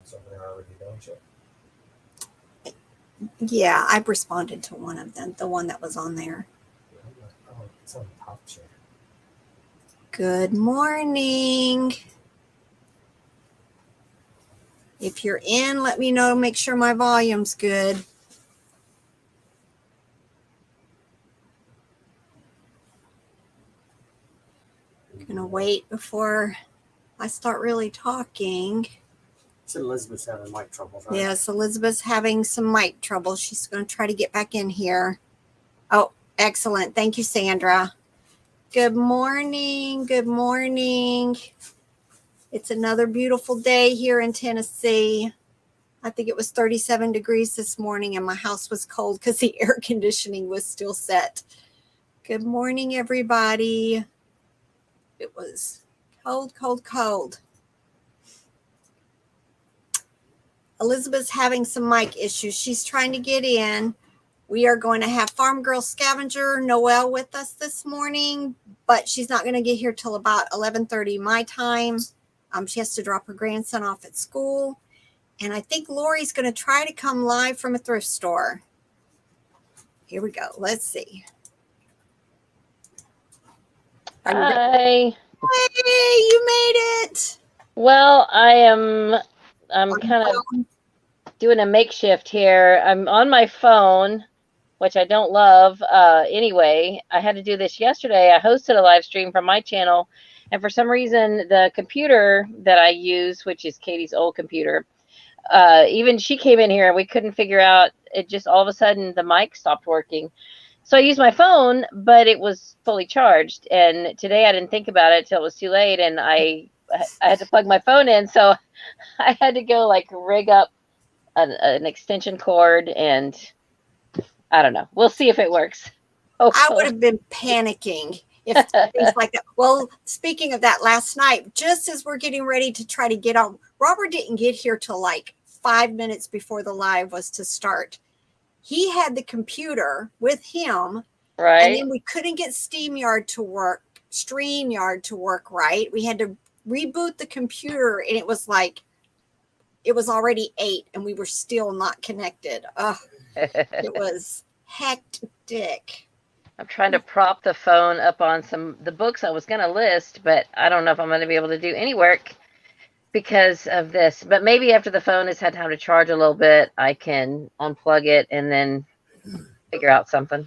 So they're already done, Chuck? Yeah, I responded to one of them, the one that was on there. Oh, it's on the top chair. Good morning. If you're in, let me know. Make sure my volume's good. Gonna wait before I start really talking. So Elizabeth's having mic trouble, right? Yes, Elizabeth's having some mic trouble. She's going to try to get back in here. Oh, excellent. Thank you, Sandra. Good morning. Good morning. It's another beautiful day here in Tennessee. I think it was 37 degrees this morning and my house was cold because the air conditioning was still set. Good morning, everybody. It was cold, cold, cold. Elizabeth's having some mic issues. She's trying to get in. We are going to have Farm Girl Scavenger Noel with us this morning, but she's not going to get here till about 11:30 my time. She has to drop her grandson off at school. And I think Lori's going to try to come live from a thrift store. Here we go. Let's see. Hi. Hey, you made it. Well, I'm kind of doing a makeshift here. I'm on my phone, which I don't love. Anyway, I had to do this yesterday. I hosted a live stream from my channel, and for some reason, the computer that I use, which is Katie's old computer, even she came in here and we couldn't figure out, it just all of a sudden the mic stopped working. So I used my phone, but it was fully charged. And today I didn't think about it till it was too late, and I had to plug my phone in. So I had to go like rig up an extension cord, and I don't know. We'll see if it works. I would have been panicking if things like that. Well, speaking of that, last night, just as we're getting ready to try to get on, Robert didn't get here till like 5 minutes before the live was to start. He had the computer with him, right? And then we couldn't get StreamYard to work right. We had to reboot the computer, and it was like, it was already 8 and we were still not connected. It was hectic. I'm trying to prop the phone up on the books I was going to list, but I don't know if I'm going to be able to do any work because of this. But maybe after the phone has had time to charge a little bit, I can unplug it and then figure out something.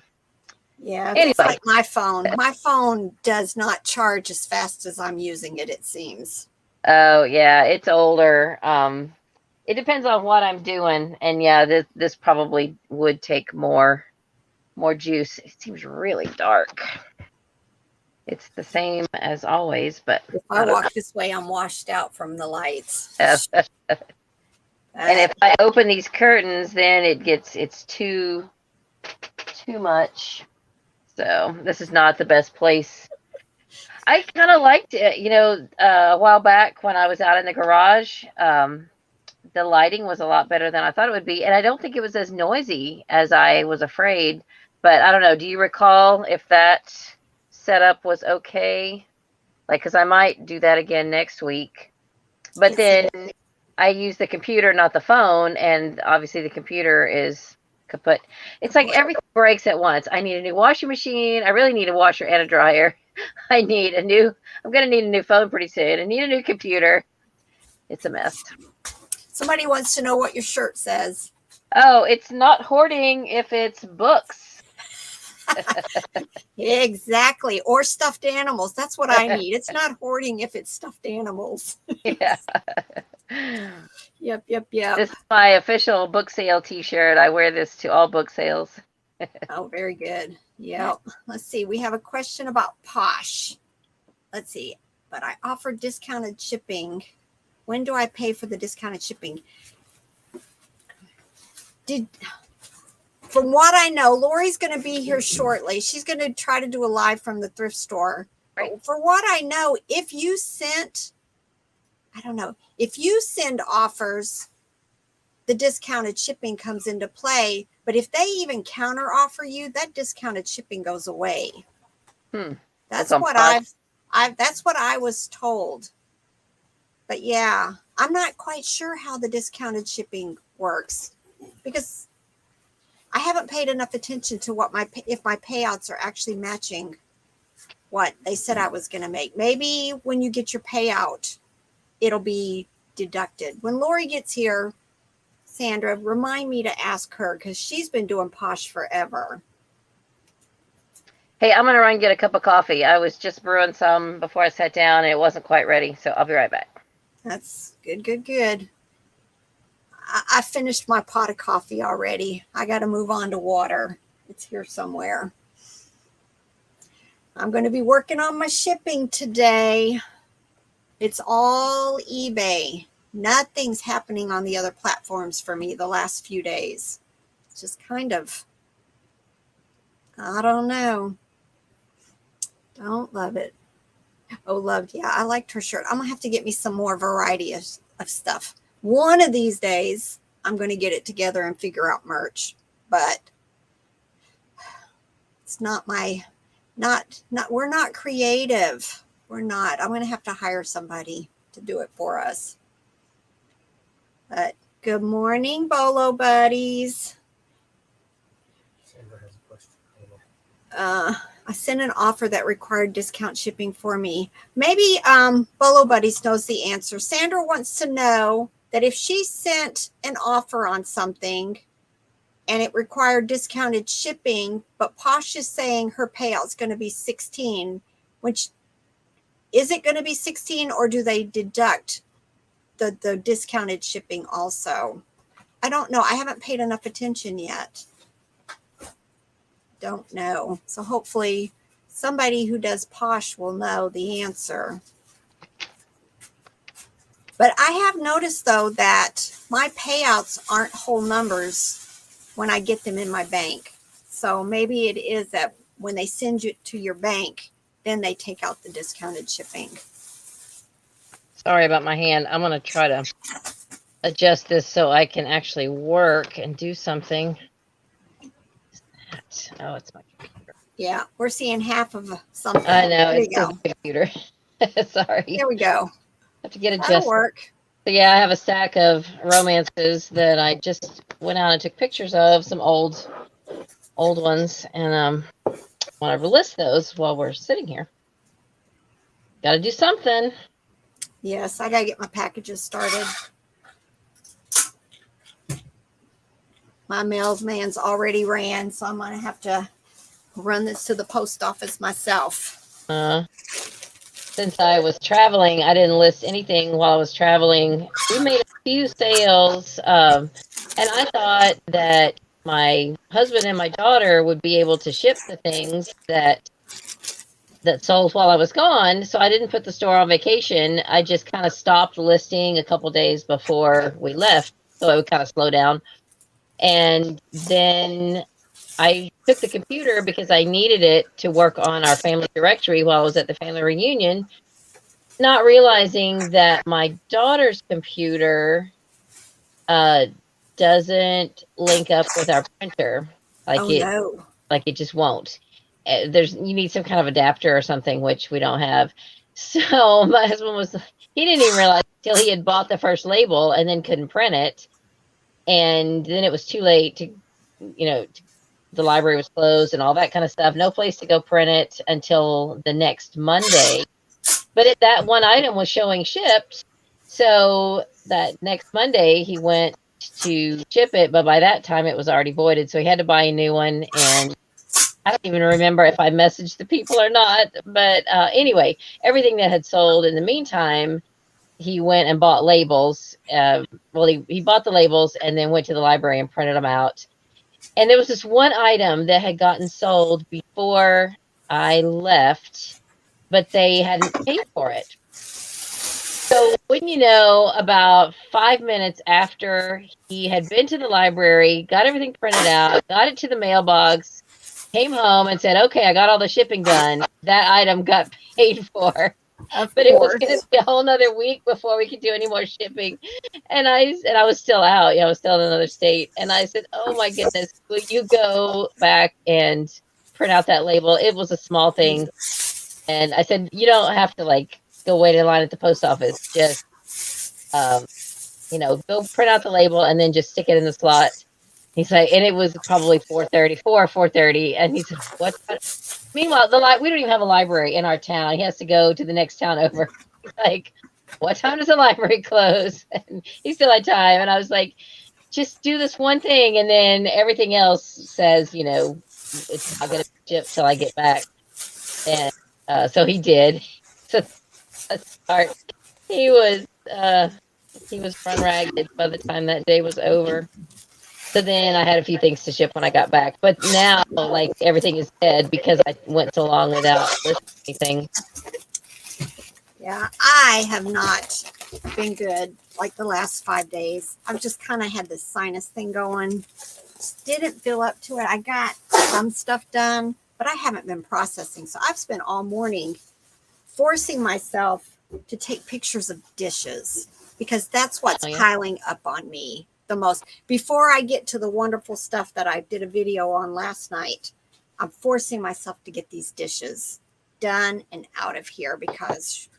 Yeah, it's like my phone. My phone does not charge as fast as I'm using it, it seems. Oh, yeah, it's older. It depends on what I'm doing. And yeah, this probably would take more juice. It seems really dark. It's the same as always, but if I walk this way, I'm washed out from the lights. And if I open these curtains, then it's too much. So this is not the best place. I kind of liked it, a while back when I was out in the garage. The lighting was a lot better than I thought it would be, and I don't think it was as noisy as I was afraid. But I don't know. Do you recall if that setup was okay? Like, because I might do that again next week. But then I use the computer, not the phone, and obviously the computer is kaput. It's like everything breaks at once. I need a new washing machine. I really need a washer and a dryer. I'm going to need a new phone pretty soon. I need a new computer. It's a mess. Somebody wants to know what your shirt says. Oh, it's not hoarding if it's books. Exactly. Or stuffed animals. That's what I need. It's not hoarding if it's stuffed animals. Yeah. Yep. This is my official book sale t-shirt. I wear this to all book sales. Oh, very good. Yep. Let's see. We have a question about Posh. Let's see. But I offer discounted shipping. When do I pay for the discounted shipping? From what I know, Lori's going to be here shortly. She's going to try to do a live from the thrift store. Right. But for what I know, if you send offers, the discounted shipping comes into play. But if they even counter offer you, that discounted shipping goes away. That's what I was told. But yeah, I'm not quite sure how the discounted shipping works because I haven't paid enough attention to what if my payouts are actually matching what they said I was going to make. Maybe when you get your payout, it'll be deducted. When Lori gets here, Sandra, remind me to ask her because she's been doing Posh forever. Hey, I'm going to run and get a cup of coffee. I was just brewing some before I sat down and it wasn't quite ready. So I'll be right back. That's good, good, good. I finished my pot of coffee already. I got to move on to water. It's here somewhere. I'm going to be working on my shipping today. It's all eBay. Nothing's happening on the other platforms for me the last few days. It's just kind of, I don't know. Don't love it. Oh, loved. Yeah, I liked her shirt. I'm going to have to get me some more variety of stuff. One of these days, I'm going to get it together and figure out merch. But it's not we're not creative. We're not. I'm going to have to hire somebody to do it for us. But good morning, Bolo buddies. Sandra has a question. I sent an offer that required discount shipping for me. Maybe Bolo Buddies knows the answer. Sandra wants to know that if she sent an offer on something and it required discounted shipping, but Posh is saying her payout's going to be 16, which is it going to be 16 or do they deduct the discounted shipping also? I don't know. I haven't paid enough attention yet. Don't know. So hopefully somebody who does Posh will know the answer. But I have noticed though that my payouts aren't whole numbers when I get them in my bank. So maybe it is that when they send you to your bank, then they take out the discounted shipping. Sorry about my hand. I'm going to try to adjust this so I can actually work and do something. Oh, it's my computer. Yeah, we're seeing half of something. I know, There it's the computer. Sorry. There we go. I have to get That'll adjusted. work. So yeah, I have a stack of romances that I just went out and took pictures of, some old ones, and I want to list those while we're sitting here. Got to do something. Yes, I got to get my packages started. My mailman's already ran, so I'm going to have to run this to the post office myself. Since I was traveling, I didn't list anything while I was traveling. We made a few sales, and I thought that my husband and my daughter would be able to ship the things that sold while I was gone. So I didn't put the store on vacation. I just kind of stopped listing a couple days before we left, so it would kind of slow down. And then I took the computer because I needed it to work on our family directory while I was at the family reunion, not realizing that my daughter's computer doesn't link up with our printer. No. Like it just won't. You need some kind of adapter or something, which we don't have. So my husband he didn't even realize until he had bought the first label and then couldn't print it. And then it was too late the library was closed and all that kind of stuff. No place to go print it until the next Monday. But that one item was showing shipped. So that next Monday he went to ship it, but by that time it was already voided. So he had to buy a new one. And I don't even remember if I messaged the people or not. But anyway, everything that had sold in the meantime, he went and bought labels. He bought the labels and then went to the library and printed them out. And there was this one item that had gotten sold before I left, but they hadn't paid for it. So wouldn't you know, about 5 minutes after he had been to the library, got everything printed out, got it to the mailbox, came home and said, okay, I got all the shipping done. That item got paid for. But it was going to be a whole nother week before we could do any more shipping. And I was still out. I was still in another state. And I said, oh my goodness, will you go back and print out that label? It was a small thing. And I said, you don't have to go wait in line at the post office. Just go print out the label and then just stick it in the slot. He's like, and it was probably 4:30, and he said, what? Meanwhile, we don't even have a library in our town. He has to go to the next town over. He's like, what time does the library close? And he still had time. And I was like, just do this one thing. And then everything else says, it's not going to be shipped till I get back. And so he did. So that's part. He was run ragged by the time that day was over. So then I had a few things to ship when I got back. But now, like, everything is dead because I went so long without listing anything. Yeah, I have not been good like the last 5 days. I've just kind of had this sinus thing going. Just didn't feel up to it. I got some stuff done, but I haven't been processing. So I've spent all morning forcing myself to take pictures of dishes because that's what's piling up on me the most. Before I get to the wonderful stuff that I did a video on last night, I'm forcing myself to get these dishes done and out of here because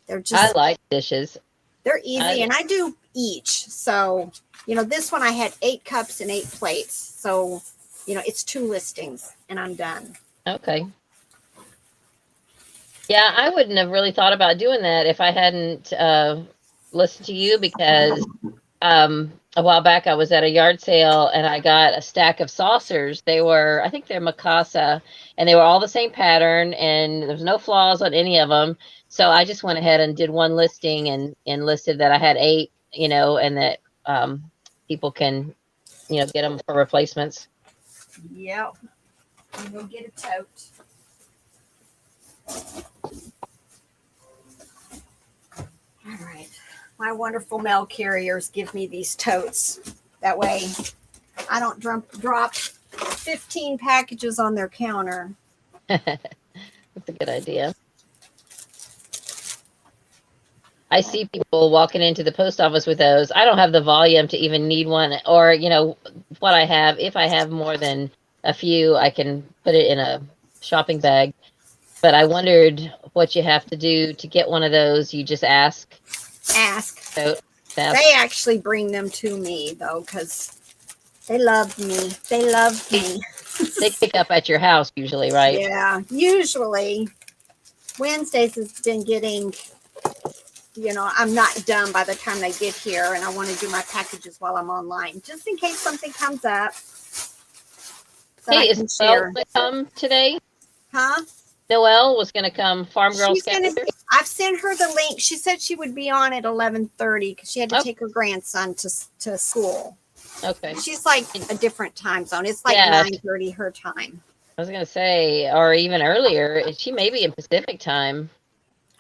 they're just, I like dishes. They're easy and I do each. So, this one I had 8 cups and 8 plates. So, it's 2 listings and I'm done. Okay. Yeah, I wouldn't have really thought about doing that if I hadn't listened to you because a while back I was at a yard sale and I got a stack of saucers. I think they're Mikasa, and they were all the same pattern and there's no flaws on any of them. So I just went ahead and did one listing and listed that I had 8, and that people can, get them for replacements. Yep. And we'll get a tote. All right. My wonderful mail carriers give me these totes. That way I don't drop 15 packages on their counter. That's a good idea. I see people walking into the post office with those. I don't have the volume to even need one, or, what I have. If I have more than a few, I can put it in a shopping bag. But I wondered what you have to do to get one of those. You just ask. So, they actually bring them to me, though, because they love me. They pick up at your house usually, right? Yeah, usually. Wednesdays has been getting, I'm not done by the time they get here, and I want to do my packages while I'm online, just in case something comes up. Hey, is Noel going to come today? Huh? Noel was going to come, Farm Girl Scout. I've sent her the link. She said she would be on at 11:30 because she had to take her grandson to school. Okay. She's like a different time zone. It's like 9:30 her time. I was going to say, or even earlier. She may be in Pacific time.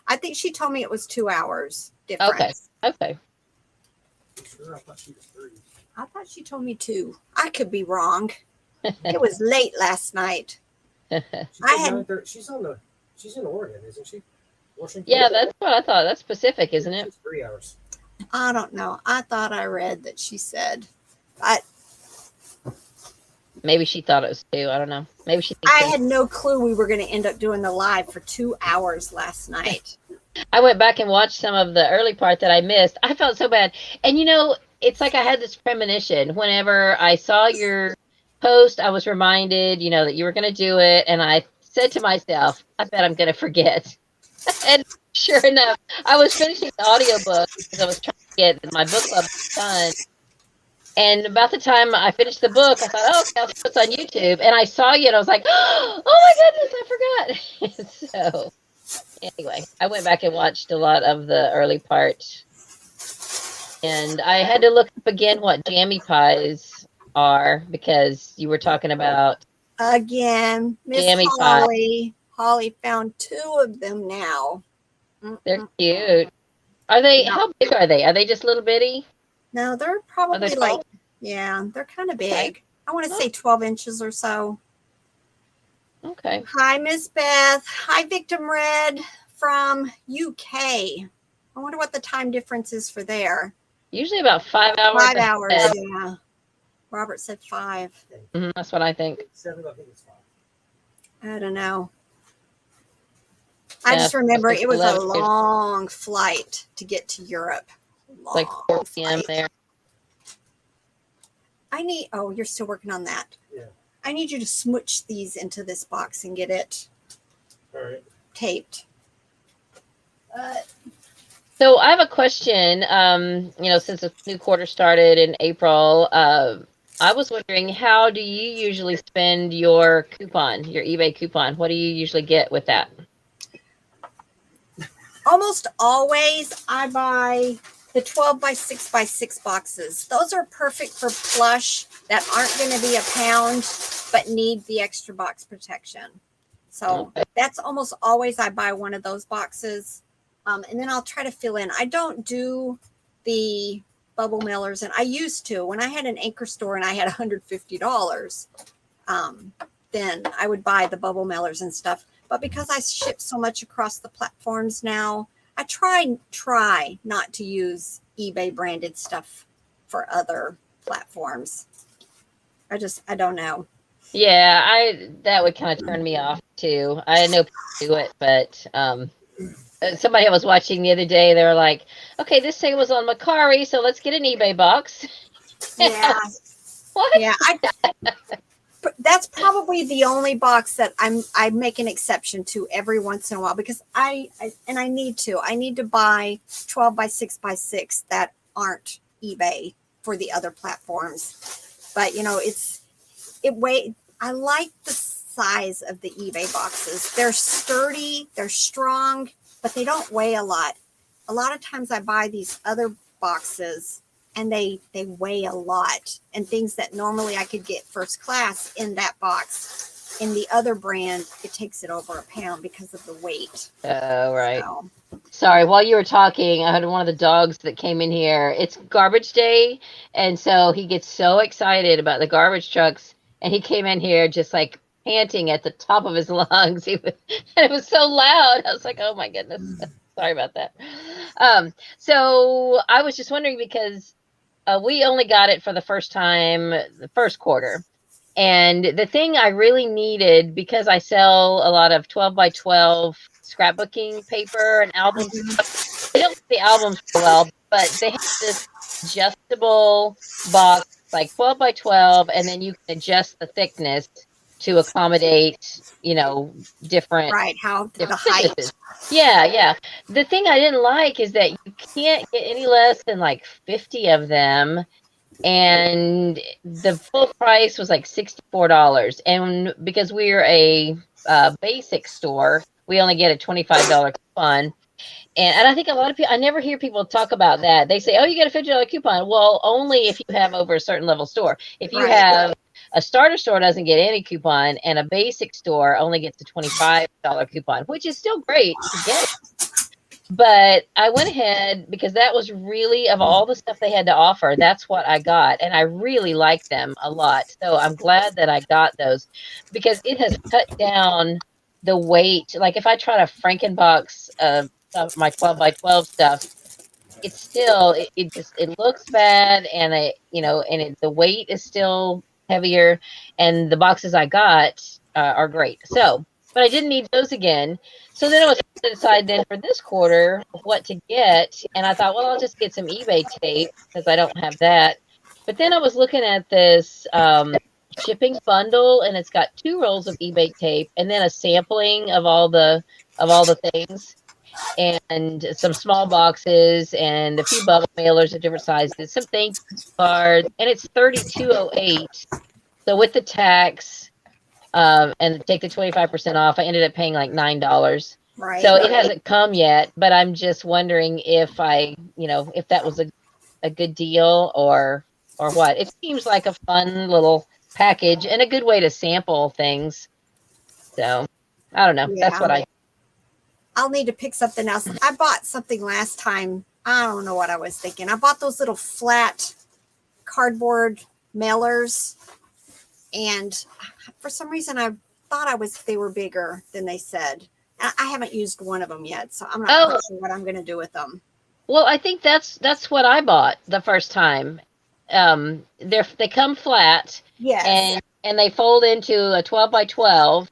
I think she told me it was 2 hours difference. Okay. Sure, I thought she was 3. I thought she told me 2. I could be wrong. It was late last night. She's in Oregon, isn't she? Washington? Yeah, that's what I thought. That's Pacific, isn't it? It's 3 hours. I don't know. I thought I read that she said. Maybe she thought it was 2. I don't know. Maybe she. I had no clue we were going to end up doing the live for 2 hours last night. I went back and watched some of the early part that I missed. I felt so bad. And it's like I had this premonition. Whenever I saw your post, I was reminded, that you were going to do it. And I said to myself, I bet I'm going to forget. And sure enough, I was finishing the audiobook because I was trying to get my book club done. And about the time I finished the book, I thought, oh, okay, I'll see what's on YouTube. And I saw you and I was like, oh my goodness, I forgot. So anyway, I went back and watched a lot of the early part. And I had to look up again what jammy pies are because you were talking about. Again, Miss Holly. Holly found 2 of them now. They're cute. Are they, how big are they? Are they just little bitty? No, they're probably they're kind of big. Okay. I want to say 12 inches or so. Okay. Hi, Miss Beth. Hi, Victim Red from UK. I wonder what the time difference is for there. Usually about 5 hours. 5 hours, yeah. Robert said 5. Mm-hmm, that's what I think. 7, I think it's 5. I don't know. I just remember it was a long flight to get to Europe. It's like Long 4 p.m. flight. there. Oh, you're still working on that. Yeah. I need you to smooch these into this box and get it All right. taped. So I have a question. Since the new quarter started in April, I was wondering, how do you usually spend your coupon, your eBay coupon? What do you usually get with that? Almost always I buy the 12 by 6 by 6 boxes. Those are perfect for plush that aren't going to be a pound, but need the extra box protection. So that's almost always I buy one of those boxes. And then I'll try to fill in. I don't do the bubble mailers, and I used to. When I had an anchor store and I had $150, then I would buy the bubble mailers and stuff. But because I ship so much across the platforms now, I try not to use eBay branded stuff for other platforms. I don't know. Yeah, that would kind of turn me off too. I know people do it, but somebody I was watching the other day, they were like, "Okay, this sale was on Macari, so let's get an eBay box." Yeah. What? Yeah, that's probably the only box that I make an exception to every once in a while, because I need to buy 12 by 6 by 6 that aren't eBay for the other platforms. But I like the size of the eBay boxes. They're sturdy, they're strong, but they don't weigh a lot. A lot of times I buy these other boxes and they weigh a lot, and things that normally I could get first class in that box, in the other brand, it takes it over a pound because of the weight. Oh, right. So, Sorry, while you were talking, I had one of the dogs that came in here. It's garbage day, and so he gets so excited about the garbage trucks, and he came in here just like panting at the top of his lungs. And it was so loud. I was like, oh my goodness. Sorry about that. So I was just wondering, because we only got it for the first time the first quarter. And the thing I really needed, because I sell a lot of 12 by 12 scrapbooking paper and albums. They don't make the albums so well, but they have this adjustable box, like 12 by 12, and then you can adjust the thickness to accommodate, different, right, how the different height. thicknesses. Yeah. The thing I didn't like is that you can't get any less than like 50 of them. And the full price was like $64. And because we're a basic store, we only get a $25 coupon. And I think a lot of people, I never hear people talk about that. They say, oh, you get a $50 coupon. Well, only if you have over a certain level store. If you have a starter store, doesn't get any coupon, and a basic store only gets a $25 coupon, which is still great to get. But I went ahead, because that was really, of all the stuff they had to offer, that's what I got. And I really like them a lot. So I'm glad that I got those, because it has cut down the weight. Like if I try to Frankenbox my 12 by 12 stuff, it's still, it looks bad. And the weight is still heavier, and the boxes I got are great. So, but I didn't need those again. So then I was trying to decide then for this quarter what to get. And I thought, well, I'll just get some eBay tape, because I don't have that. But then I was looking at this shipping bundle, and it's got 2 rolls of eBay tape, and then a sampling of all the things, and some small boxes, and a few bubble mailers of different sizes, some thank you cards, and it's $32.08. So with the tax, and take the 25% off, I ended up paying like $9. Right. So it hasn't come yet, but I'm just wondering if if that was a good deal or what. It seems like a fun little package and a good way to sample things. So I don't know. Yeah. That's what I'll need to pick something else. I bought something last time. I don't know what I was thinking. I bought those little flat cardboard mailers, and for some reason I thought they were bigger than they said. I haven't used one of them yet, so I'm not quite sure what I'm going to do with them. Well, I think that's what I bought the first time. They come flat. Yes. And they fold into a 12 by 12.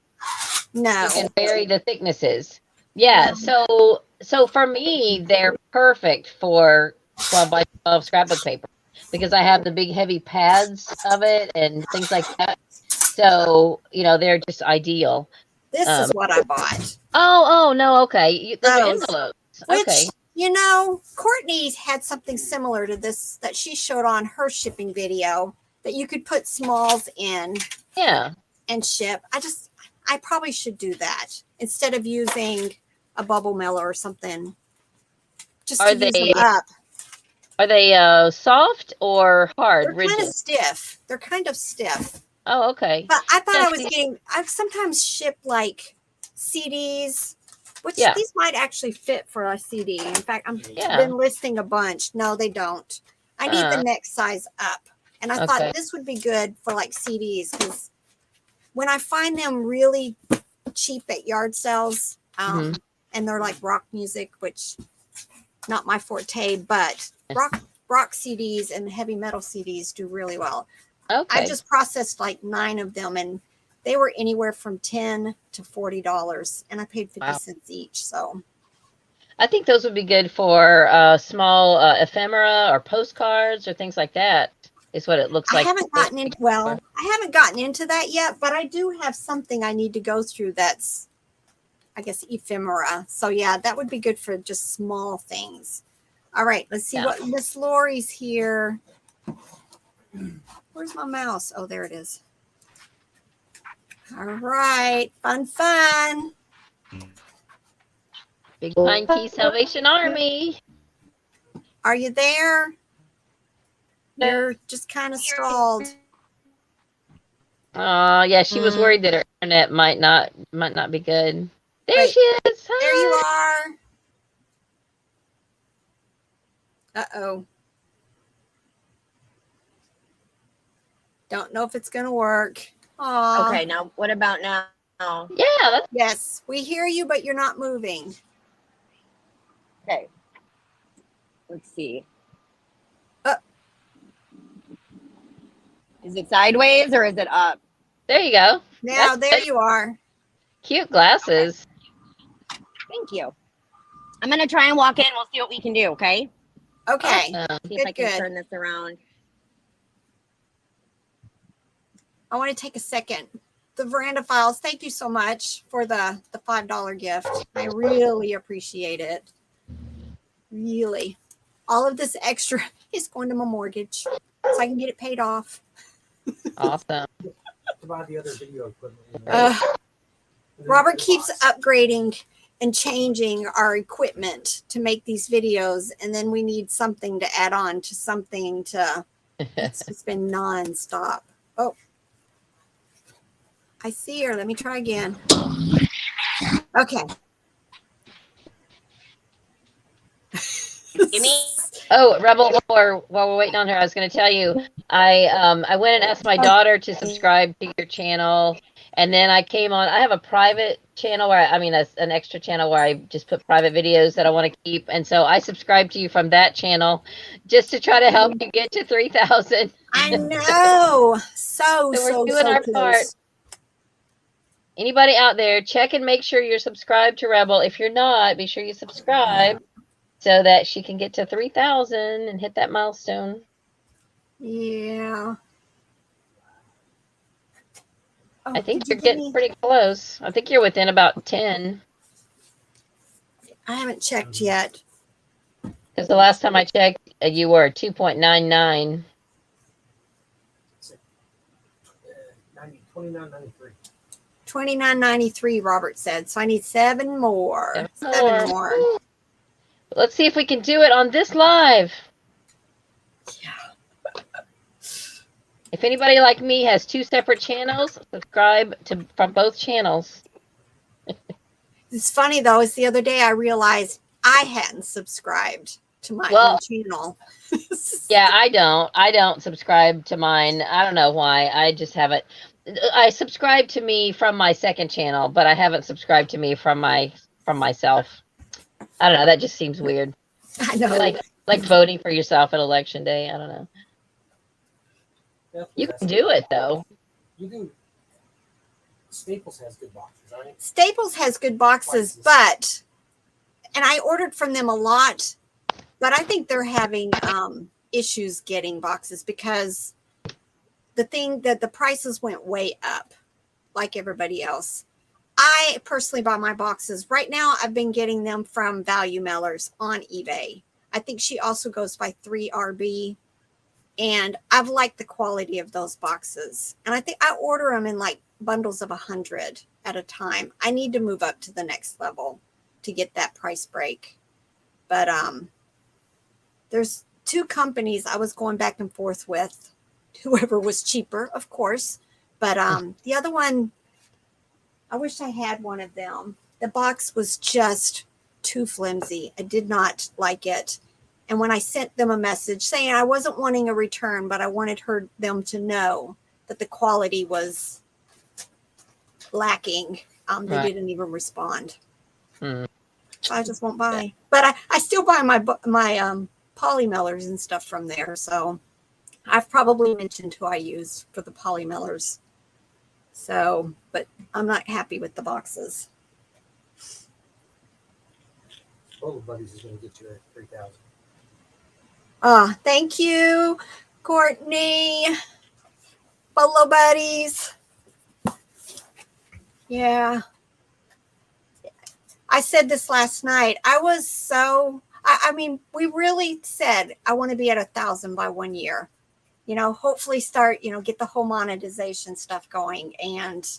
No. You can vary the thicknesses. Yeah. So for me, they're perfect for 12x12 scrapbook paper because I have the big heavy pads of it and things like that. So, they're just ideal. This is what I bought. Oh, no. Okay. Those are Those. envelopes. Which, Okay. Courtney had something similar to this that she showed on her shipping video that you could put smalls in. Yeah. And ship. I probably should do that instead of using a bubble mailer or something. Just to use them up. Are they soft or hard? They're rigid? kind of stiff. They're kind of stiff. Oh, okay. But I thought I've sometimes shipped like CDs, which these might actually fit for a CD. In fact, I've been listing a bunch. No, they don't. I need the next size up. And I thought this would be good for like CDs because when I find them really cheap at yard sales, and they're like rock music, which not my forte, but rock CDs and heavy metal CDs do really well. Okay. I just processed like 9 of them, and they were anywhere from $10 to $40, and I paid 50 cents each. So I think those would be good for small ephemera or postcards or things like that. Is what it looks like. I haven't gotten into that yet, but I do have something I need to go through that's, I guess, ephemera. So yeah, that would be good for just small things. All right, let's see what Miss Lori's here. Where's my mouse? Oh, there it is. All right, fun. Big Pine Key Salvation Army. Are you there? You're just kind of stalled. Yeah, she was worried that her internet might not be good. There she is. Hi. There you are. Uh-oh. Don't know if it's going to work. Aww. Okay, now what about now? Yeah. Yes, we hear you, but you're not moving. Okay. Let's see. Is it sideways or is it up? There you go. Now, there you are. Cute glasses. Okay. Thank you. I'm going to try and walk in. We'll see what we can do, okay? Okay. See if I can turn this around. I want to take a second. The Veranda Files, thank you so much for the $5 gift. I really appreciate it. Really. All of this extra is going to my mortgage so I can get it paid off. Awesome. To buy the other video equipment. Robert keeps upgrading and changing our equipment to make these videos, and then we need something to add on to something to. It's just been nonstop. Oh, I see her. Let me try again. Okay. Give me. Oh, Rebel, while we're waiting on her, I was going to tell you, I went and asked my daughter to subscribe to your channel, and then I came on. I have a private channel where an extra channel where I just put private videos that I want to keep, and so I subscribed to you from that channel just to try to help you get to 3,000. I know. So we're doing our close. part. Anybody out there, check and make sure you're subscribed to Rebel. If you're not, be sure you subscribe, so that she can get to 3,000 and hit that milestone. Yeah. Oh, I think you're getting pretty close. I think you're within about 10. I haven't checked yet. Because the last time I checked, you were 2.99. 29.93. $29.93, Robert said. So I need 7 more. 7 more. Let's see if we can do it on this live. Yeah. If anybody like me has 2 separate channels, subscribe from both channels. It's funny though, it's the other day I realized I hadn't subscribed to my own channel. Yeah, I don't subscribe to mine. I don't know why. I just haven't. I subscribe to me from my second channel, but I haven't subscribed to me from myself. I don't know. That just seems weird. I know. Like voting for yourself at election day. I don't know. You can do it though. You can. Staples has good boxes, right? Staples has good boxes, and I ordered from them a lot, But I think they're having issues getting boxes because the prices went way up like everybody else. I personally buy my boxes. Right now, I've been getting them from Value Mailers on eBay. I think she also goes by 3RB. And I've liked the quality of those boxes. And I think I order them in like bundles of 100 at a time. I need to move up to the next level to get that price break. But there's two companies I was going back and forth with, whoever was cheaper, of course. But the other one, I wish I had one of them. The box was just too flimsy. I did not like it. And when I sent them a message saying I wasn't wanting a return, but I wanted them to know that the quality was lacking, they didn't even respond. So I just won't buy. But I still buy my poly mailers and stuff from there. So I've probably mentioned who I use for the poly mailers. So, but I'm not happy with the boxes. Bolo Buddies is going to get you at 3,000. Thank you, Courtney. Bolo Buddies. Yeah. I said this last night. I mean, we really said, I want to be at 1,000 by 1 year. Hopefully start, get the whole monetization stuff going. And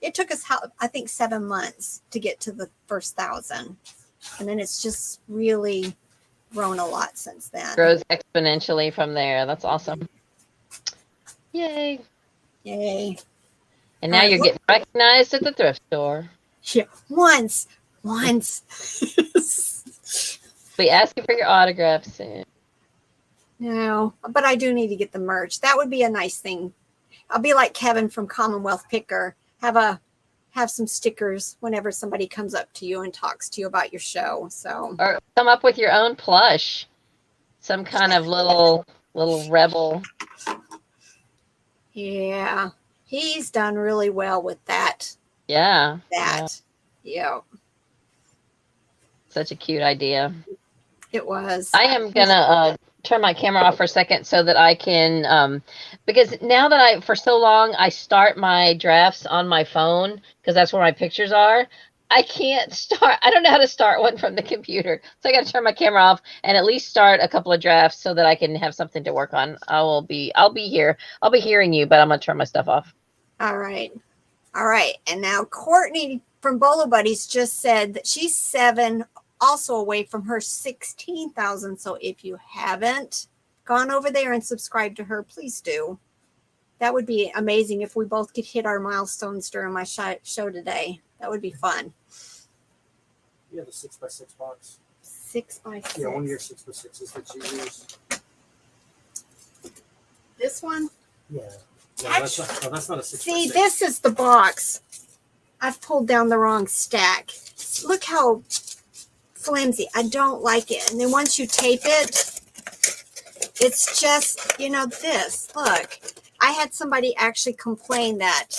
it took us, I think, 7 months to get to the first 1,000. And then it's just really grown a lot since then. Grows exponentially from there. That's awesome. Yay. Yay. And now you're getting recognized at the thrift store. Yeah, once. Be asking for your autograph soon. No, but I do need to get the merch. That would be a nice thing. I'll be like Kevin from Commonwealth Picker. Have some stickers whenever somebody comes up to you and talks to you about your show. So, or come up with your own plush, some kind of little rebel. Yeah, he's done really well with that. Yeah. Yeah. Such a cute idea. It was. I am gonna turn my camera off for a second so that I can, because now that for so long I start my drafts on my phone because that's where my pictures are. I don't know how to start one from the computer. So I got to turn my camera off and at least start a couple of drafts so that I can have something to work on. I'll be here. I'll be hearing you, but I'm going to turn my stuff off. All right. And now Courtney from Bolo Buddies just said that she's 7 also away from her 16,000. So if you haven't gone over there and subscribed to her, please do. That would be amazing if we both could hit our milestones during my show today. That would be fun. You have a 6x6 box. 6x6. Yeah, one of your 6x6s that you use. This one? Yeah. No, that's not a 6x6. See, this is the box. I've pulled down the wrong stack. Look how flimsy. I don't like it. And then once you tape it, it's just, this. Look, I had somebody actually complain that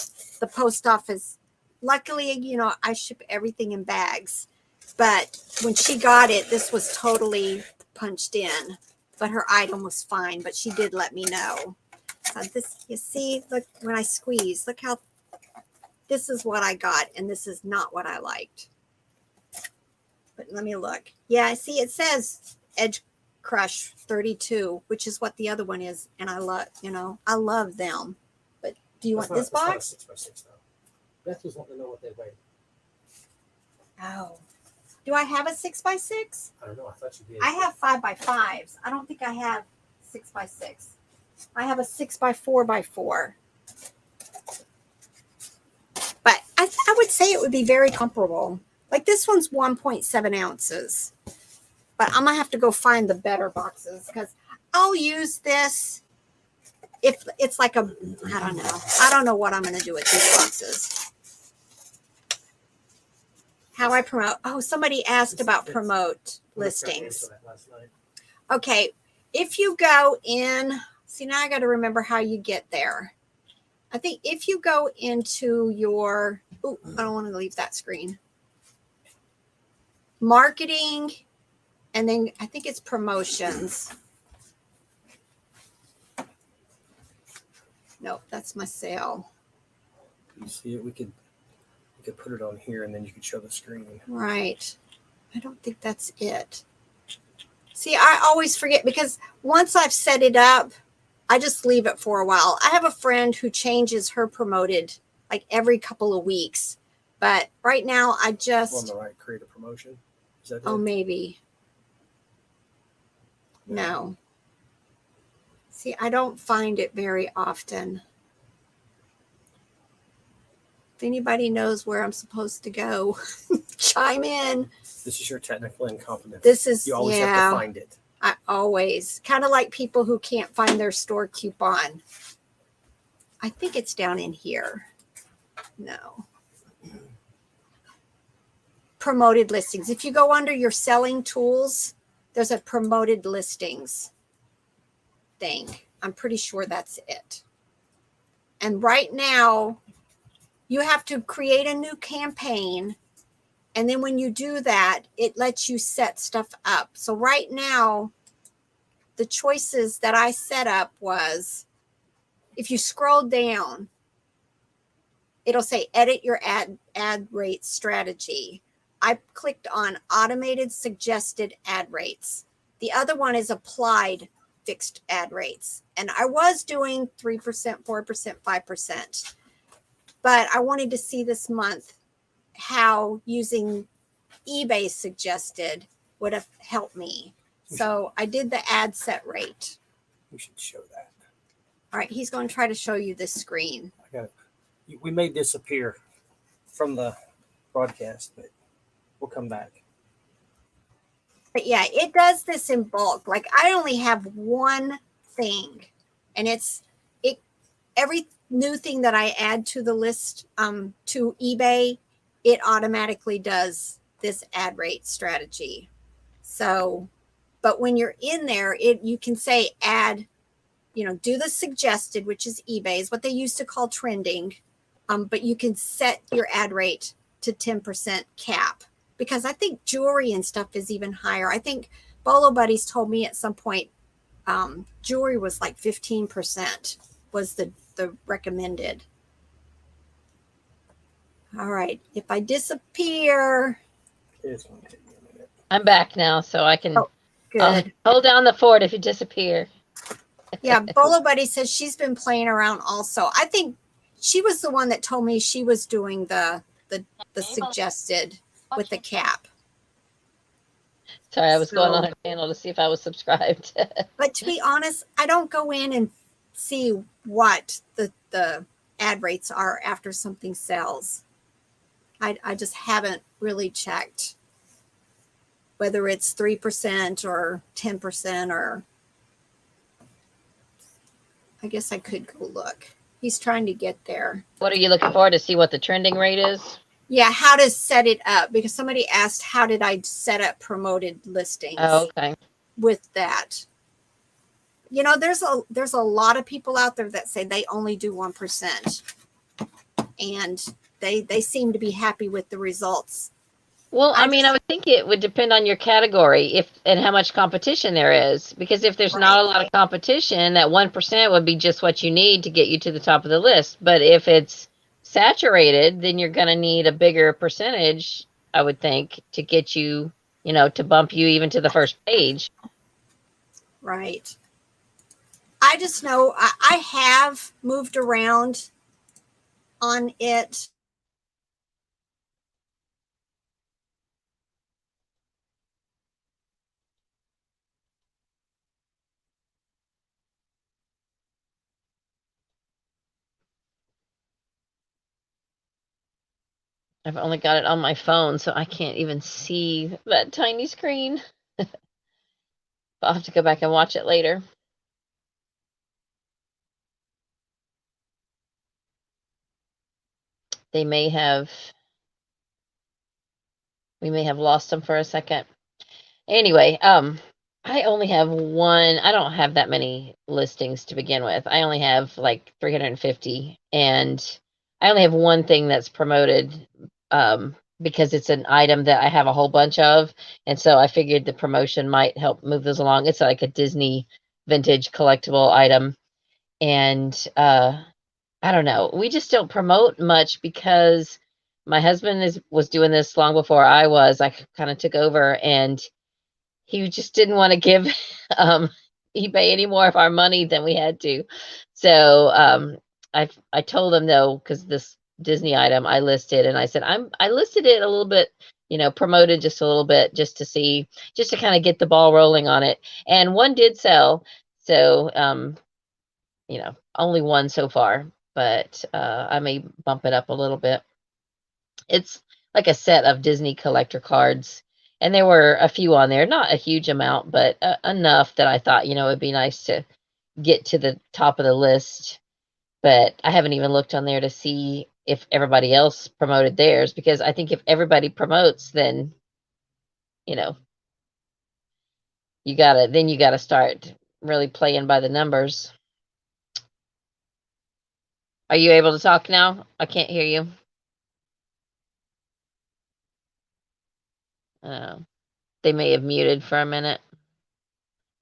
the post office, luckily, I ship everything in bags. But when she got it, this was totally punched in. But her item was fine. But she did let me know. You see, look, when I squeeze, look how, this is what I got. And this is not what I liked. But let me look. Yeah, see, it says Edge Crush 32, which is what the other one is. And I love them. But do you want this box? That's not a 6x6 though. Beth was wanting to know what they weigh. Oh. Do I have a 6x6? I don't know. I thought you did. I have 5x5s. I don't think I have 6x6. I have a 6x4x4. But I would say it would be very comparable. Like this one's 1.7 ounces. But I'm going to have to go find the better boxes because I'll use this if it's like I don't know. I don't know what I'm going to do with these boxes. How I promote. Oh, somebody asked about promote listings. Okay. If you go in, see, now I got to remember how you get there. I think if you go into your, I don't want to leave that screen. Marketing And then I think it's promotions. Nope, that's my sale. You see it? We could put it on here, and then you could show the screen. Right. I don't think that's it. See, I always forget because once I've set it up, I just leave it for a while. I have a friend who changes her promoted like every couple of weeks. But right now I just On the right, create a promotion. Is that oh it? maybe. No. See, I don't find it very often. If anybody knows where I'm supposed to go, chime in. This is your technical incompetence. This is You always have to find it. I always kind of like people who can't find their store coupon. I think it's down in here. No. Promoted listings. If you go under your selling tools, there's a promoted listings thing. I'm pretty sure that's it. And right now, you have to create a new campaign. And then when you do that, it lets you set stuff up. So right now, the choices that I set up was, if you scroll down, it'll say edit your ad rate strategy. I clicked on automated suggested ad rates. The other one is applied fixed ad rates. And I was doing 3%, 4%, 5%. But I wanted to see this month how using eBay suggested would have helped me. So I did the ad set rate. We should show that. All right, he's going to try to show you this screen. I got it. We may disappear from the broadcast, but we'll come back. But yeah, it does this in bulk. Like I only have one thing, and it's every new thing that I add to the list to eBay, it automatically does this ad rate strategy. So, but when you're in there, you can say add, do the suggested, which is eBay, is what they used to call trending. But you can set your ad rate to 10% cap, because I think jewelry and stuff is even higher. I think Bolo Buddies told me at some point jewelry was like 15% was the recommended. All right. If I disappear. It's going to take me a minute. I'm back now, so I can Good. hold down the fort if you disappear. Yeah, Bolo Buddy says she's been playing around also. I think she was the one that told me she was doing the suggested with the cap. Sorry, I was going on her channel to see if I was subscribed. But to be honest, I don't go in and see what the ad rates are after something sells. I just haven't really checked whether it's 3% or 10% or I guess I could go look. He's trying to get there. What are you looking for, to see what the trending rate is? Yeah, how to set it up, because somebody asked how did I set up promoted listings Okay. with that. There's a lot of people out there that say they only do 1%, and they seem to be happy with the results. Well, I would think it would depend on your category and how much competition there is. Because if there's not a lot of competition, that 1% would be just what you need to get you to the top of the list. But if it's saturated, then you're going to need a bigger percentage, I would think, to get you, to bump you even to the first page. Right. I just know I have moved around on it. I've only got it on my phone, so I can't even see that tiny screen. I'll have to go back and watch it later. We may have lost them for a second. Anyway, I only have one. I don't have that many listings to begin with. I only have like 350, and I only have one thing that's promoted. because it's an item that I have a whole bunch of. And so I figured the promotion might help move those along. It's like a Disney vintage collectible item. And I don't know. We just don't promote much because my husband was doing this long before I was. I kind of took over, and he just didn't want to give eBay any more of our money than we had to. So I told him though, because this Disney item I listed, and I said I listed it a little bit, promoted just a little bit, just to kind of get the ball rolling on it. And one did sell, so only one so far, but I may bump it up a little bit. It's like a set of Disney collector cards, and there were a few on there, not a huge amount, but enough that I thought, it'd be nice to get to the top of the list. But I haven't even looked on there to see if everybody else promoted theirs, because I think if everybody promotes, then, you gotta start really playing by the numbers. Are you able to talk now? I can't hear you. They may have muted for a minute.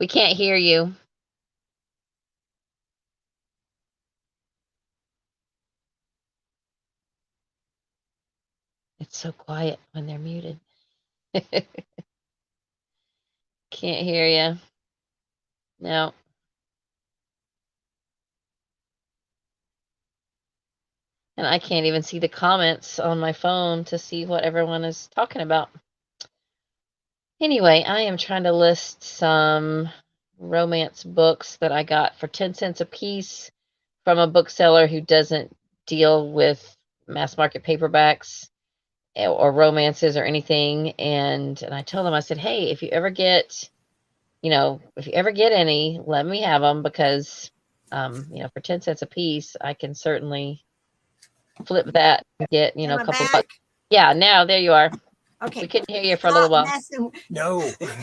We can't hear you. It's so quiet when they're muted. Can't hear you. No. And I can't even see the comments on my phone to see what everyone is talking about. Anyway, I am trying to list some romance books that I got for 10 cents a piece from a bookseller who doesn't deal with mass market paperbacks or romances or anything. And I told him, I said, hey, if you ever get any, let me have them, because, for 10 cents a piece, I can certainly flip that and get, a couple bucks. Yeah, now there you are. Okay. We couldn't hear you for a little while. No.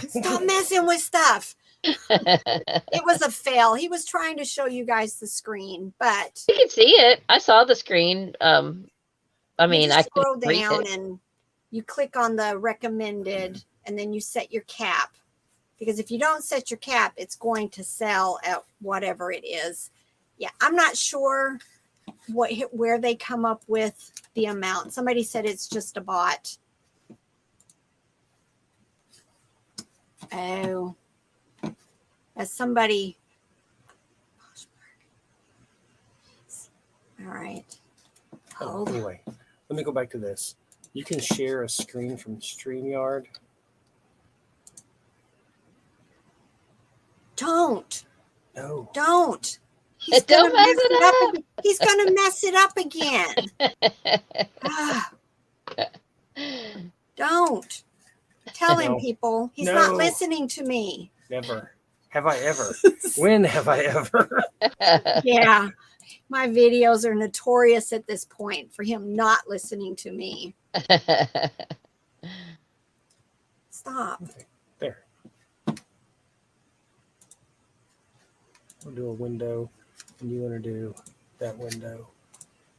Stop messing with stuff. It was a fail. He was trying to show you guys the screen, but you can see it. I saw the screen. I scroll down and you click on the recommended, and then you set your cap. Because if you don't set your cap, it's going to sell at whatever it is. Yeah, I'm not sure where they come up with the amount. Somebody said it's just a bot. Oh, as somebody. All right. Oh, anyway, let me go back to this. You can share a screen from StreamYard. Don't. No. Don't. Don't mess it up. He's going to mess it up again. Don't. Tell him, people. He's not listening to me. Never. Have I ever? When have I ever? Yeah. My videos are notorious at this point for him not listening to me. Stop. Okay. There. We'll do a window, and you want to do that window.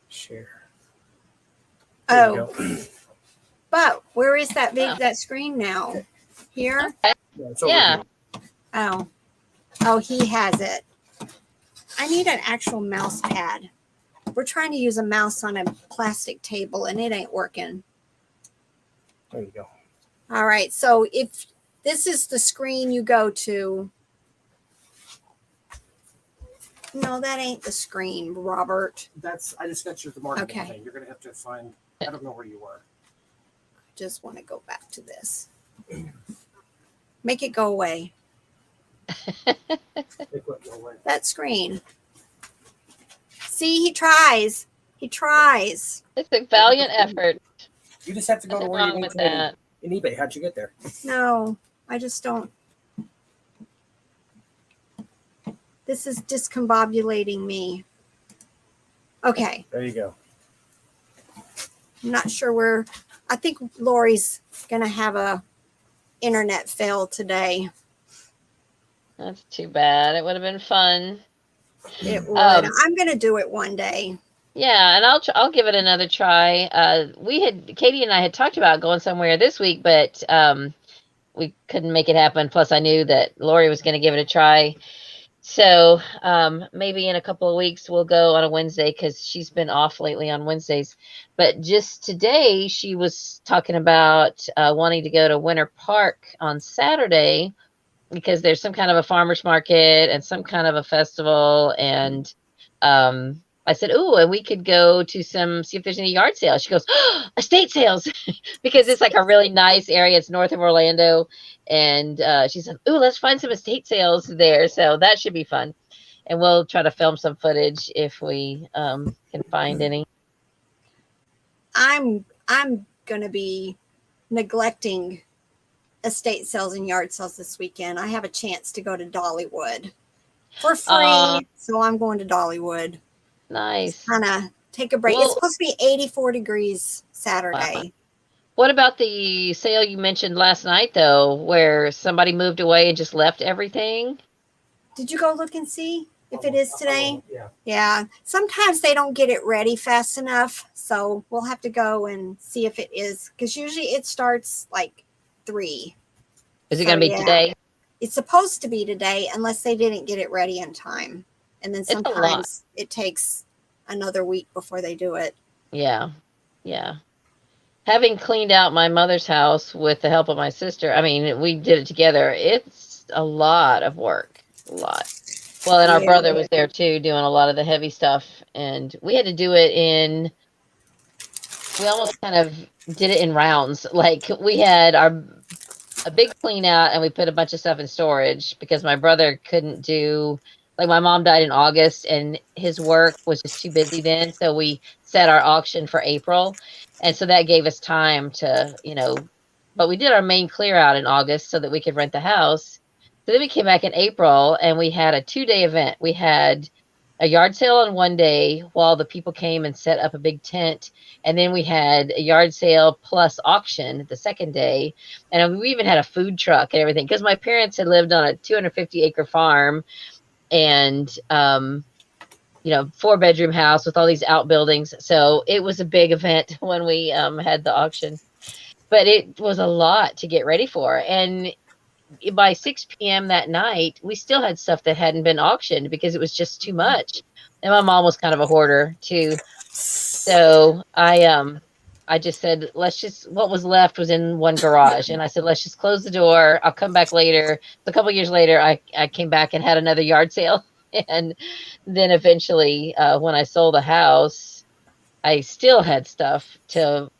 Share. There But where is that screen now? Here? Yeah. Oh, he has it. I need an actual mouse pad. We're trying to use a mouse on a plastic table, and it ain't working. There you go. All right. So if this is the screen you go to. No, that ain't the screen, Robert. I just got you the marketing Okay. thing. You're going to have to find, I don't know where you were. Just want to go back to this. Make it go away. That screen. See, he tries. He tries. It's a valiant effort. You just have to go to where you need to in eBay. How'd you get there? No, I just don't. This is discombobulating me. Okay. There you go. I'm not sure where. I think Lori's going to have a internet fail today. That's too bad. It would have been fun. It would. I'm going to do it one day. Yeah, and I'll give it another try. Katie and I had talked about going somewhere this week, but we couldn't make it happen. Plus, I knew that Lori was going to give it a try. So maybe in a couple of weeks we'll go on a Wednesday because she's been off lately on Wednesdays. But just today she was talking about wanting to go to Winter Park on Saturday because there's some kind of a farmer's market and some kind of a festival. And I said, "Ooh, and we could go to see if there's any yard sales." She goes, "Oh, estate sales," because it's like a really nice area. It's north of Orlando. And she said, "Ooh, let's find some estate sales there." So that should be fun. And we'll try to film some footage if we can find any. I'm gonna be neglecting estate sales and yard sales this weekend. I have a chance to go to Dollywood for free, so I'm going to Dollywood. Nice. Kind of take a break. Well, it's supposed to be 84 degrees Saturday. Wow. What about the sale you mentioned last night, though, where somebody moved away and just left everything? Did you go look and see if it is today? Yeah. Yeah. Sometimes they don't get it ready fast enough, so we'll have to go and see if it is, because usually it starts like 3. Is it going to be today? It's supposed to be today, unless they didn't get it ready in time. And then sometimes it takes another week before they do it. Yeah. Yeah. Having cleaned out my mother's house with the help of my sister, I mean, we did it together. It's a lot of work. A lot. Well, and our brother was there too, doing a lot of the heavy stuff. And we had to do it we almost kind of did it in rounds. Like we had a big clean out and we put a bunch of stuff in storage because my brother couldn't do, like my mom died in August and his work was just too busy then. So we set our auction for April. And so that gave us time to, but we did our main clear out in August so that we could rent the house. So then we came back in April and we had a 2-day event. We had a yard sale on one day while the people came and set up a big tent. And then we had a yard sale plus auction the second day. And we even had a food truck and everything because my parents had lived on a 250-acre farm and, 4-bedroom house with all these outbuildings. So it was a big event when we had the auction. But it was a lot to get ready for. And by 6 p.m. that night, we still had stuff that hadn't been auctioned because it was just too much. And my mom was kind of a hoarder too. So I just said, what was left was in one garage. And I said, let's just close the door. I'll come back later. So a couple of years later, I came back and had another yard sale. And then eventually, when I sold the house, I still had stuff to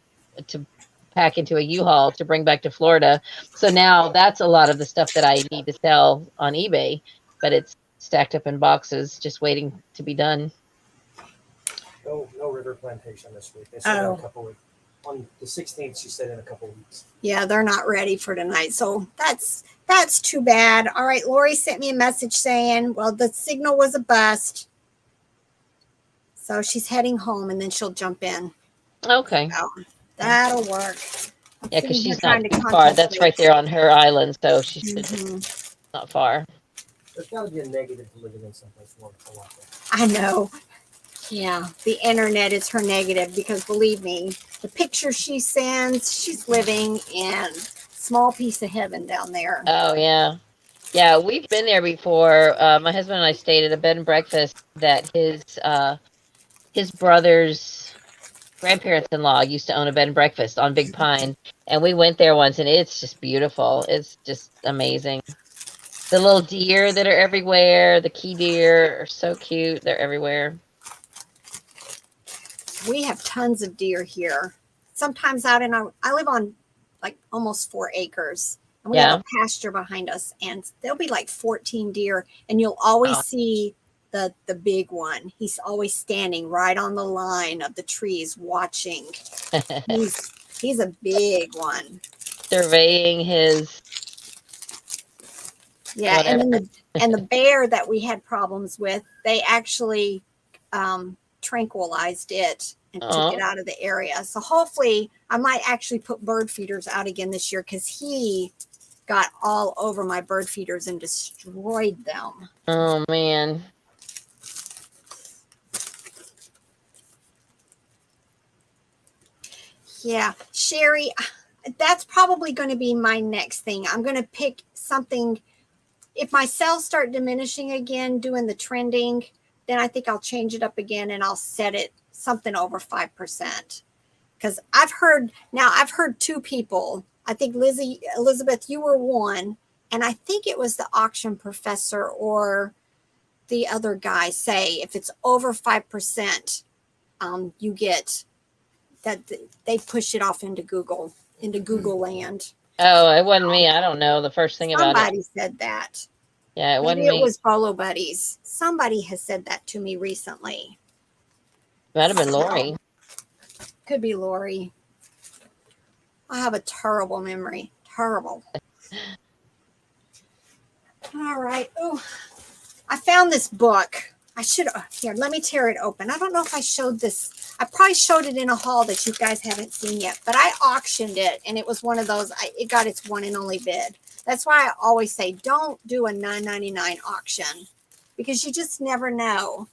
pack into a U-Haul to bring back to Florida. So now that's a lot of the stuff that I need to sell on eBay, but it's stacked up in boxes, just waiting to be done. No river plantation this week. They said in a couple weeks. On the 16th, she said in a couple weeks. Yeah, they're not ready for tonight. So that's too bad. All right, Lori sent me a message saying, well, the signal was a bust. So she's heading home and then she'll jump in. Okay. So that'll work. Yeah, because she's not too far. That's right there on her island, so she's not far. There's got to be a negative to living in someplace warm for a while. I know. Yeah, the internet is her negative because believe me, the pictures she sends, she's living in a small piece of heaven down there. Oh, yeah. Yeah, we've been there before. My husband and I stayed at a bed and breakfast that his brother's grandparents-in-law used to own a bed and breakfast on Big Pine. And we went there once and it's just beautiful. It's just amazing. The little deer that are everywhere, the key deer are so cute. They're everywhere. We have tons of deer here. Sometimes I live on like almost 4 acres. And we have a pasture behind us. And there'll be like 14 deer. And you'll always see the big one. He's always standing right on the line of the trees watching. He's a big one. Surveying his... Yeah, whatever. and the bear that we had problems with, they actually... tranquilized it and took it out of the area. So hopefully I might actually put bird feeders out again this year because he got all over my bird feeders and destroyed them. Oh man. Yeah, Sherry, that's probably going to be my next thing. I'm going to pick something. If my sales start diminishing again, doing the trending, then I think I'll change it up again and I'll set it something over 5%. Because I've heard two people. I think Elizabeth, you were one, and I think it was the auction professor or the other guy say if it's over 5%, you get that they push it off into Google land. Oh, it wasn't me. I don't know the first thing about it. Somebody said that. Yeah, it wasn't Maybe me. it was Bolo Buddies. Somebody has said that to me recently. Might have been Lori. Could be Lori. I have a terrible memory. Terrible. All right. Oh, I found this book. I should here. Let me tear it open. I don't know if I showed this. I probably showed it in a haul that you guys haven't seen yet, but I auctioned it, and it was one of those. It got its one and only bid. That's why I always say don't do a $9.99 auction because you just never know.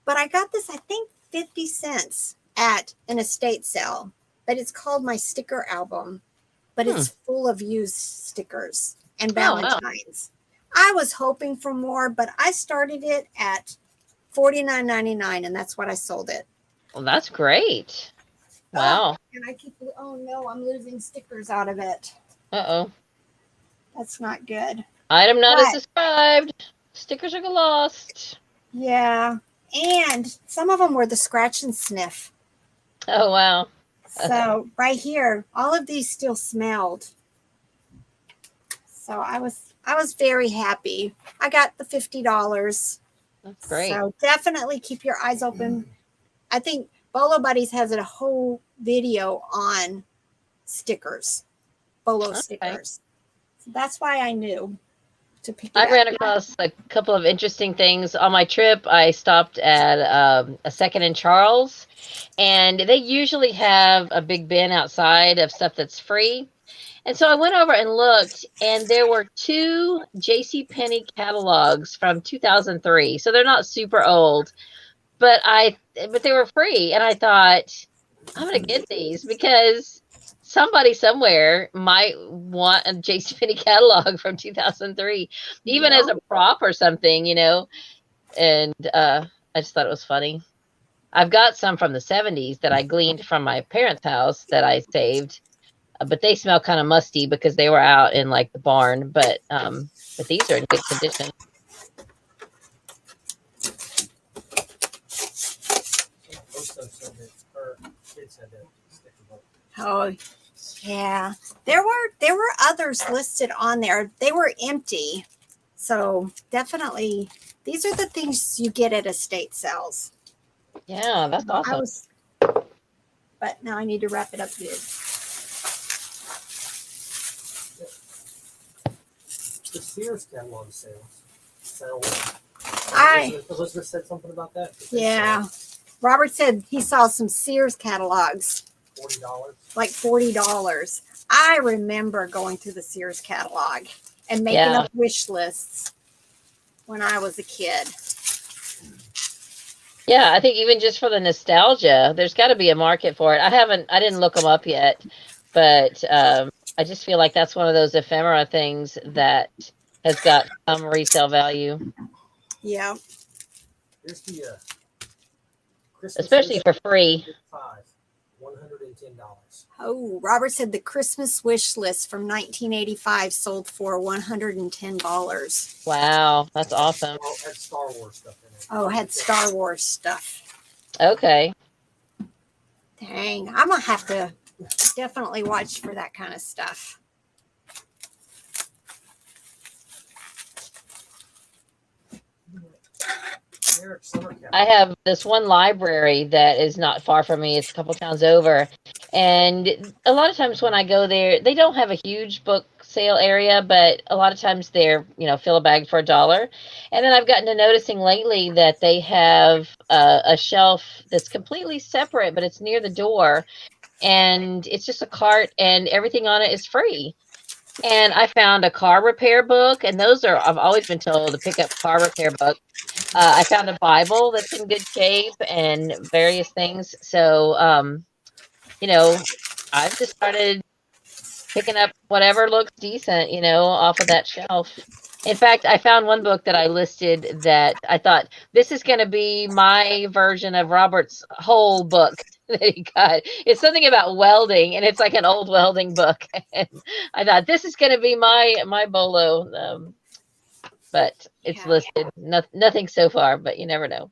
But I got this, I think, 50 cents at an estate sale. But it's called My Sticker Album. But it's full of used stickers and Valentines. I was hoping for more, but I started it at $49.99, and that's what I sold it. Well, that's great. Wow. And I keep, oh no, I'm losing stickers out of it. Uh-oh. That's not good. Item not as described. Stickers are lost. Yeah. And some of them were the scratch and sniff. Oh, wow. So right here, all of these still smelled. So I was very happy. I got the $50. That's great. So definitely keep your eyes open. I think Bolo Buddies has a whole video on stickers, Bolo stickers. So that's why I knew to pick it up. I ran across a couple of interesting things on my trip. I stopped at a Second and Charles, and they usually have a big bin outside of stuff that's free. And so I went over and looked, and there were 2 Jcpenney catalogs from 2003. So they're not super old, but they were free. And I thought, I'm going to get these because somebody somewhere might want a Jcpenney catalog from 2003, even as a prop or something, you know. And I just thought it was funny. I've got some from the 70s that I gleaned from my parents' house that I saved. But they smell kind of musty because they were out in like the barn. But these are in good condition. Oh, yeah. There were others listed on there. They were empty. So definitely, these are the things you get at estate sales. Yeah, that's awesome. But now I need to wrap it up good. The Sears Catalog sales. So, Elizabeth said something about that? Yeah. Robert said he saw some Sears catalogs. $40. Like $40. I remember going through the Sears catalog and making up wish lists when I was a kid. Yeah, I think even just for the nostalgia, there's got to be a market for it. I didn't look them up yet, but I just feel like that's one of those ephemera things that has got some resale value. Yeah. Here's the Christmas especially for free. $110. Oh, Robert said the Christmas wish list from 1985 sold for $110. Wow, that's awesome. Well, it had Star Wars stuff in it. Oh, had Star Wars stuff. Okay. Dang, I'm gonna have to definitely watch for that kind of stuff. I have this one library that is not far from me. It's a couple towns over. And a lot of times when I go there, they don't have a huge book sale area, but a lot of times they're, fill a bag for $1. And then I've gotten to noticing lately that they have a shelf that's completely separate, but it's near the door. And it's just a cart and everything on it is free. And I found a car repair book, and I've always been told to pick up car repair book. I found a Bible that's in good shape and various things. So, I've just started picking up whatever looks decent, off of that shelf. In fact, I found one book that I listed that I thought this is going to be my version of Robert's whole book that he got. It's something about welding, and it's like an old welding book. And I thought this is going to be my bolo, but it's listed. Nothing so far, but you never know.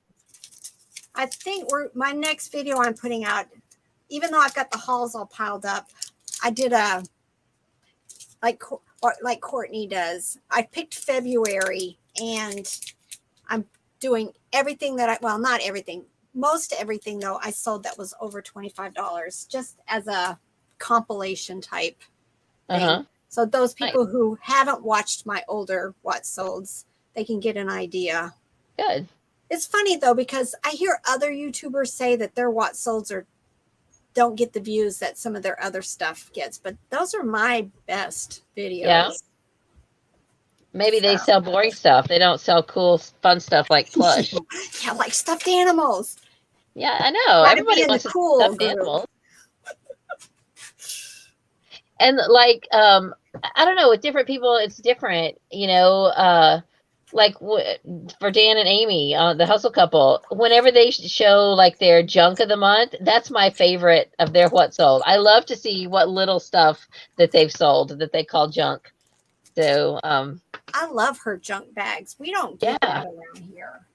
I think my next video I'm putting out, even though I've got the hauls all piled up, I did a like Courtney does. I picked February, and I'm doing everything that not everything, most everything though I sold that was over $25, just as a compilation type thing. So those people who haven't watched my older what solds, they can get an idea. Good. It's funny though, because I hear other YouTubers say that their what solds don't get the views that some of their other stuff gets, but those are my best videos. Yeah. Maybe they sell boring stuff. They don't sell cool, fun stuff like plush. Yeah, like stuffed animals. Yeah, I know. Everybody wants a stuffed animal. And like, I don't know, with different people, it's different, like for Dan and Amy, the hustle couple, whenever they show like their junk of the month, that's my favorite of their what sold. I love to see what little stuff that they've sold that they call junk. So I love her junk bags. We don't get that around here.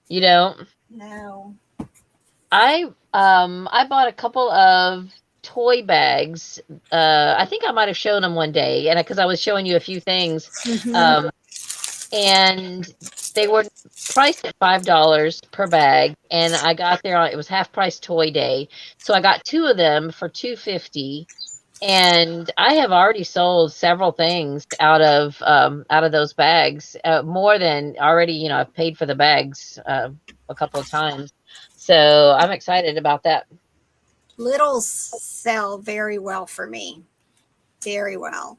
You don't? No. I bought a couple of toy bags. I think I might have shown them one day, and because I was showing you a few things. And they were priced at $5 per bag, and I got there it was half price toy day, so I got 2 of them for $2.50, and I have already sold several things out of those bags, more than already. I've paid for the bags a couple of times, so I'm excited about that. Littles sell very well for me, very well.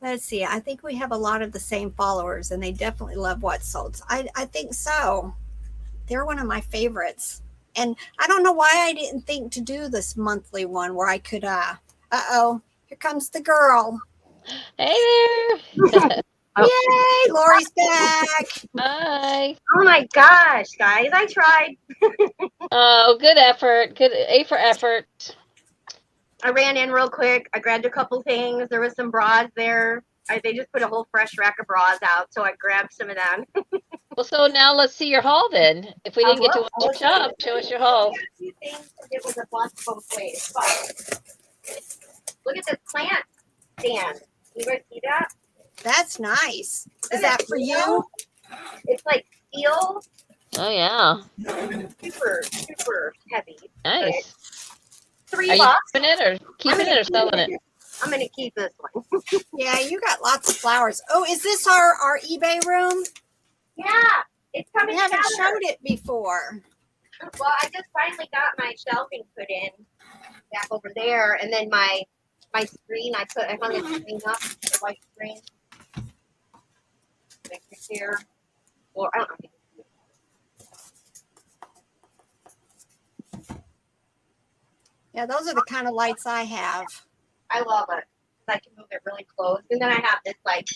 Let's see. I think we have a lot of the same followers, and they definitely love what solds. I think so. They're one of my favorites. And I don't know why I didn't think to do this monthly one where I could, uh-oh, here comes the girl. Hey there. Yay, Lori's back. Hi. Oh my gosh, guys, I tried. Oh, good effort. Good A for effort. I ran in real quick. I grabbed a couple things. There was some bras there. They just put a whole fresh rack of bras out, so I grabbed some of them. Well, so now let's see your haul then. If we didn't get to watch your shop, show us your haul. Two things. It was a bus both ways. But look at this plant stand. You guys see that? That's nice. Is that for you? It's like steel. Oh yeah. Super, super heavy. Nice. $3. Are you keeping it or selling it? I'm gonna keep this one. Yeah, you got lots of flowers. Oh, is this our eBay room? Yeah, it's coming. We haven't showed it before. Well, I just finally got my shelving put in back over there, and then my screen. I hung a screen up, the white screen. Like here. Well, I don't know. Yeah, those are the kind of lights I have. I love it. I can move it really close. And then I have this like.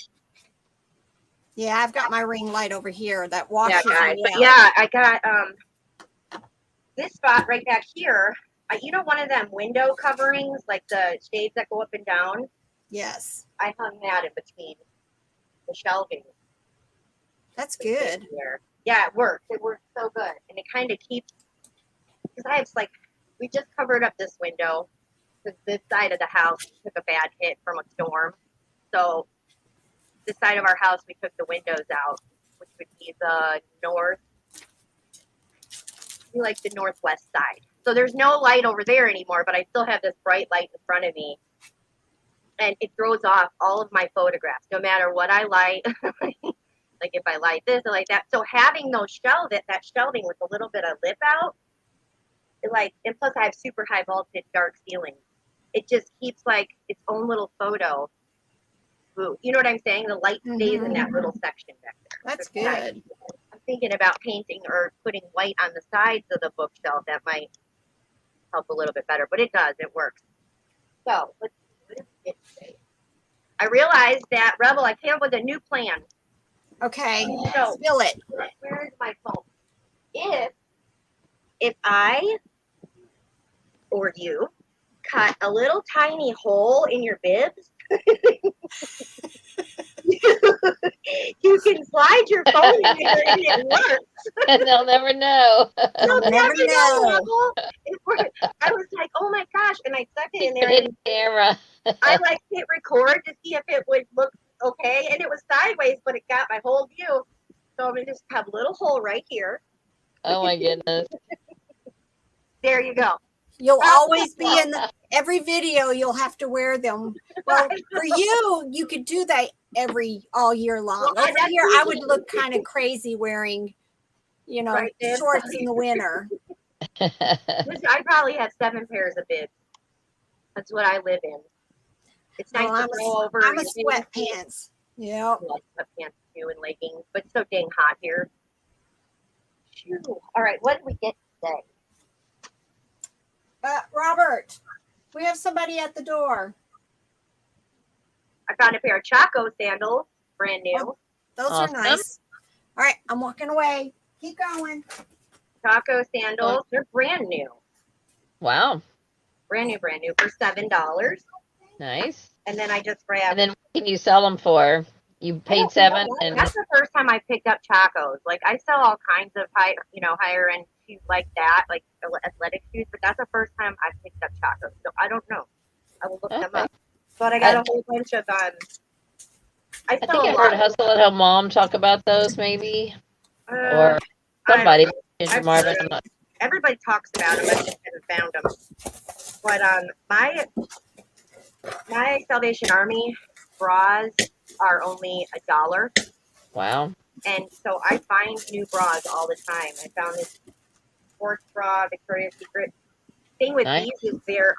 Yeah, I've got my ring light over here that washes me out. But yeah, I got this spot right back here. One of them window coverings, like the shades that go up and down. Yes. I hung that in between the shelving. That's good. Yeah, it works. It works so good. And it kind of keeps, because I have we just covered up this window because this side of the house took a bad hit from a storm. So this side of our house, we took the windows out, which would be the northwest side. So there's no light over there anymore, but I still have this bright light in front of me. And it throws off all of my photographs, no matter what I light. Like if I light this or like that. So having that shelving with a little bit of lip out, and plus I have super high voltage dark ceilings. It just keeps its own little photo. Ooh, you know what I'm saying? The light stays in that little section back there. That's good. I'm thinking about painting or putting white on the sides of the bookshelf. That might help a little bit better, but it does. It works. So what did it say? I realized that Rebel, I came up with a new plan. Okay. So Spill it. where is my phone? If I or you cut a little tiny hole in your bibs, you can slide your phone in there and it works. And they'll never know. You'll never know. Rebel. It worked. I was like, oh my gosh, and I stuck it in there. Hidden And camera. I like hit record to see if it would look okay, and it was sideways, but it got my whole view. So I'm gonna just have a little hole right here. Oh my goodness. There you go. You'll always be in every video. You'll have to wear them. Well, for you, you could do that all year long. Well, Every year, I would look kind of crazy wearing, Right, bibs. shorts in the winter. I probably have 7 pairs of bibs. That's what I live in. It's nice Well, to throw over. I'm a your sweatpants. Yep. I like sweatpants too and leggings, but it's so dang hot here. Phew. All right, what did we get today? Robert, we have somebody at the door. I found a pair of Choco sandals, brand new. Oh. Those Awesome. are nice. All right, I'm walking away. Keep going. Choco sandals, they're brand new. Wow. Brand new for $7. Nice. And then I just grabbed. And then what can you sell them for? You paid $7 and That's the first time I picked up Chacos. Like I sell all kinds of higher end shoes like that, like athletic shoes, but that's the first time I picked up Chacos. So I don't know. I will look them Okay. up. But I got a whole bunch of I I sell think a I lot. heard Hustle at Home Mom talk about those maybe. Uh, Or somebody. Ginger Marvin. I'm not. everybody talks about them. I just haven't found them. But my Salvation Army bras are only $1. Wow. And so I find new bras all the time. I found this sports bra, Victoria's Secret. Thing with Nice. these is they're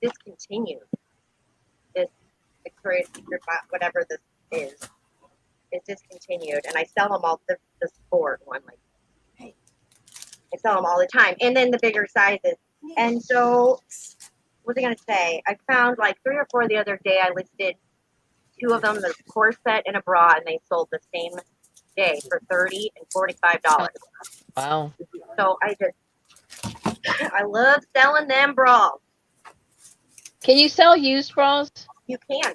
discontinued. This Victoria's Secret, whatever this is discontinued. And I sell them all, the sport one. Like, I sell them all the time. And then the bigger sizes. And so, what was I going to say? I found like 3 or 4 the other day. I listed 2 of them, the corset and a bra, and they sold the same day for $30 and $45. Wow. So I love selling them bras. Can you sell used bras? You can.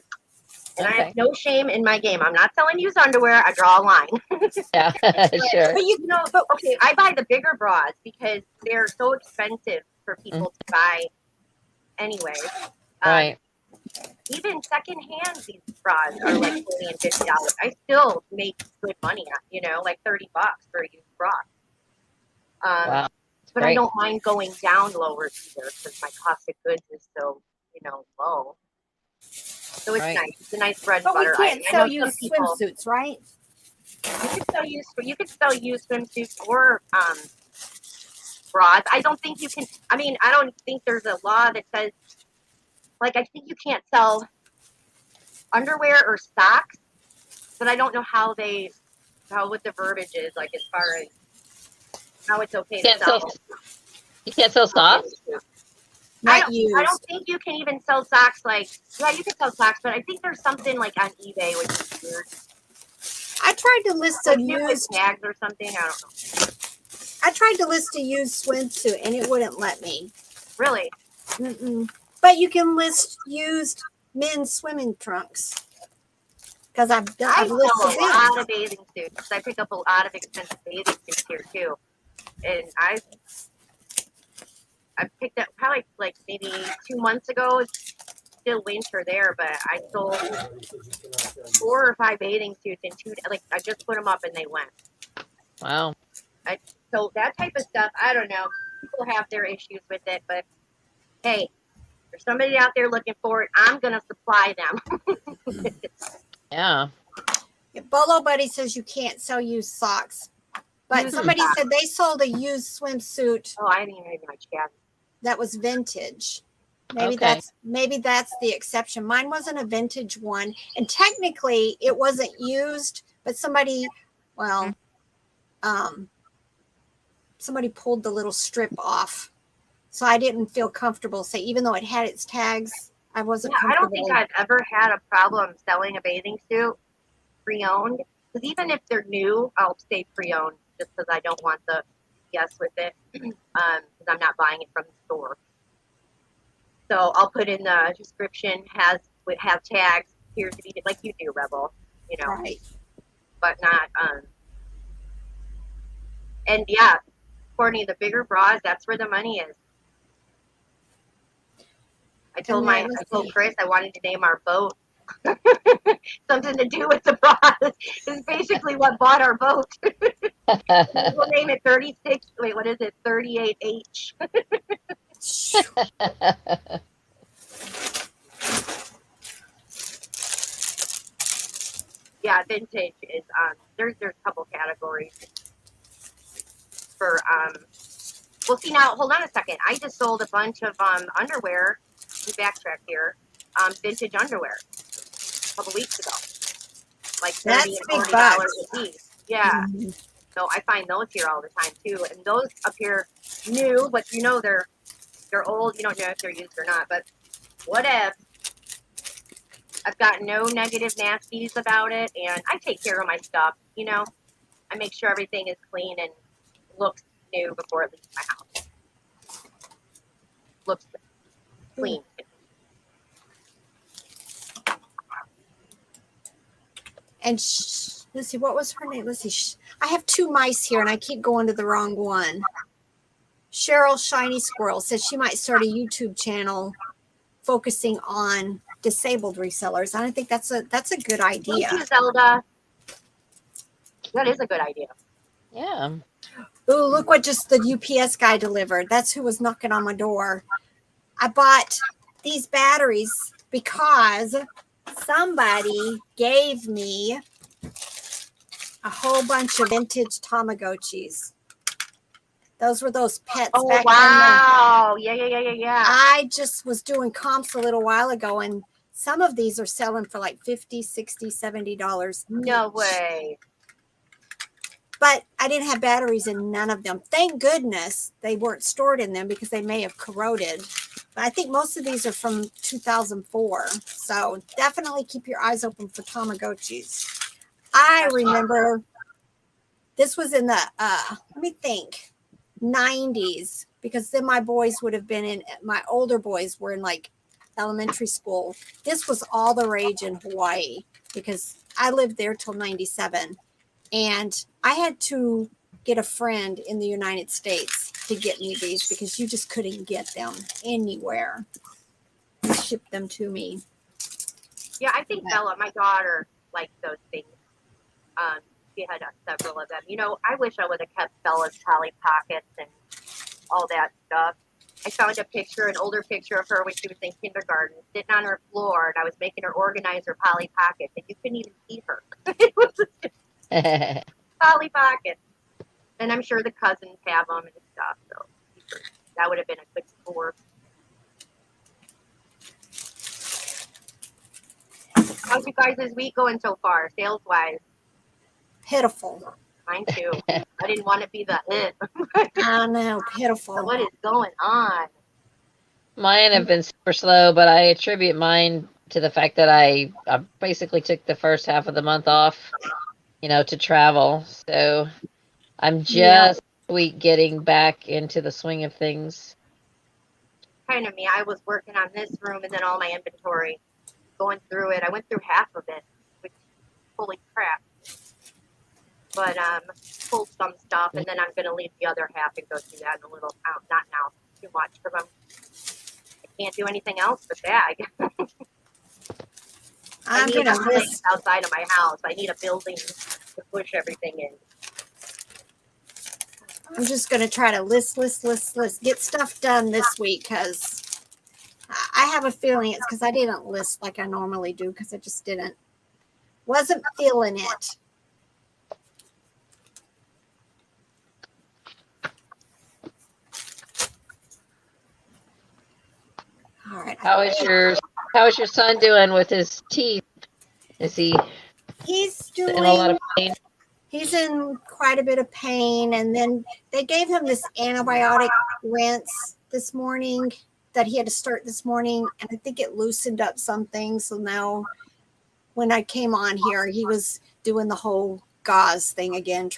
And I Okay. have no shame in my game. I'm not selling used underwear. I draw a line. Yeah, sure. But Okay, I buy the bigger bras because they're so expensive for people to buy anyway. Right. Even secondhand, these bras are like $40 and $50. I still make good money, like $30 for a used bra. Wow. But Great. I don't mind going down lower either because my cost of goods is so, low. So it's Right. nice. It's a nice bread and But we butter. can't I sell know you some people. swimsuits, right? You could sell used swimsuits or bras. I don't think you can. I mean, I don't think there's a law that says. Like, I think you can't sell underwear or socks, but I don't know what the verbiage is, like, as far as how it's okay to sell. You can't sell socks? I Not used. don't think you can even sell socks. Like, yeah, you can sell socks, but I think there's something like on eBay, which is weird. I tried to list a Like different used. tags or something. I don't know. I tried to list a used swimsuit and it wouldn't let me. Really? Mm-mm. But you can list used men's swimming trunks. Because I've I listed sell a them. lot of bathing suits. I pick up a lot of expensive bathing suits here too, and I picked up probably like maybe 2 months ago. It's still winter there, but I sold 4 or 5 bathing suits in 2. Like I just put them up and they went. Wow. So that type of stuff, I don't know. People have their issues with it, but hey, there's somebody out there looking for it. I'm gonna supply them. Yeah. Bolo Buddy says you can't sell used socks. But Used somebody socks. said they sold a used swimsuit Oh, I didn't even read my chat. that was vintage. Maybe Okay. that's the exception. Mine wasn't a vintage one. And technically it wasn't used, but somebody pulled the little strip off. So I didn't feel comfortable. So even though it had its tags, I wasn't Yeah, I don't comfortable. think I've ever had a problem selling a bathing suit pre-owned. Because even if they're new, I'll say pre-owned just because I don't want the guess with it. Because I'm not buying it from the store. So I'll put in the description have tags, appears to be like you do, Rebel, you know, Right. but not and yeah, Courtney, the bigger bras, that's where the money is. I told Chris I wanted to name our boat something to do with the bras. Is basically what bought our boat. We'll name it 36. Wait, what is it? 38H. Yeah, vintage is there's a couple categories for well, see, now hold on a second. I just sold a bunch of underwear. We backtrack here. Vintage underwear a couple weeks ago, like $30 and $40 a piece. Yeah. Mm-hmm. So I find those here all the time too, and those appear new, but you know they're old. You don't know if they're used or not, but whatever. I've got no negative nasties about it, and I take care of my stuff. You know, I make sure everything is clean and looks new before it leaves my house. Looks clean. And let's see, what was her name? Let's see. I have two mice here, and I keep going to the wrong one. Cheryl Shiny Squirrel says she might start a YouTube channel focusing on disabled resellers. And I think that's a good idea. Thank you, Zelda. That is a good idea. Yeah. Ooh, look what just the UPS guy delivered. That's who was knocking on my door. I bought these batteries because somebody gave me a whole bunch of vintage Tamagotchis. Those were those pets. Oh, back wow. Yeah. I just was doing comps a little while ago, and some of these are selling for like $50, $60, $70. No each. way. But I didn't have batteries in none of them. Thank goodness they weren't stored in them because they may have corroded. But I think most of these are from 2004. So definitely keep your eyes open for Tamagotchis. I remember this was in the, let me think, 90s, because then my boys would have been my older boys were in like elementary school. This was all the rage in Hawaii because I lived there till 97. And I had to get a friend in the United States to get me these because you just couldn't get them anywhere. They shipped them to me. Yeah, I think Bella, my daughter, likes those things. She had several of them. You know, I wish I would have kept Bella's Polly Pockets and all that stuff. I found a picture, an older picture of her when she was in kindergarten, sitting on her floor, and I was making her organize her Polly Pockets, and you couldn't even see her. It was just Polly Pockets. And I'm sure the cousins have them and stuff, so that would have been a good score. How's you guys' week going so far, sales-wise? Pitiful. Mine too. I didn't want to be the it. I know, pitiful. What is going on? Mine have been super slow, but I attribute mine to the fact that I basically took the first half of the month off, to travel. So I'm just getting back into the swing of things. Kind of me. I was working on this room and then all my inventory, going through it. I went through half of it, which, holy crap. But pulled some stuff, and then I'm going to leave the other half and go through that in a little. Not now, too much, because I can't do anything else but that. I need a place outside of my house. I need a building to push everything in. I'm just going to try to list, get stuff done this week because I have a feeling it's because I didn't list like I normally do because I just wasn't feeling it. All right. How is your son doing with his teeth? Is he He's doing in a lot of pain? He's in quite a bit of pain, and then they gave him this antibiotic rinse this morning, that he had to start this morning, and I think it loosened up some things. So now when I came on here, he was doing the whole gauze thing again,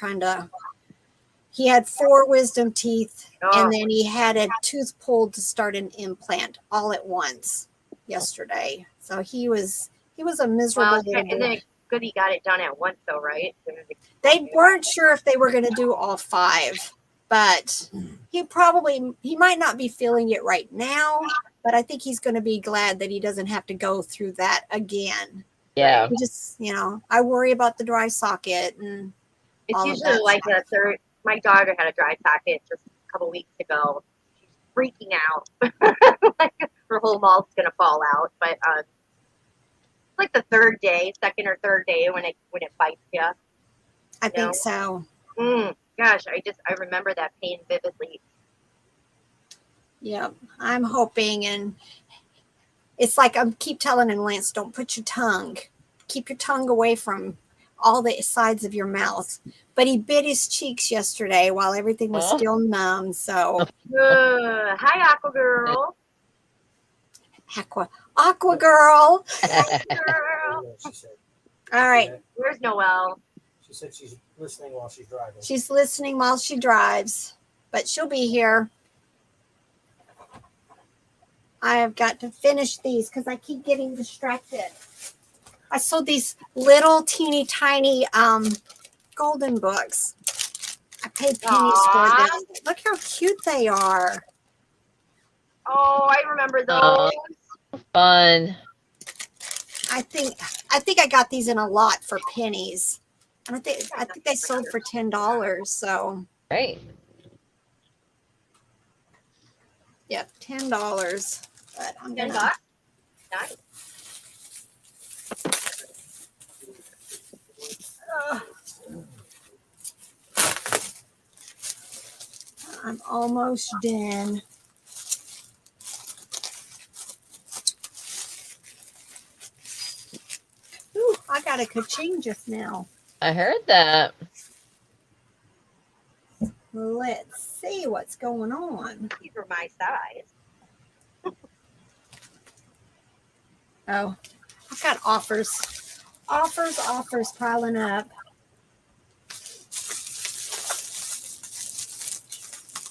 he had 4 wisdom teeth, and then he had a tooth pulled to start an implant all at once yesterday. So he was a miserable little and then boy. it's good he got it done at once, though, right? They weren't sure if they were going to do all 5, but he might not be feeling it right now, but I think he's going to be glad that he doesn't have to go through that again. Yeah. He just, I worry about the dry socket, and It's all of usually that like stuff. a third. My daughter had a dry socket just a couple weeks ago. She's freaking out. Like her whole mouth's gonna fall out. But like the second or third day when it bites you. I think so. Gosh, I remember that pain vividly. Yep. I'm hoping, and it's like I keep telling him, Lance, don't put your tongue. Keep your tongue away from all the sides of your mouth. But he bit his cheeks yesterday while everything was still numb. So hi, Aqua Girl. Aqua girl. Girl. She said. All right. Where's Noel? She said she's listening while she's driving. She's listening while she drives, but she'll be here. I have got to finish these because I keep getting distracted. I sold these little teeny tiny golden books. I paid pennies for them. Look how cute they are. Oh, I remember those. Fun. I think I got these in a lot for pennies. And I think they sold for $10. So Great. yeah, $10. But I'm $10. gonna Nice. I'm almost done. Ooh, I got a ka-ching just now. I heard that. Let's see what's going on. These are my size. Oh, I've got offers piling up.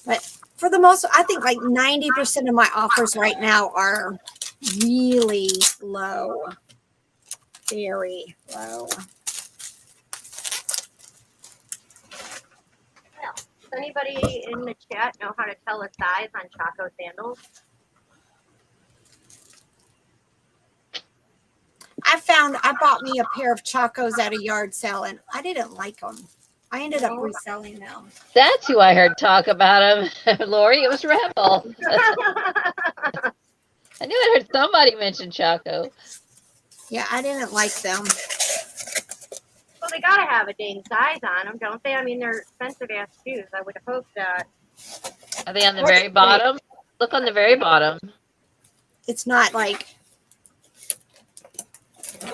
But for the most, I think like 90% of my offers right now are really low. Very low. Does anybody in the chat know how to tell a size on Choco sandals? I bought me a pair of Chacos at a yard sale, and I didn't like them. I ended up reselling them. That's who I heard talk about him. Lori, it was Rebel. I knew I heard somebody mention Choco. Yeah, I didn't like them. Well, they gotta have a dang size on them, don't they? I mean, they're expensive ass shoes. I would have hoped that. Are they on the very bottom? Look on the very bottom. It's not like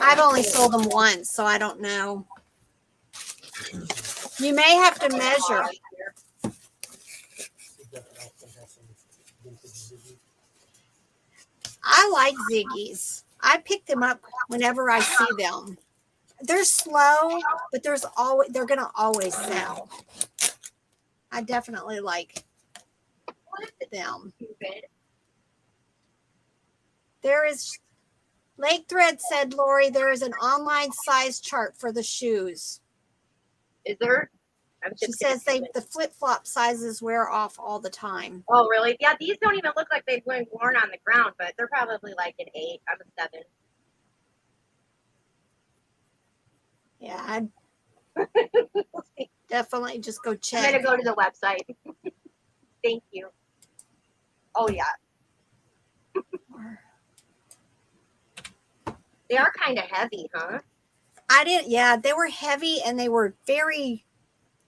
I've only sold them once, so I don't know. You may have to measure. I like Ziggy's. I pick them up whenever I see them. They're slow, but they're gonna always sell. I definitely like them. There is Lake Thread said, Lori, there is an online size chart for the shoes. Is there? She says the flip-flop sizes wear off all the time. Oh, really? Yeah, these don't even look like they've been worn on the ground, but they're probably like an 8. I'm a 7. Yeah, I'd definitely just go I'm check. gonna go to the website. Thank you. Oh yeah. They are kind of heavy, huh? Yeah, they were heavy and they were very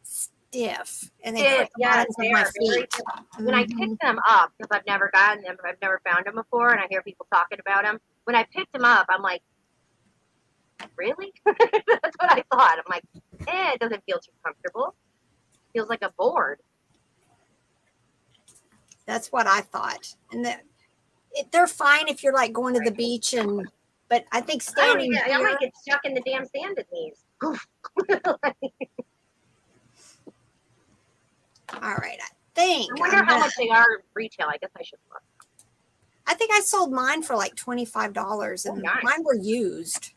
stiff. And they hurt the Yeah, bottoms of my feet. When I picked them up, because I've never gotten them, I've never found them before, and I hear people talking about them. When I picked them up, I'm like, really? That's what I thought. I'm like, it doesn't feel too comfortable. It feels like a board. That's what I thought. And they're fine if you're like going to the beach but I think standing I here, might get stuck in the damn sand in these. all right, I think I wonder how much they are retail. I guess I should look. I think I sold mine for like $25 and nice. mine were used.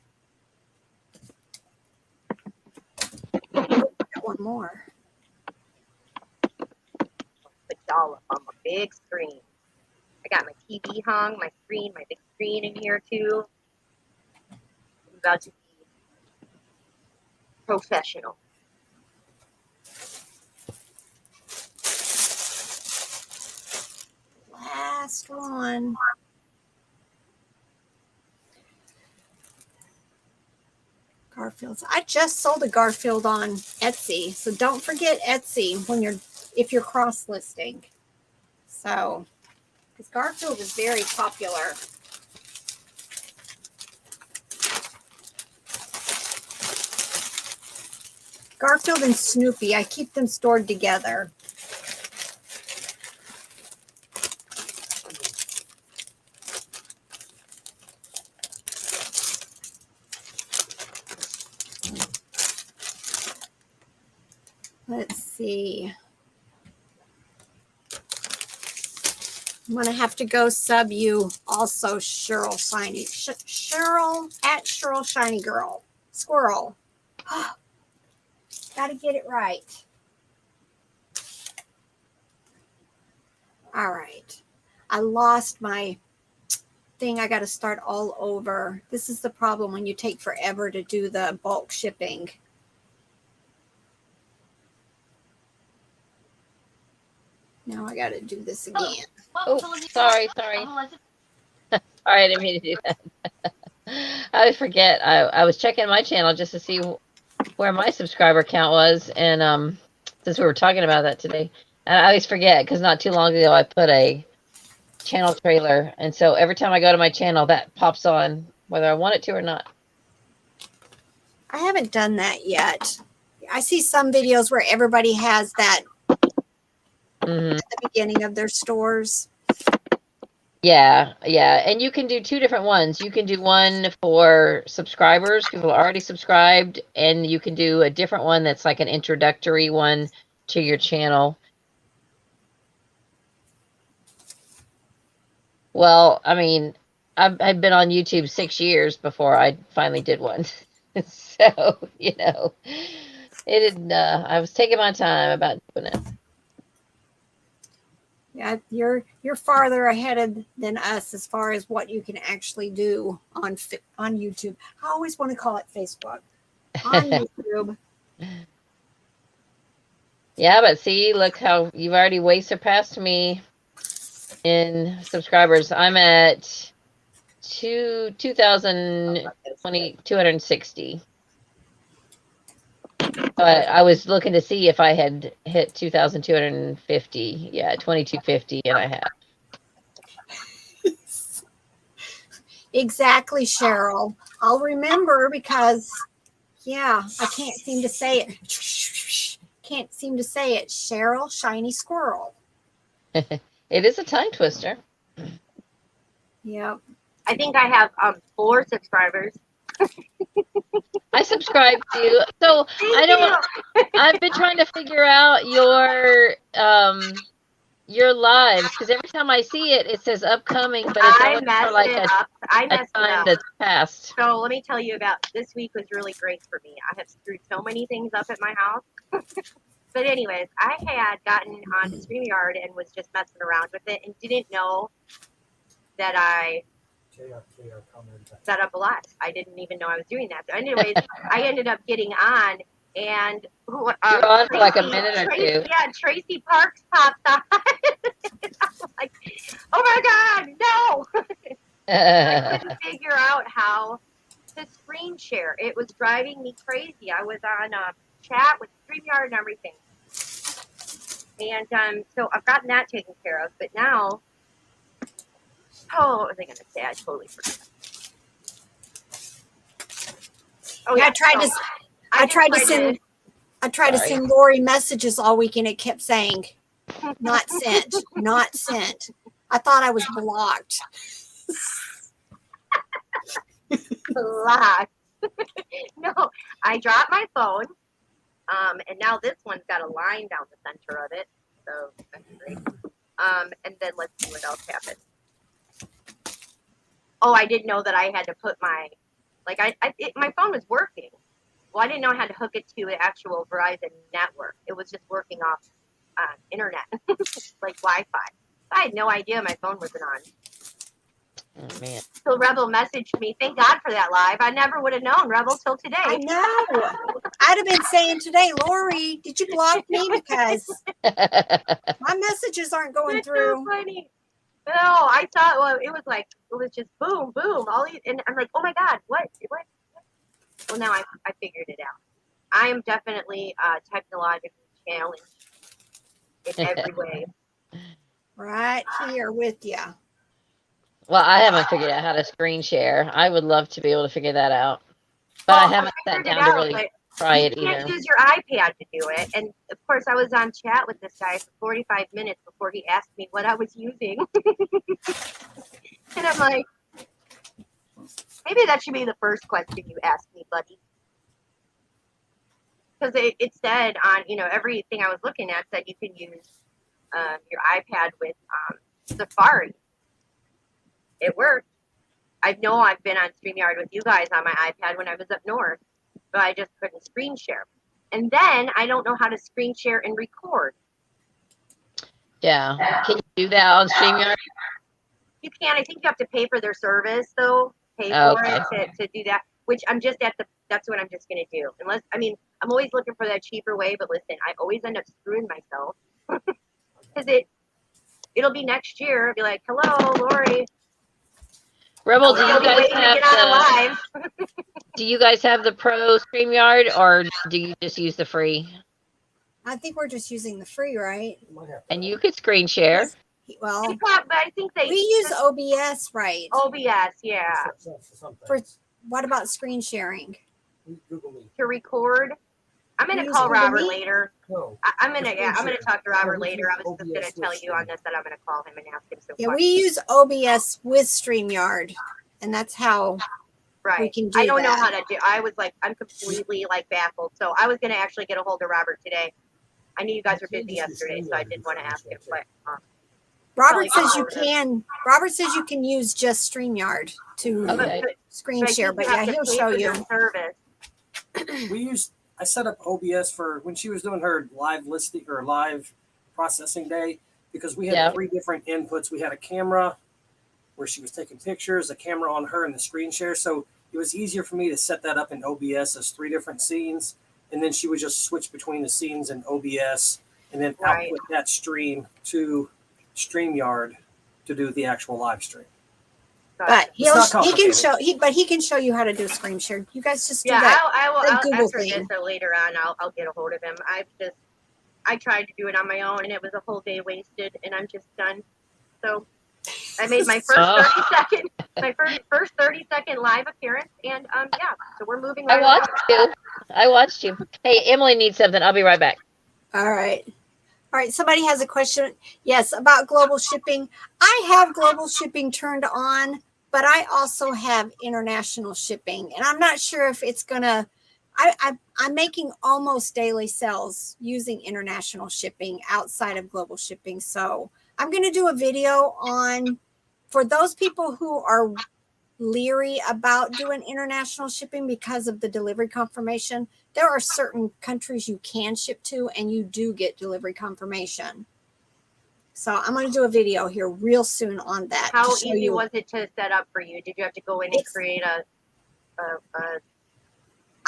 Got one more. Put dollop on my big screen. I got my TV hung, my screen, my big screen in here too. I'm about to be professional. Last one. Garfields. I just sold a Garfield on Etsy, so don't forget Etsy if you're cross listing. So, because Garfield is very popular. Garfield and Snoopy, I keep them stored together. Let's see. I'm going to have to go sub you also, Cheryl Shiny. Cheryl at Cheryl Shiny Girl. Squirrel. Got to get it right. All right. I lost my thing. I got to start all over. This is the problem when you take forever to do the bulk shipping. Now I got to do this again. Oh, sorry. Sorry, I didn't mean to do that. I always forget. I was checking my channel just to see where my subscriber count was, and since we were talking about that today, and I always forget because not too long ago I put a channel trailer, and so every time I go to my channel, that pops on whether I want it to or not. I haven't done that yet. I see some videos where everybody has that at the beginning of their stores. Yeah, and you can do two different ones. You can do one for subscribers, people already subscribed, and you can do a different one that's like an introductory one to your channel. Well, I mean, I've been on YouTube 6 years before I finally did one. So, it didn't, I was taking my time about doing it. Yeah, you're farther ahead than us as far as what you can actually do on YouTube. I always want to call it Facebook. On YouTube. Yeah, but see, look how you've already way surpassed me in subscribers. I'm at 2,260. But I was looking to see if I had hit 2,250. Yeah, 2,250, and I have. Exactly, Cheryl. I'll remember because, I can't seem to say it. Can't seem to say it. Cheryl Shiny Squirrel. It is a tongue twister. Yep. I think I have 4 subscribers. I subscribe to you. So I've been trying to figure out your lives because every time I see it, it says upcoming, but it's always for like a time that's passed. So let me tell you about this week was really great for me. I have screwed so many things up at my house. But anyways, I had gotten on StreamYard and was just messing around with it and didn't know that I set up a live. I didn't even know I was doing that. So anyways, I ended up getting on and you're on for like a minute or two. Yeah, Tracy Parks popped on. I'm like, oh my God, no. I couldn't figure out how to screen share. It was driving me crazy. I was on a chat with StreamYard and everything. And so I've gotten that taken care of. But now, what was I going to say? I totally forgot. Oh yeah, I tried to send Lori messages all week and it kept saying not sent, not sent. I thought I was blocked. Blocked. No, I dropped my phone. And now this one's got a line down the center of it. So that's great. And then let's see what else happened. Oh, I didn't know that I had to put my, like, my phone was working. Well, I didn't know I had to hook it to the actual Verizon network. It was just working off internet, like Wi-Fi. I had no idea my phone wasn't on. Oh, man. So Rebel messaged me. Thank God for that live. I never would have known Rebel till today. I know. I'd have been saying today, Lori, did you block me? Because my messages aren't going That's through. so funny. No, I thought, well, it was just boom, boom. And I'm like, oh my God, what? Well, now I figured it out. I am definitely technologically challenged in every way. Right here with you. Well, I haven't figured out how to screen share. I would love to be able to figure that out. But I haven't sat down to really try it You can't either. use your iPad to do it. And of course, I was on chat with this guy for 45 minutes before he asked me what I was using. And I'm like, maybe that should be the first question you ask me, buddy. Because it said on, everything I was looking at said you can use your iPad with Safari. It worked. I know I've been on StreamYard with you guys on my iPad when I was up north, but I just couldn't screen share. And then I don't know how to screen share and record. Yeah. Can you do that on StreamYard? You can. I think you have to pay for their service, though. Pay for it to do that, which I'm just that's what I'm just going to do. I'm always looking for that cheaper way, but listen, I always end up screwing myself. Because it'll be next year. I'll be like, hello, Lori. Rebel, do you guys have the Pro StreamYard, or do you just use the free? I think we're just using the free, right? And you could screen share. Well, but I think we use OBS, right? OBS, yeah. For what about screen sharing? To record. I'm gonna call Robert later. No. I'm gonna talk to Robert later. I was just gonna tell you on this that I'm gonna call him and ask him some questions. We use OBS with StreamYard, and that's how we can do I don't know how to do. I was like, I'm completely baffled. So I was gonna actually get a hold of Robert today. I knew you guys were busy yesterday, so I didn't want to ask him. But Robert says you can. Robert says you can use just StreamYard to screen share, but yeah, he'll show you. I set up OBS for when she was doing her live listing or live processing day, because we had 3 different inputs. We had a camera where she was taking pictures, a camera on her, and the screen share. So it was easier for me to set that up in OBS as 3 different scenes. And then she would just switch between the scenes in OBS and then output that stream to StreamYard to do the actual live stream. But he can show you how to do a screen share. You guys just do that. I'll answer this later on. I'll get a hold of him. I tried to do it on my own, and it was a whole day wasted, and I'm just done. So I made my first 30 second live appearance, and so we're moving right along. I watched you. Hey, Emily needs something. I'll be right back. All right. Somebody has a question. Yes, about global shipping. I have global shipping turned on, but I also have international shipping, and I'm not sure if it's gonna. I'm making almost daily sales using international shipping outside of global shipping. So I'm going to do a video on, for those people who are leery about doing international shipping because of the delivery confirmation. There are certain countries you can ship to, and you do get delivery confirmation. So I'm going to do a video here real soon on that. How easy was it to set up for you? Did you have to go in and create a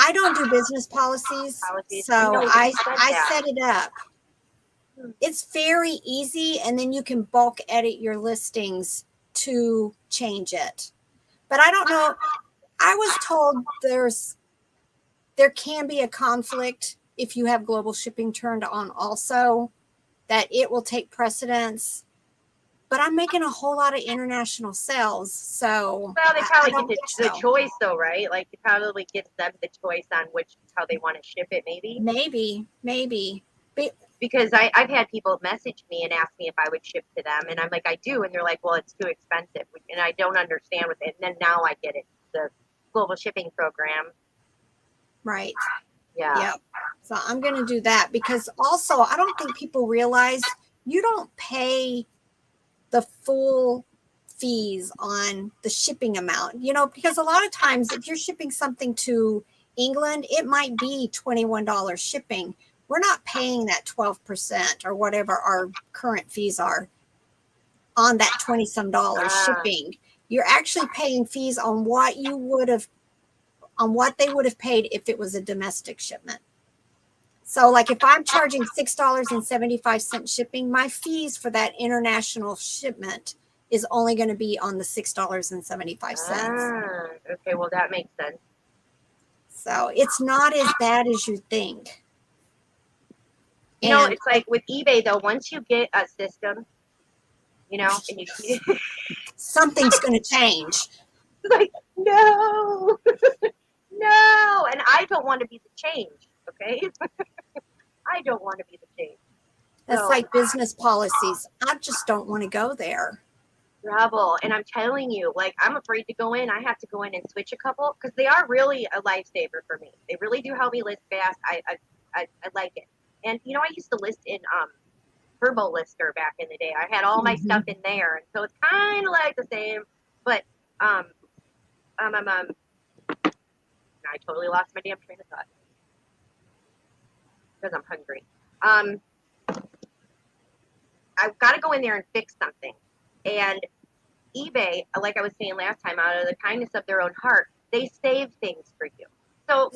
I don't do business policies, so I set it up. It's very easy, and then you can bulk edit your listings to change it. But I don't know. I was told there can be a conflict if you have global shipping turned on also, that it will take precedence. But I'm making a whole lot of international sales, so. Well, they probably get the choice, though, right? Like, it probably gives them the choice on how they want to ship it, maybe. Maybe. But because I've had people message me and ask me if I would ship to them, and I'm like, I do, and they're like, well, it's too expensive, and I don't understand with it. And then now I get it, the global shipping program. Right. Yeah. Yep. So I'm going to do that, because also I don't think people realize you don't pay the full fees on the shipping amount, because a lot of times if you're shipping something to England, it might be $21 shipping. We're not paying that 12% or whatever our current fees are on that 20 some dollars shipping. You're actually paying fees on what they would have paid if it was a domestic shipment. So like if I'm charging $6.75 shipping, my fees for that international shipment is only going to be on the $6.75. Okay, well that makes sense. So it's not as bad as you think. It's like with eBay though, once you get a system, and you something's going to change. Like, no, no, and I don't want to be the change, okay? I don't want to be the change. That's like business policies. I just don't want to go there. Trouble. And I'm telling you, like, I'm afraid to go in. I have to go in and switch a couple because they are really a lifesaver for me. They really do help me list fast. I like it. And, I used to list in Turbo Lister back in the day. I had all my stuff in there. And so it's kind of like the same, but I totally lost my damn train of thought because I'm hungry. I've got to go in there and fix something. And eBay, like I was saying last time, out of the kindness of their own heart, they save things for you. So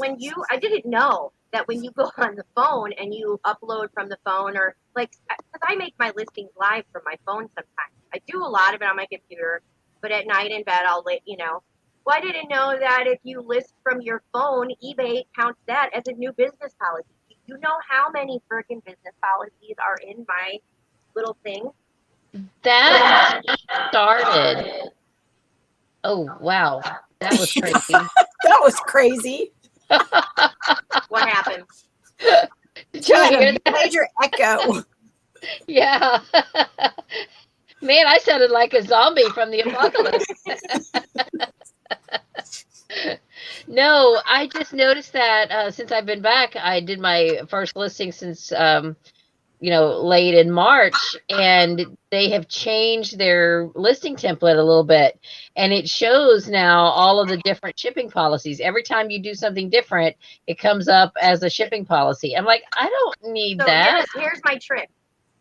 I didn't know that when you go on the phone and you upload from the phone, or like, because I make my listings live from my phone sometimes. I do a lot of it on my computer, but at night in bed, I'll let you know. Well, I didn't know that if you list from your phone, eBay counts that as a new business policy. You know how many freaking business policies are in my little thing? That started. Oh, wow. That was crazy. That was crazy. What happened? Did you hear that? Major echo. Yeah. Man, I sounded like a zombie from the apocalypse. No, I just noticed that since I've been back, I did my first listing since late in March, and they have changed their listing template a little bit, and it shows now all of the different shipping policies. Every time you do something different, it comes up as a shipping policy. I'm like, I don't need that. Here's my trick.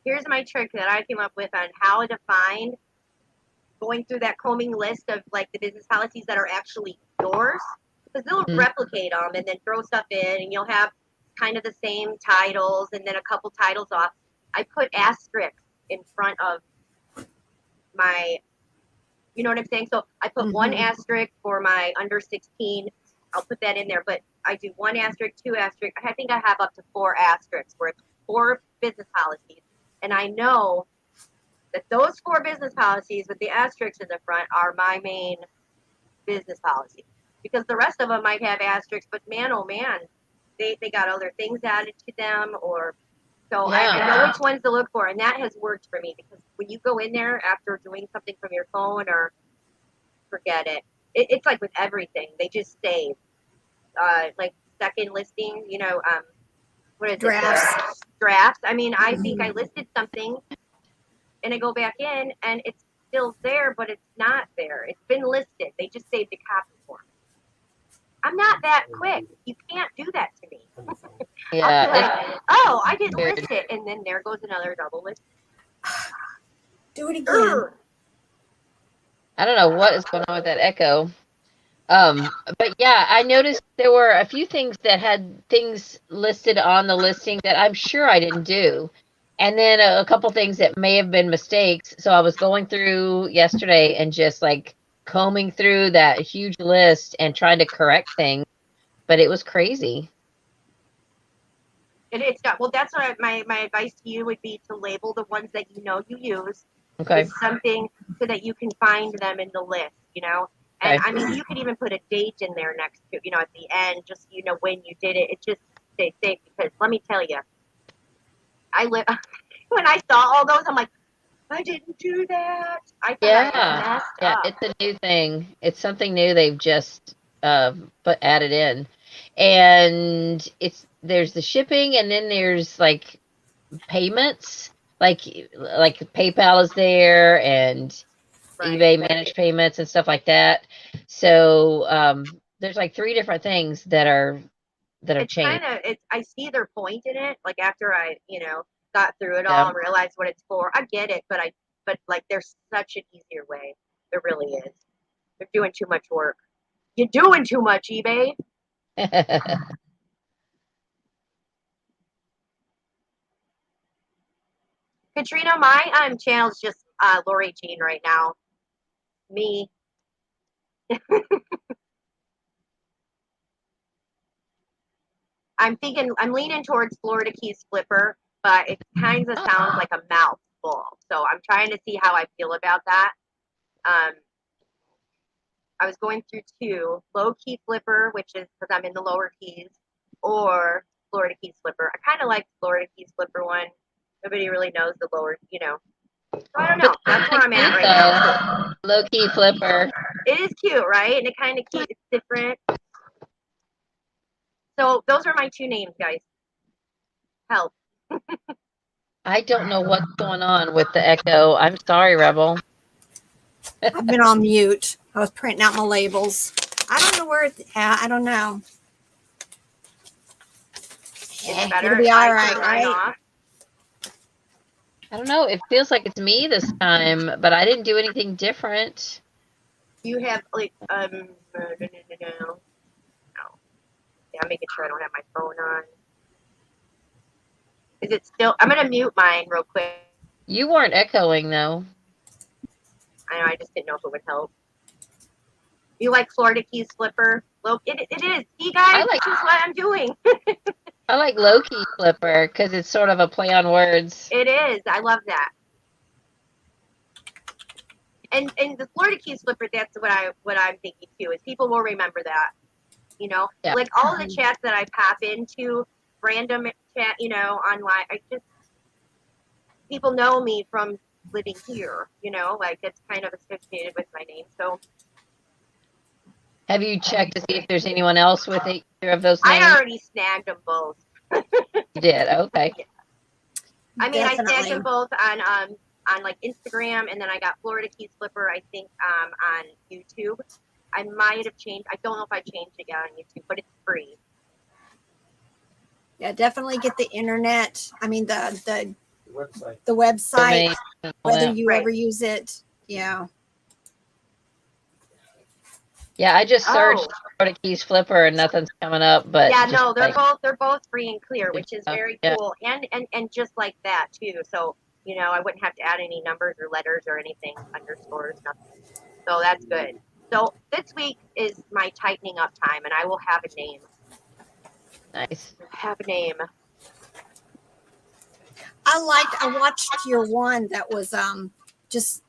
Here's my trick that I came up with on how to find, going through that combing list of like the business policies that are actually yours, because they'll replicate them and then throw stuff in, and you'll have kind of the same titles and then a couple titles off. I put asterisks in front of my, you know what I'm saying? So I put one asterisk for my under 16. I'll put that in there, but I do one asterisk, two asterisks. I think I have up to 4 asterisks where it's 4 business policies. And I know that those 4 business policies with the asterisks in the front are my main business policies, because the rest of them might have asterisks, but man, oh man, they got other things added to them, or so I know which ones to look for, and that has worked for me, because when you go in there after doing something from your phone, or forget it. It's like with everything, they just save. Like second listing, what is Drafts. Drafts. I mean, I think I listed something, and I go back in, and it's still there, but it's not there. It's been listed. They just saved the copy for me. I'm not that quick. You can't do that to me. Yeah. Like, oh, I didn't list it, and then there goes another double list. Do it again. I don't know what is going on with that echo. But yeah, I noticed there were a few things that had things listed on the listing that I'm sure I didn't do. And then a couple things that may have been mistakes. So I was going through yesterday and just like combing through that huge list and trying to correct things, but it was crazy. It's not. Well, that's what my advice to you would be, to label the ones that you use. Okay. With something so that you can find them in the list, And Okay. I mean, you could even put a date in there next to, at the end, just when you did it. It just stays safe, because let me tell you, I live when I saw all those, I'm like, I didn't do that. I thought I had messed Yeah, up. it's a new thing. It's something new they've just added in. And there's the shipping, and then there's like payments. Like PayPal is there, and Right. eBay managed payments and stuff like that. So there's like three different things that are It's changed. kind of I see their point in it. Like after I got through it all Yeah. and realized what it's for. I get it, but like there's such an easier way. There really is. They're doing too much work. You're doing too much, eBay. Katrina, my channel is just Lori Jean right now. Me. I'm leaning towards Florida Keys Flipper, but it kind of sounds like a mouthful. So I'm trying to see how I feel about that. I was going through two, low key flipper, which is because I'm in the lower keys, or Florida Keys Flipper. I kind of like the Florida Keys Flipper one. Nobody really knows the lower, So I don't know. That's where I'm at right now. Low key flipper. It is cute, right? And it kind of cute. It's different. So those are my two names, guys. Help. I don't know what's going on with the echo. I'm sorry, Rebel. I've been on mute. I was printing out my labels. I don't know where it's at. I don't know. Is it better It'll be if all I right, turn mine off? I don't know. It feels like it's me this time, but I didn't do anything different. You have like no. Yeah, I'm making sure I don't have my phone on. Is it still? I'm gonna mute mine real quick. You weren't echoing though. I know. I just didn't know if it would help. You like Florida Keys Flipper? It is. See, guys, this is what I'm doing. I like low key flipper because it's sort of a play on words. It is. I love that. And the Florida Keys Flipper, that's what I'm thinking too. Is people will remember that. Yeah. Like all the chats that I pop into, random chat, online. People know me from living here. Like it's kind of associated with my name. So. Have you checked to see if there's anyone else with either of those names? I already snagged them both. You did? Okay. Yeah. I mean, Definitely. I snagged them both on like Instagram, and then I got Florida Keys Flipper, I think, on YouTube. I might have changed. I don't know if I changed it yet on YouTube, but it's free. Yeah, definitely get the internet. I mean, the website. The website, whether you Right. ever use it. Yeah. Yeah, I just searched Florida Keys Flipper and nothing's coming up. But yeah, no, they're both free and clear, which is very yeah. cool, and just like that too. So I wouldn't have to add any numbers or letters or anything, underscores, nothing. So that's good. So this week is my tightening up time, and I will have a name. Nice. Have a name. I watched your one that was just,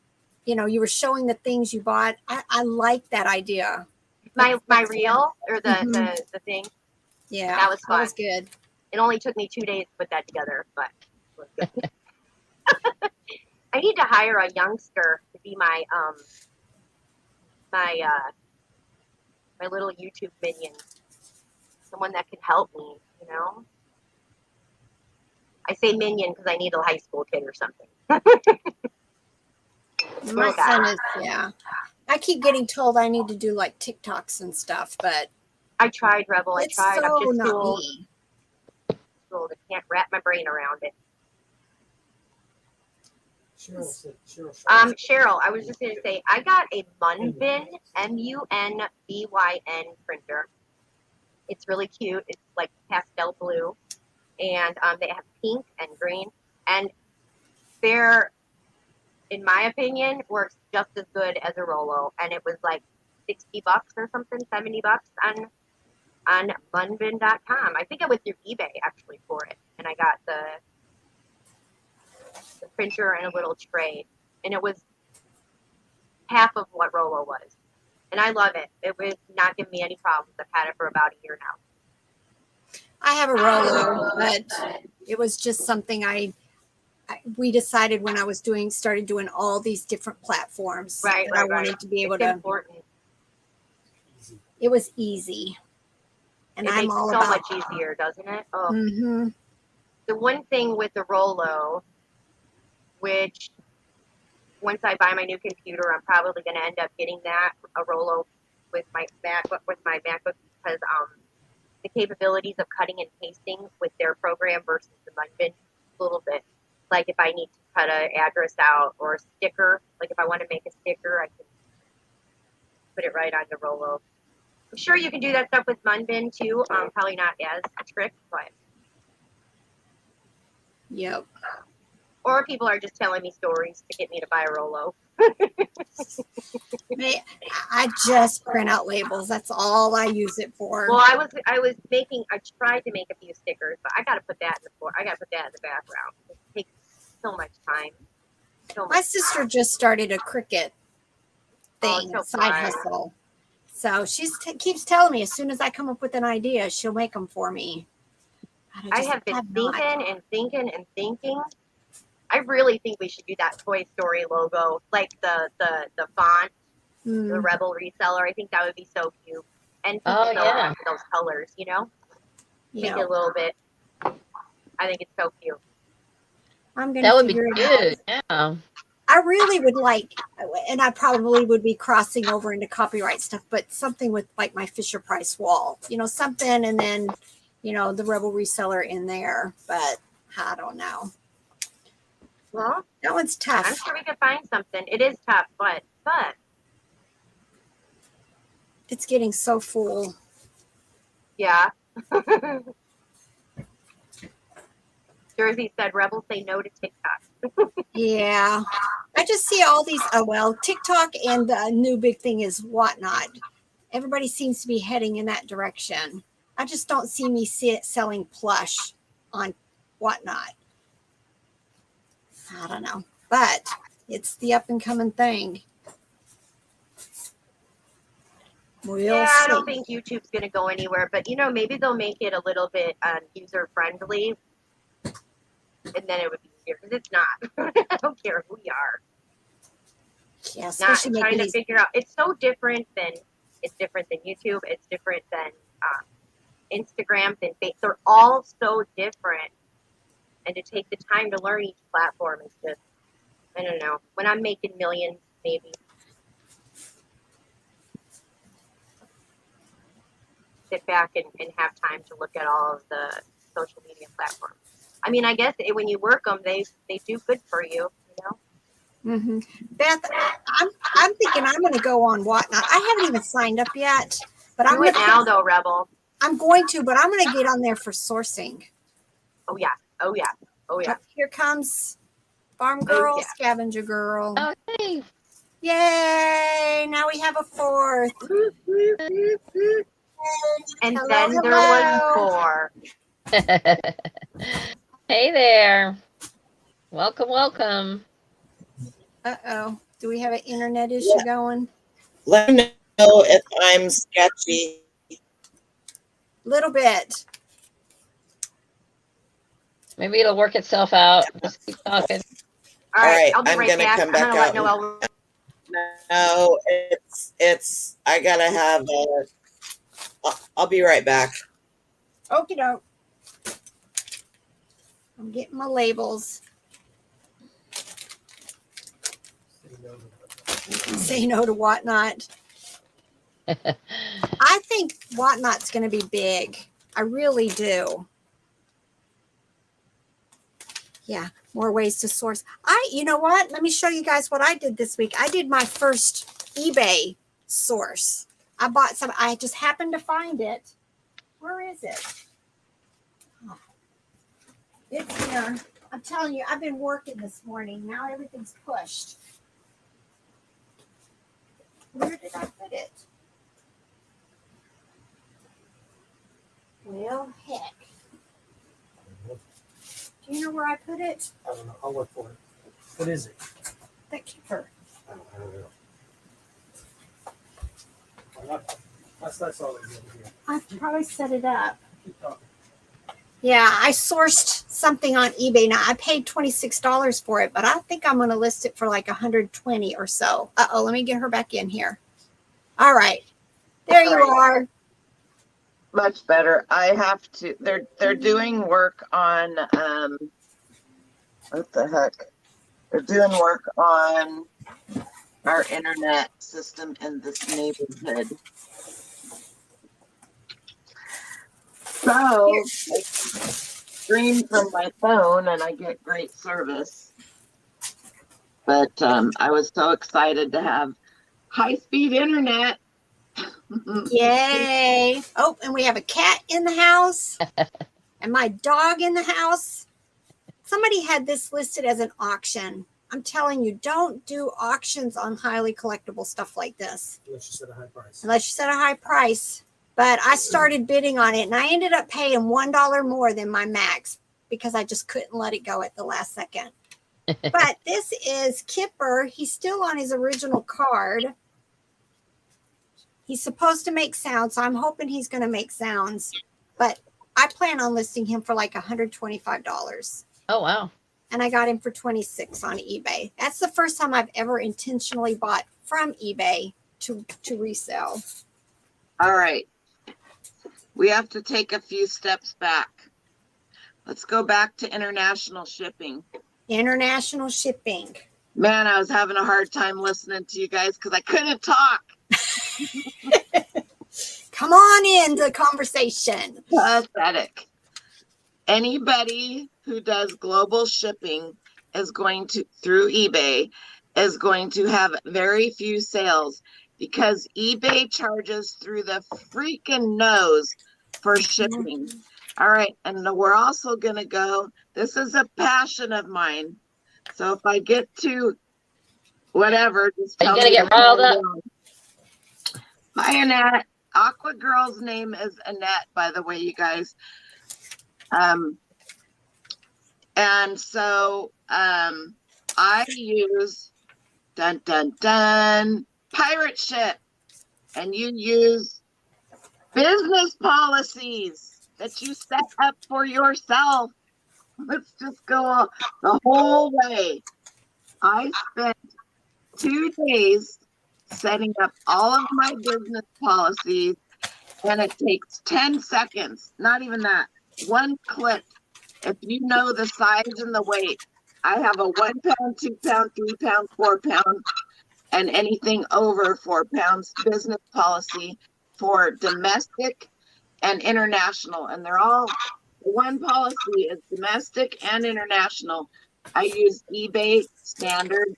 you were showing the things you bought. I like that idea. My reel or the thing. Yeah. That was fun. That was good. It only took me 2 days to put that together, but it was good. I need to hire a youngster to be my my little YouTube minion. Someone that can help me, I say minion because I need a high school kid or something. My son is, yeah. I keep getting told I need to do like TikToks and stuff, but I tried, Rebel. I tried. So I'm just not too old. me. I can't wrap my brain around it. Cheryl, I was just going to say, I got a Munbyn, MUNBYN printer. It's really cute. It's like pastel blue, and they have pink and green, and they're, in my opinion, works just as good as a Rolo, and it was like $60 or something, $70 on Munbyn.com. I think I went through eBay actually for it, and I got the printer and a little tray, and it was half of what Rolo was, and I love it. It was not giving me any problems. I've had it for about a year now. I have a Rolo, but it was just something we decided when I was started doing all these different platforms Right, that I right. wanted to be able It's to. important. It was easy, and It I'm makes all it so about. much easier, doesn't it? Oh, Mm-hmm. the one thing with the Rolo, which once I buy my new computer, I'm probably going to end up getting a Rolo with my MacBook because the capabilities of cutting and pasting with their program versus the Munbin a little bit. Like if I need to cut an address out or a sticker, like if I want to make a sticker, I can put it right on the Rolo. I'm sure you can do that stuff with Munbin too. Probably not as a trick, but. Yep. Or people are just telling me stories to get me to buy a Rolo. I just print out labels. That's all I use it for. Well, I tried to make a few stickers, but I got to put that in the background. It takes so much time. My sister just started a Cricut thing, so side fun. hustle. So she keeps telling me as soon as I come up with an idea, she'll make them for me. I have been thinking. I really think we should do that Toy Story logo, like the font, the Rebel Reseller. I think that would be so cute. And those colors, you know? Make it a little bit. I think it's so cute. I'm gonna figure it out. Yeah. I really would like, and I probably would be crossing over into copyright stuff, but something with like my Fisher Price wall, something, and then, the Rebel Reseller in there. But I don't know. Well, that one's tough. I'm sure we could find something. It is tough, but it's getting so full. Yeah. Jersey said, "Rebels say no to TikTok." Yeah, I just see all these. TikTok and the new big thing is Whatnot. Everybody seems to be heading in that direction. I just don't see me selling plush on Whatnot. I don't know, but it's the up and coming thing. I don't think YouTube's going to go anywhere, but maybe they'll make it a little bit user friendly, and then it would be easier because it's not. I don't care who you are. Yeah, not trying to figure out. It's different than YouTube. It's different than Instagram, than Facebook. They're all so different, and to take the time to learn each platform is just, I don't know. When I'm making millions, maybe. Sit back and have time to look at all of the social media platforms. I mean, I guess when you work them, they do good for you, Mm-hmm. Beth, I'm thinking I'm going to go on Whatnot. I haven't even signed up yet, but I'm going to now though, Rebel. I'm going to, but I'm going to get on there for sourcing. Oh yeah. Here comes Farm Girl, Scavenger Girl. Okay. Yay! Now we have a fourth. And then there was four. Hey there. Welcome. Uh-oh. Do we have an internet issue going? Let me know if I'm sketchy. Little bit. Maybe it'll work itself out. Just keep talking. All right, I'm gonna come back out. Let Noel. No, it's. I gotta have. I'll be right back. Okie doke. I'm getting my labels. Say no to Whatnot. I think Whatnot's going to be big. I really do. Yeah, more ways to source. You know what? Let me show you guys what I did this week. I did my first eBay source. I bought some. I just happened to find it. Where is it? Oh, it's here. I'm telling you, I've been working this morning. Now everything's pushed. Where did I put it? Well, heck. Do you know where I put it? I don't know. I'll look for it. What is it? That keeper. I don't know. That's all they do here. I probably set it up. Keep talking. Yeah, I sourced something on eBay. Now I paid $26 for it, but I think I'm going to list it for like 120 or so. Uh-oh, let me get her back in here. All right. There you are. Much better. I have to. They're doing work on what the heck? They're doing work on our internet system in this neighborhood. So I stream from my phone and I get great service. But I was so excited to have high-speed internet. Yay. Oh, and we have a cat in the house and my dog in the house. Somebody had this listed as an auction. I'm telling you, don't do auctions on highly collectible stuff like this. Unless you set a high price. Unless you set a high price. But I started bidding on it and I ended up paying $1 more than my max because I just couldn't let it go at the last second. But this is Kipper. He's still on his original card. He's supposed to make sounds, so I'm hoping he's going to make sounds. But I plan on listing him for like $125. Oh, wow. And I got him for $26 on eBay. That's the first time I've ever intentionally bought from eBay to resell. All right. We have to take a few steps back. Let's go back to international shipping. International shipping. Man, I was having a hard time listening to you guys because I couldn't talk. Come on into the conversation. Pathetic. Anybody who does global shipping is going to, through eBay, is going to have very few sales because eBay charges through the freaking nose for shipping. All right. And we're also going to go, this is a passion of mine. So if I get to whatever, just Are you tell gonna me get to riled calm up? down. Hi, Annette. Aqua Girl's name is Annette, by the way, you guys. And so I use pirate ship, and you use business policies that you set up for yourself. Let's just go the whole way. I spent 2 days setting up all of my business policies, and it takes 10 seconds, not even that, 1 click. If you know the size and the weight, I have a 1 pound, 2 pound, 3 pound, 4 pound, and anything over 4 pounds business policy for domestic and international. And they're all, one policy is domestic and international. I use eBay standard,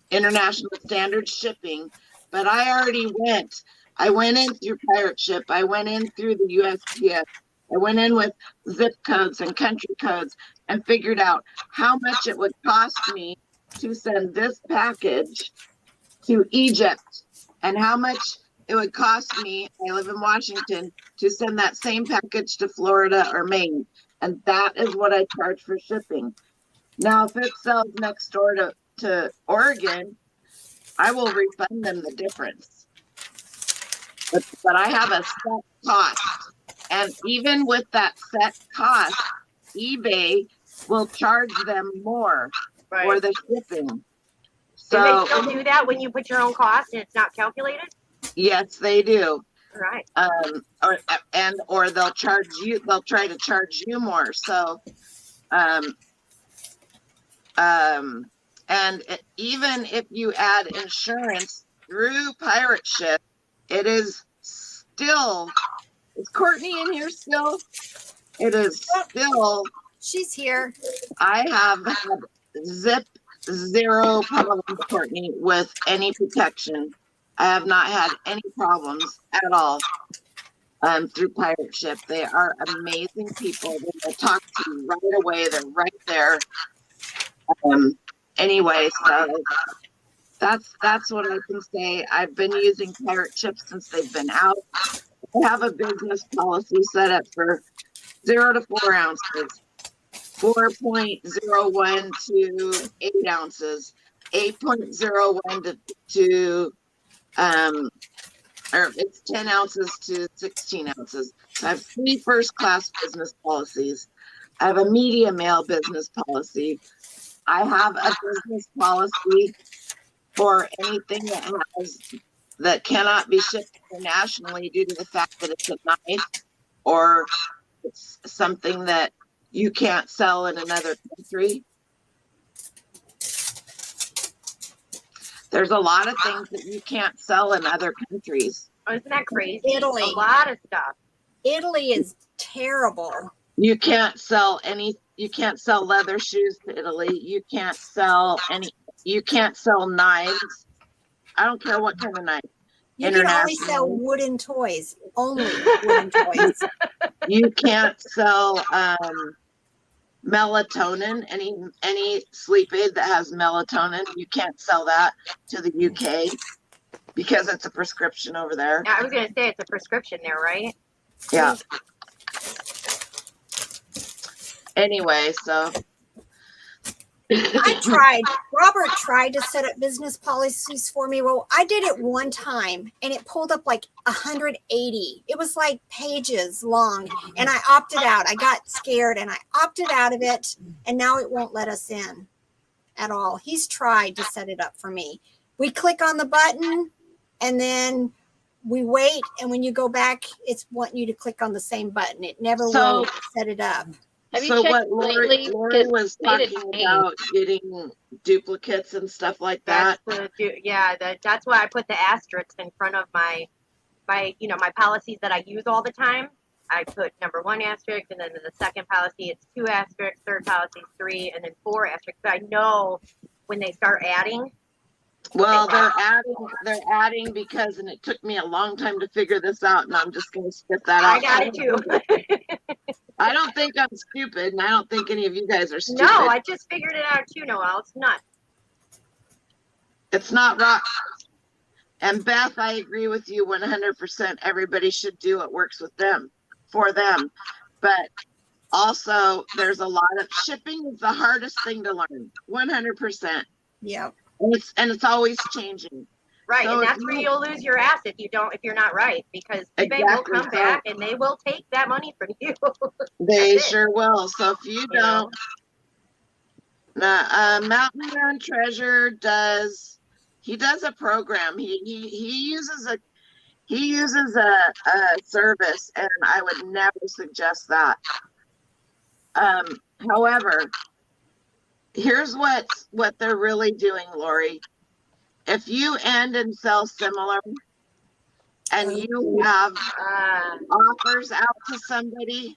international standard shipping, but I already went. I went in through pirate ship. I went in through the USPS. I went in with zip codes and country codes and figured out how much it would cost me to send this package to Egypt and how much it would cost me, I live in Washington, to send that same package to Florida or Maine. And that is what I charge for shipping. Now, if it sells next door to Oregon, I will refund them the difference. But I have a set cost. And even with that set cost, eBay will charge them more for the shipping. So, do they still do that when you put your own cost and it's not calculated? Yes, they do. Right. Or they'll charge you. They'll try to charge you more. So, even if you add insurance through pirate ship, it is still. Is Courtney in here still? It is still. She's here. I have had zero problems, Courtney, with any protection. I have not had any problems at all through pirate ship. They are amazing people. They will talk to you right away. They're right there. Anyway, so that's what I can say. I've been using pirate ship since they've been out. I have a business policy set up for 0 to 4 ounces, 4.01 to 8 ounces, 8.01 to or it's 10 ounces to 16 ounces. So I have 3 first-class business policies. I have a media mail business policy. I have a business policy for anything that cannot be shipped internationally due to the fact that it's a knife or it's something that you can't sell in another country. There's a lot of things that you can't sell in other countries. Oh, isn't that crazy? Italy. A lot of stuff. Italy is terrible. You can't sell leather shoes to Italy. You can't sell knives. I don't care what kind of knife. You can only sell wooden toys. Only wooden toys. You can't sell melatonin, any sleep aid that has melatonin. You can't sell that to the UK because it's a prescription over there. Yeah, I was gonna say it's a prescription there, right? Yeah. Anyway, so Robert tried to set up business policies for me. Well, I did it one time and it pulled up like 180. It was like pages long and I opted out. I got scared and I opted out of it and now it won't let us in at all. He's tried to set it up for me. We click on the button and then we wait. And when you go back, it's wanting you to click on the same button. It never will set it up. Have you so checked what Lori lately? was talking about getting duplicates and stuff like that. That's why I put the asterisks in front of my my policies that I use all the time. I put number 1 asterisk, and then the second policy it's 2 asterisks, third policy is 3, and then 4 asterisks. So I know when they start adding. Well, they're adding because, and it took me a long time to figure this out, and I'm just going to spit that out. I got it too. I don't think I'm stupid, and I don't think any of you guys are stupid. No, I just figured it out too, Noel. It's nuts. It's not rock. And Beth, I agree with you 100%. Everybody should do what works with them, for them. But also, there's a lot of shipping is the hardest thing to learn. 100%. Yeah. And it's always changing. Right, So and that's where you'll lose your ass if you're not right, because eBay will come back and they will take that money from you. They sure will. So if you don't, Mountain Man Treasure does a program. He uses a service, and I would never suggest that. However, here's what they're really doing, Lori. If you end and sell similar and you have offers out to somebody,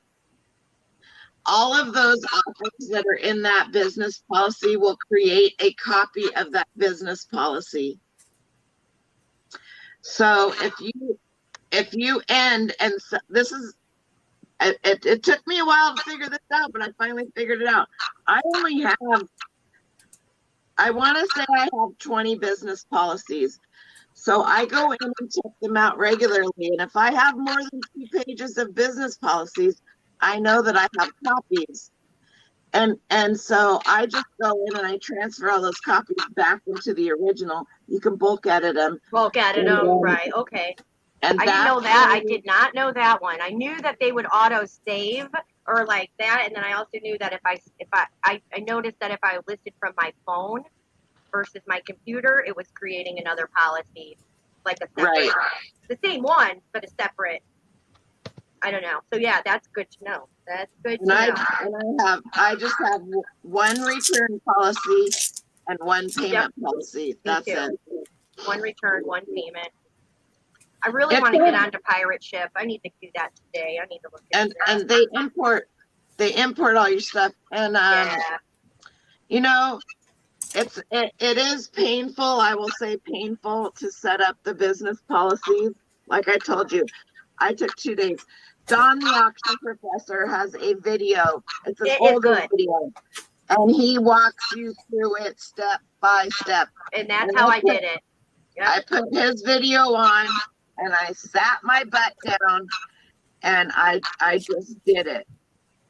all of those offers that are in that business policy will create a copy of that business policy. So if you end and this is, it took me a while to figure this out, but I finally figured it out. I want to say I have 20 business policies. So I go in and check them out regularly. And if I have more than 2 pages of business policies, I know that I have copies. And so I just go in and I transfer all those copies back into the original. You can bulk edit them. Bulk edit them, right, okay. And I didn't know that. I did not know that one. I knew that they would auto save or like that, and then I also knew that if I noticed that if I listed from my phone versus my computer, it was creating another policy, like a separate, the same one but a separate. I don't know. So yeah, that's good to know. That's good to know. I just have 1 return policy and 1 payment policy. That's it. 1 return, 1 payment. I really want to get onto Pirate Ship. I need to do that today. I need to look at that. And they import all your stuff. And you know, it is painful. I will say painful to set up the business policies. Like I told you, I took 2 days. Don the auction professor has a video. It's an older video. And he walks you through it step by step. And that's how I did it. Yep. I put his video on and I sat my butt down and I just did it.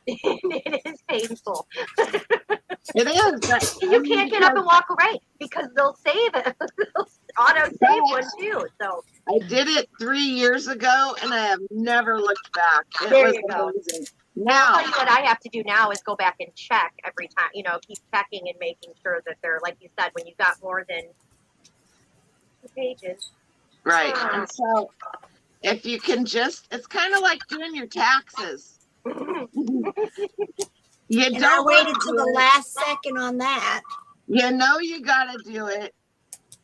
It is painful. It is. But you can't get up and walk away because they'll save it. They'll auto save one too. So I did it 3 years ago, and I have never looked back. It There was you go. amazing. I'll Now, tell you what I have to do now is go back and check every time, keep checking and making sure that they're, like you said, when you've got more than 2 pages. right. And so if you can it's kind of like doing your taxes. You And I don't waited wanna to do the it. last second on that. You know you got to do it.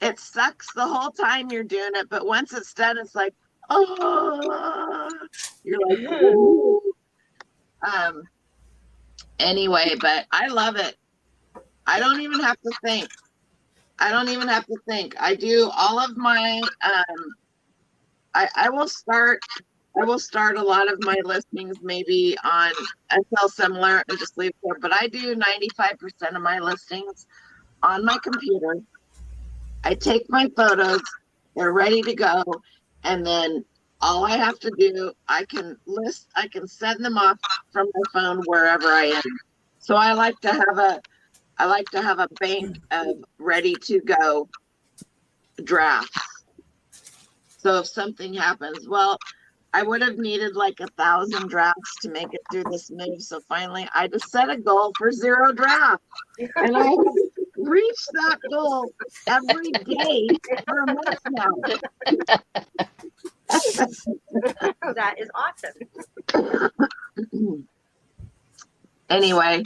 It sucks the whole time you're doing it, but once it's done, it's like, oh, you're like, woo. Anyway, but I love it. I don't even have to think. I do all of my, I will start a lot of my listings maybe on a sell similar and just leave there, but I do 95% of my listings on my computer. I take my photos, they're ready to go, and then all I have to do, I can send them off from my phone wherever I am. So I like to have a bank of ready to go drafts. So if something happens, well, I would have needed like 1,000 drafts to make it through this move. So finally I just set a goal for 0 drafts, and I reach that goal every day for a month now. That is awesome. Anyway,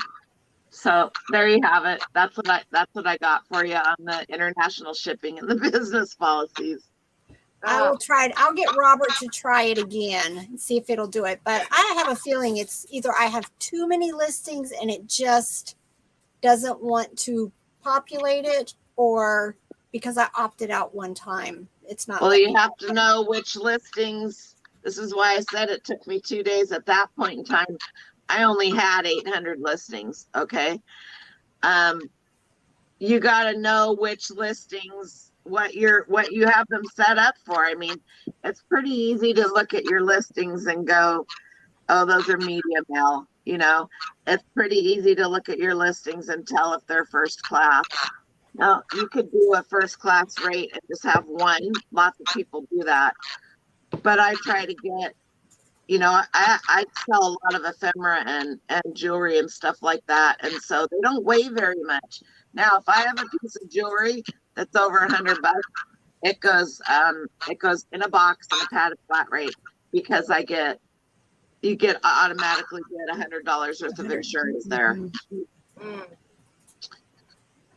so there you have it. That's what I got for you on the international shipping and the business policies. I will try it. I'll get Robert to try it again and see if it'll do it. But I have a feeling it's either I have too many listings and it just doesn't want to populate it, or because I opted out one time. It's not. Well, you have to know which listings. This is why I said it took me 2 days. At that point in time, I only had 800 listings. Okay. You got to know which listings, what you have them set up for. I mean, it's pretty easy to look at your listings and go, oh, those are media mail. It's pretty easy to look at your listings and tell if they're first class. Now, you could do a first class rate and just have one. Lots of people do that. But I try to get, I sell a lot of ephemera and jewelry and stuff like that. And so they don't weigh very much. Now, if I have a piece of jewelry that's over $100, it goes in a box on a padded flat rate, because you automatically get $100 worth of insurance there. Mm.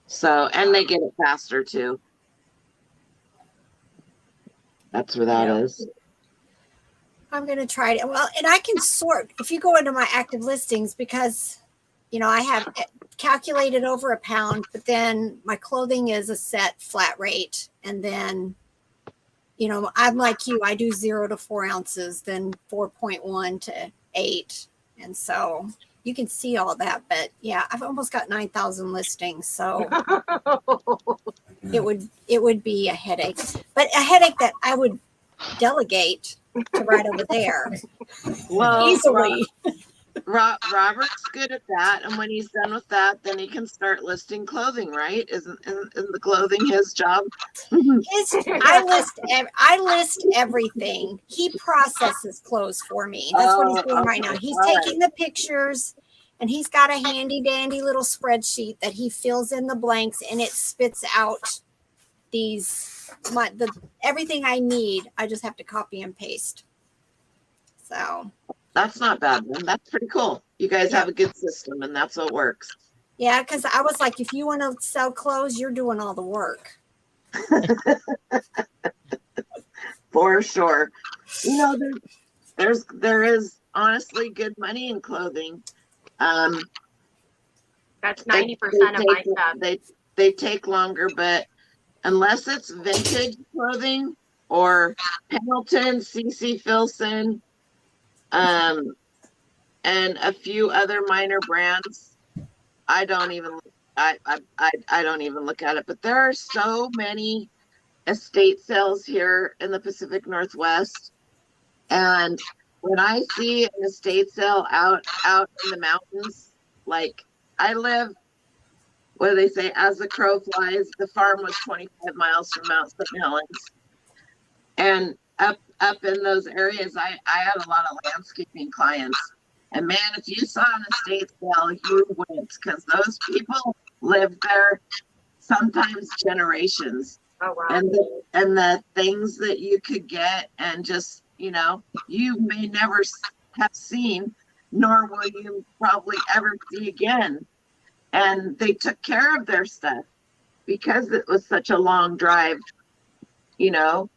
So, and they get it faster too. That's where that is. I'm going to try it. Well, and I can sort if you go into my active listings, because, I have calculated over £1, but then my clothing is a set flat rate. And then, I'm like you, I do 0 to 4 ounces, then 4.1 to 8. And so you can see all that, but yeah, I've almost got 9,000 listings. So it would be a headache, but a headache that I would delegate to right over there. Well, Easily. Robert's good at that, and when he's done with that, then he can start listing clothing, right? Isn't the clothing his job? I list everything. He processes clothes for me. That's what he's doing right now. He's taking the pictures, and he's got a handy dandy little spreadsheet that he fills in the blanks, and it spits out everything I need. I just have to copy and paste. So that's not bad, then. That's pretty cool. You guys have a good system, and that's what works. Yeah, because I was like, if you want to sell clothes, you're doing all the work. For sure. There is honestly good money in clothing. That's 90% of my stuff. They take longer, but unless it's vintage clothing or Pendleton, CC Filson, and a few other minor brands, I don't even look at it. But there are so many estate sales here in the Pacific Northwest, and when I see an estate sale out in the mountains, like I live, what do they say? As the crow flies, the farm was 25 miles from Mount St. Helens. And up in those areas, I had a lot of landscaping clients. And man, if you saw an estate sale, you went, because those people lived there sometimes generations. Oh wow. And the things that you could get, and just, you know, you may never have seen, nor will you probably ever see again. And they took care of their stuff because it was such a long drive, you know,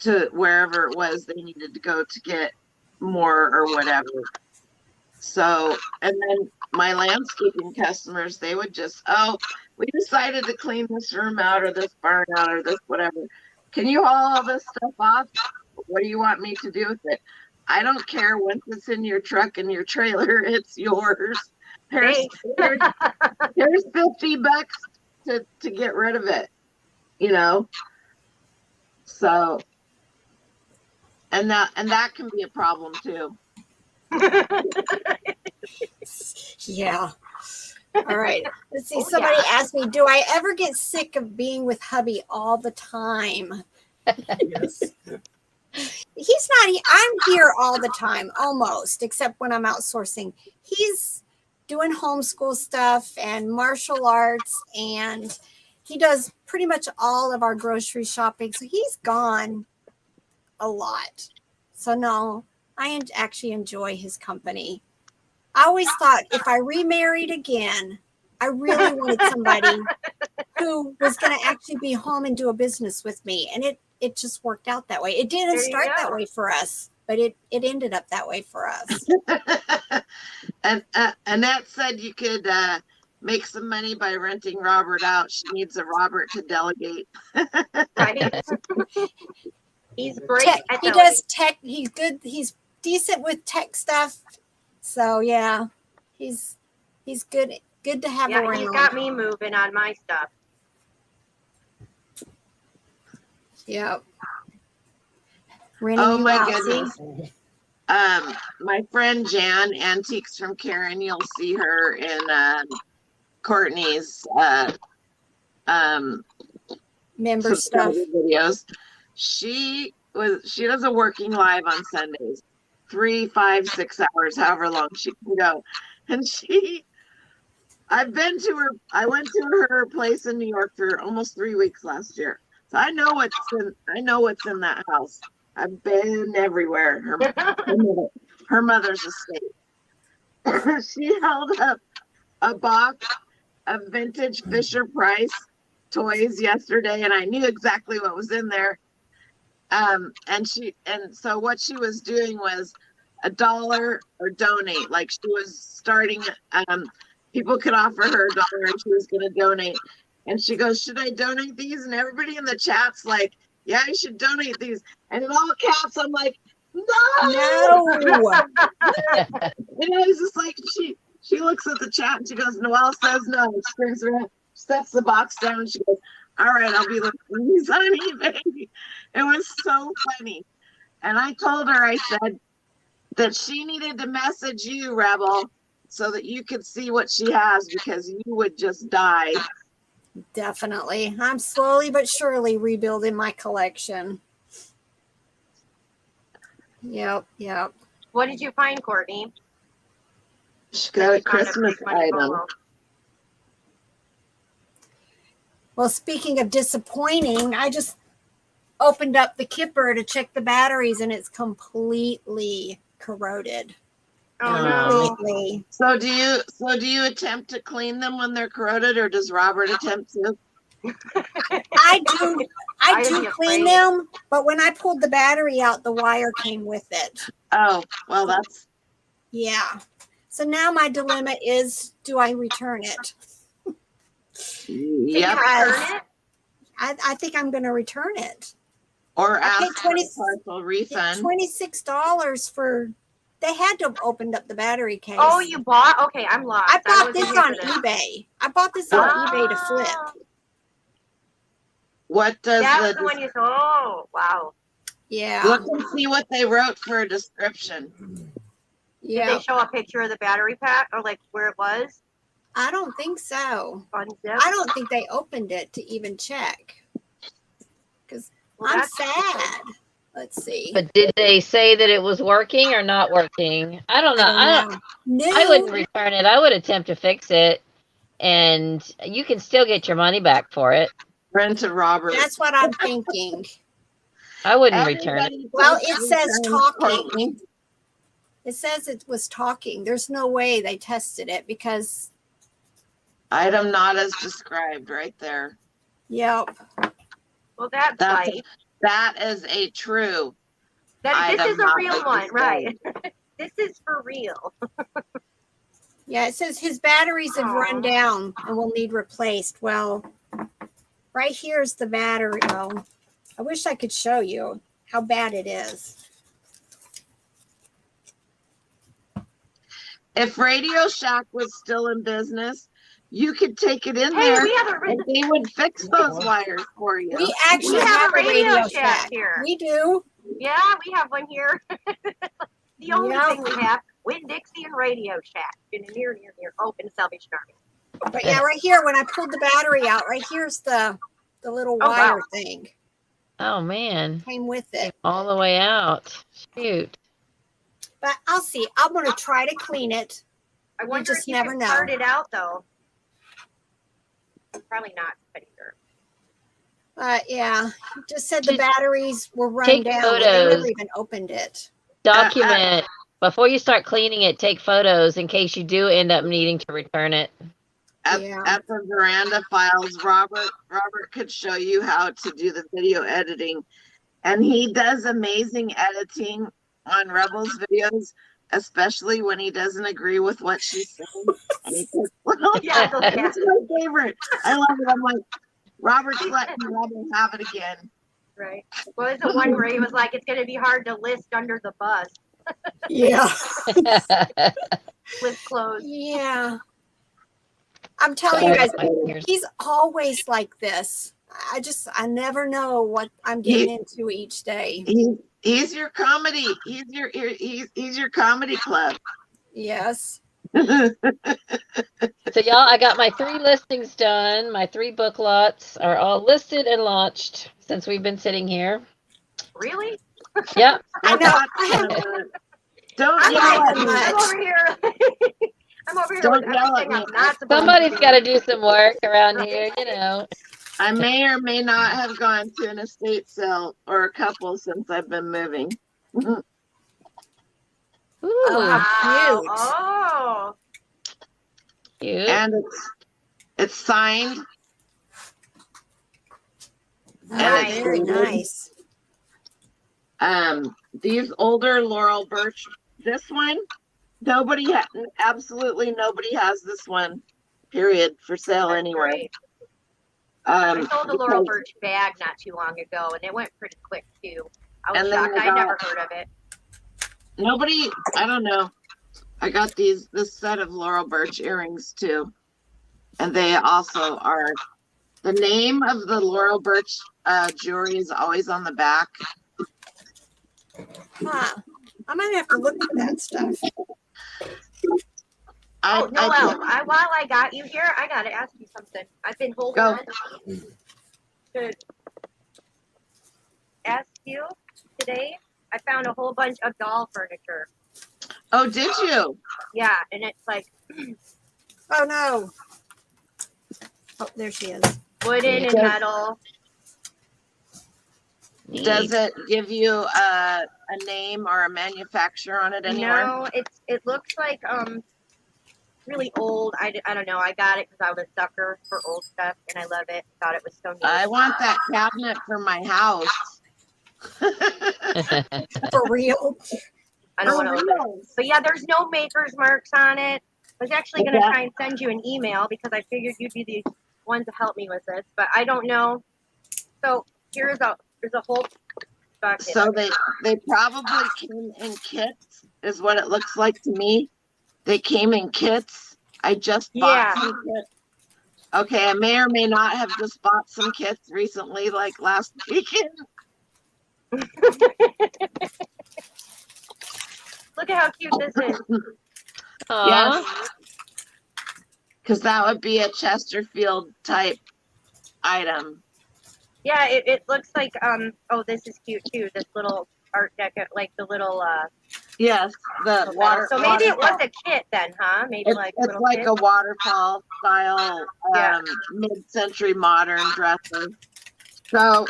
to wherever it was they needed to go to get more or whatever. So, and then my landscaping customers, they would just, oh, we decided to clean this room out or this barn out or this whatever. Can you haul all this stuff off? What do you want me to do with it? I don't care. Once it's in your truck and your trailer, it's yours. Here's $50 to get rid of it, you know? So, and that can be a problem too. Yeah. All right. Let's see. Somebody asked me, do I ever get sick of being with hubby all the time? Yes. He's not, I'm here all the time, almost, except when I'm outsourcing. He's doing homeschool stuff and martial arts, and he does pretty much all of our grocery shopping. So he's gone a lot. So no, I actually enjoy his company. I always thought if I remarried again, I really wanted somebody who was going to actually be home and do a business with me. And it just worked out that way. It didn't start that way for us, but it ended up that way for us. And Annette said you could make some money by renting Robert out. She needs a Robert to delegate. Right. He's great. He does tech. He's good. He's decent with tech stuff. So yeah, he's good. Good to have around. He's got me moving on my stuff. Yep. Oh my goodness. My friend Jan, Antiques from Karen, you'll see her in Courtney's member stuff videos. She does a working live on Sundays, 3, 5, 6 hours, however long she can go. And I went to her place in New York for almost 3 weeks last year. So I know what's in that house. I've been everywhere. Her mother's estate. She held up a box of vintage Fisher Price toys yesterday, and I knew exactly what was in there. And so what she was doing was $1 or donate. Like she was starting. People could offer her $1, and she was going to donate. And she goes, "Should I donate these?" And everybody in the chat's like, "Yeah, you should donate these." And in all caps, I'm like, "No!" And I was just like, she looks at the chat and she goes, "Noel says no." And she turns around, sets the box down, and she goes, "All right, I'll be looking these on eBay." It was so funny. And I told her, I said that she needed to message you, Rebel, so that you could see what she has, because you would just die. Definitely. I'm slowly but surely rebuilding my collection. Yep. What did you find, Courtney? She got a Christmas item. Well, speaking of disappointing, I just opened up the kipper to check the batteries, and it's completely corroded. Oh no. Completely. So do you attempt to clean them when they're corroded, or does Robert attempt to? I do clean them, but when I pulled the battery out, the wire came with it. Oh, well, that's... Yeah. So now my dilemma is, do I return it? Yep. I think I'm going to return it. Or I ask paid for a partial refund. $26 for... They had to have opened up the battery case. Oh, you bought? Okay, I'm lost. I bought this on eBay. I bought this on eBay to flip. What does That's the one you saw? Oh, wow. Yeah. Look and see what they wrote for a description. Yeah. Did they show a picture of the battery pack or like where it was? I don't think so. Unzip? I don't think they opened it to even check. Because Well, I'm that's sad. Let's see. But did they say that it was working or not working? I don't know. I don't know. I wouldn't return it. I would attempt to fix it, and you can still get your money back for it. Rent to Robert. That's what I'm thinking. I wouldn't return it. Everybody Well, takes it says returns, talking. Courtney. It says it was talking. There's no way they tested it because, Item not as described right there. yep. well, that's That's light. that is a true. This item is a not real as one, described. right? This is for real. Yeah, it says his batteries have run Aw. down and will need replaced. Well, right here's the battery. Oh, I wish I could show you how bad it is. If Radio Shack was still in business, you could take it in Hey, there we have a and they would fix those wires for you. We actually We have have a a Radio Radio Shack Shack. here. We do. yeah, we have one here. The only Yeah. thing we have, Winn-Dixie and Radio Shack. In a near, open Salvation Army. But yeah, right here, when I pulled the battery out, right here's the little Oh, wire wow. thing. Oh man, Came with it. all the way out. Shoot. But I'll see. I'm going to try to clean it. I wonder just if you never can know. part it out, though. Probably not, but either. Yeah, it just said the Just batteries were run take down. But they photos. never even opened it. Document before you start cleaning it. Take photos in case you do end up needing to return it. Yeah. At the veranda files, Robert could show you how to do the video editing, and he does amazing editing on Rebel's videos, especially when he doesn't agree with what she's saying. And he puts little, Yeah, that's my favorite. I love it. I'm like, Robert's letting Rebel have it again. Right. Well, there's the one where he was like, it's going to be hard to list under the bus. Yeah. List closed. Yeah. I'm telling you guys, he's always like this. I never know what I'm getting into each day. He's your comedy. He's your comedy club. Yes. So y'all, I got my 3 listings done. My 3 book lots are all listed and launched since we've been sitting here. Really? Yep. I know. Don't I'm yell not at me. much. I'm over here. I'm over here Don't with yell at everything me. I'm not supposed Somebody's to do. got to do some work around here, you know. I may or may not have gone to an estate sale or a couple since I've been moving. Ooh. Wow. Cute. Oh. Cute. And it's signed. Oh, it's very dated. nice. These older Laurel Birch, this one, absolutely nobody has this one, period, for sale That's anyway. great. I sold a Laurel because- Birch bag not too long ago, and it went pretty quick too. I was And then shocked. I I never got- heard of it. Nobody, I don't know. I got this set of Laurel Birch earrings too. And they also are, the name of the Laurel Birch jewelry is always on the back. Huh. I might have to look for that stuff. Oh, Noel, while I got you here, I got to ask you something. I've been holding Go. on to ask you today. I found a whole bunch of doll furniture. Oh, did you? Yeah, and it's like Oh no. Oh, there she is. wooden and Yeah. metal. Neat. Does it give you a name or a manufacturer on it anywhere? No, it looks like really old. I don't know. I got it because I was a sucker for old stuff, and I love it. Thought it was so neat. I want that cabinet for my house. For real. I don't For want to. real. But yeah, there's no maker's marks on it. I was actually going to Yeah. try and send you an email because I figured you'd be the one to help me with this, but I don't know. So there's a whole bucket. So they probably came in kits, is what it looks like to me. They came in kits. I just bought Yeah. some kits. Okay, I may or may not have just bought some kits recently, like last weekend. Look at how cute this is. Aw. Yes. Because that would be a Chesterfield type item. Yeah, it looks like oh, this is cute too. This little art deco, like the little Yes, the little water. So maybe it was waterfall. a kit then, huh? Maybe like It's little like kit. a waterfall style, Yeah. mid-century modern dresser. So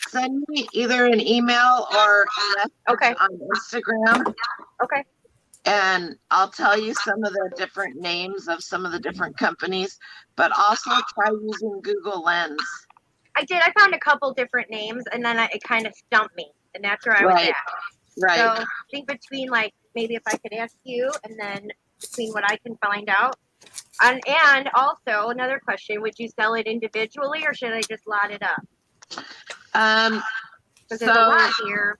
send me either an email or a message Okay. on Instagram, Okay. and I'll tell you some of the different names of some of the different companies, but also try using Google Lens. I did. I found a couple different names, and then it kind of stumped me, and that's where I was Right. at. Right. So I think between like maybe if I could ask you, and then between what I can find out, and also another question: would you sell it individually, or should I just lot it up? Because there's a lot here.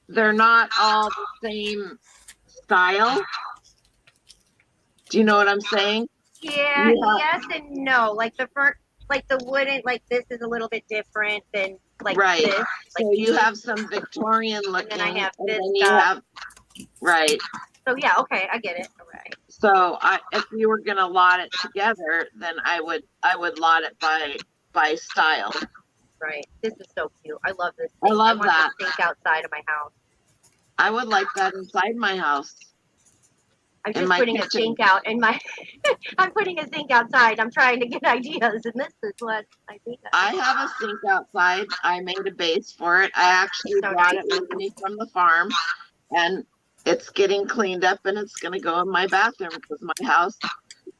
They're not all the same style. Do you know what I'm saying? Yeah, yes and no. Like the front, like the wooden, like this is a little bit different than like Right. this. Like So you have some Victorian looking, and then I have and this then you stuff. have, right. So yeah, okay, I get it. All right. So if you were gonna lot it together, then I would lot it by style. Right. This is so cute. I love this. I love want that. this sink outside of my house. I would like that inside my house. I'm In just my putting a kitchen. sink out in my. I'm putting a sink outside. I'm trying to get ideas, and this is what I think. I have a sink outside. I made a base for it. I actually So brought nice. it with me from the farm, and it's getting cleaned up, and it's going to go in my bathroom because my house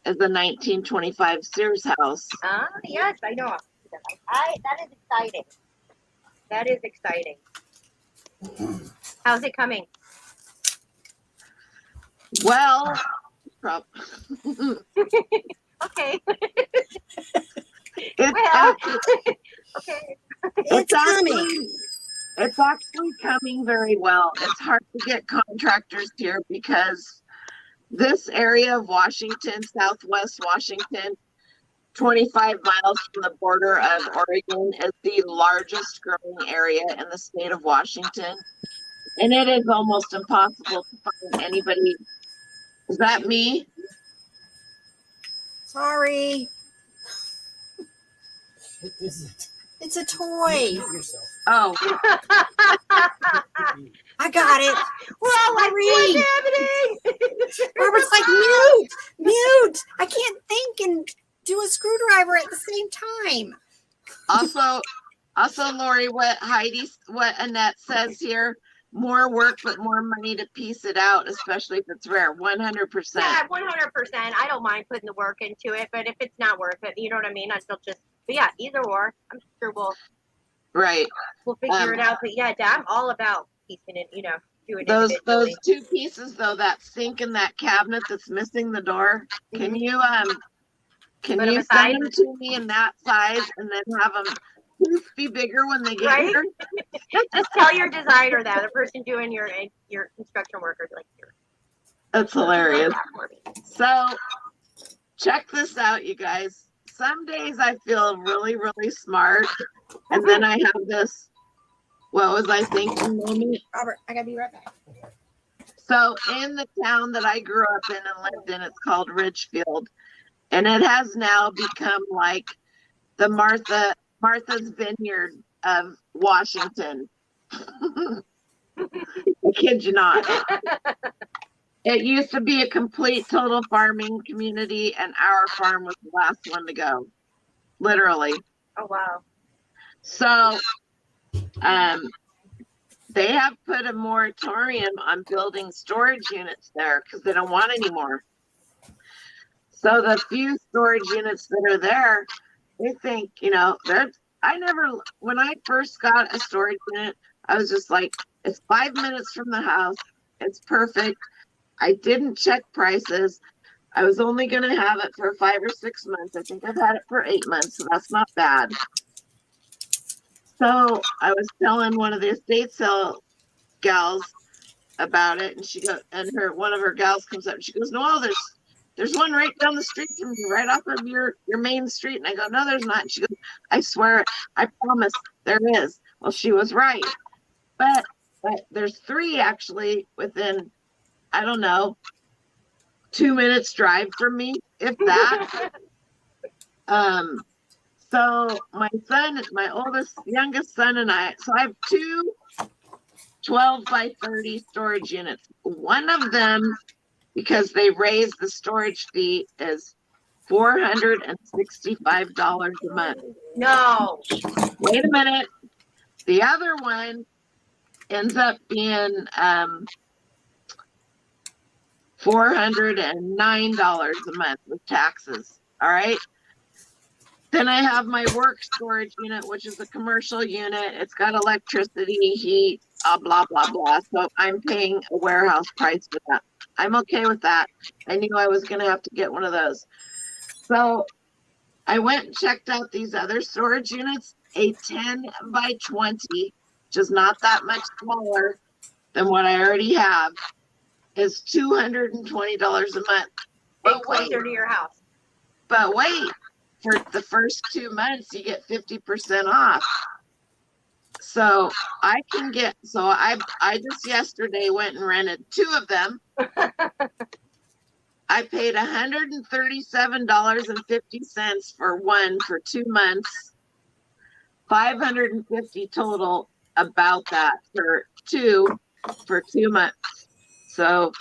is a 1925 Sears house. Yes, I know. That is exciting. That is exciting. How's it coming? Well, Okay. it's Well, actually, okay. It's coming. It's actually coming very well. It's hard to get contractors here because this area of Washington, Southwest Washington, 25 miles from the border of Oregon, is the largest growing area in the state of Washington. And it is almost impossible to find anybody. Is that me? Sorry. What is it? It's a toy. Mute yourself. Oh, I got it. Well, like, Sorry. what's happening? Robert's like, mute, mute. I can't think and do a screwdriver at the same time. also, Lori, what Annette says here, more work, but more money to piece it out, especially if it's rare. 100%. Yeah, 100%. I don't mind putting the work into it, but if it's not worth it, you know what I mean? I still just, but yeah, either or. I'm sure we'll figure it out. But yeah, I'm all about piecing it, doing it Those individually. two pieces though, that sink and that cabinet that's missing the door, can you Put 'em send aside? them to me in that size and then have them be bigger when they get Right? here? Just tell your designer that, the person doing your construction work, or like, here, That's hilarious. that for me. So check this out, you guys. Some days I feel really, really smart, and then I have this, what was I thinking moment? Robert, I gotta be right back. So in the town that I grew up in and lived in, it's called Ridgefield, and it has now become like the Martha's Vineyard of Washington. I kid you not. It used to be a complete total farming community, and our farm was the last one to go, literally. Oh, wow. So they have put a moratorium on building storage units there because they don't want any more. So the few storage units that are there, they think, when I first got a storage unit, I was just like, it's 5 minutes from the house. It's perfect. I didn't check prices. I was only going to have it for 5 or 6 months. I think I've had it for 8 months, so that's not bad. So I was telling one of the estate sale gals about it, and she goes, and one of her gals comes up and she goes, Noel, there's one right down the street from you, right off of your main street. And I go, no, there's not. And she goes, I swear, I promise there is. Well, she was right. But there's 3 actually within, I don't know, 2 minutes drive from me, if that. So my youngest son and I, so I have two 12 by 30 storage units. One of them, because they raised the storage fee, is $465 a month. No. Wait a minute. The other one ends up being $409 a month with taxes. All right. Then I have my work storage unit, which is a commercial unit. It's got electricity, heat, blah, blah, blah. So I'm paying a warehouse price for that. I'm okay with that. I knew I was going to have to get one of those. So I went and checked out these other storage units. A 10 by 20, which is not that much smaller than what I already have, is $220 a month. But closer to your house. But wait, for the first 2 months, you get 50% off. So I just yesterday went and rented two of them. I paid $137.50 for one for 2 months, $550 total about that for 2 months. So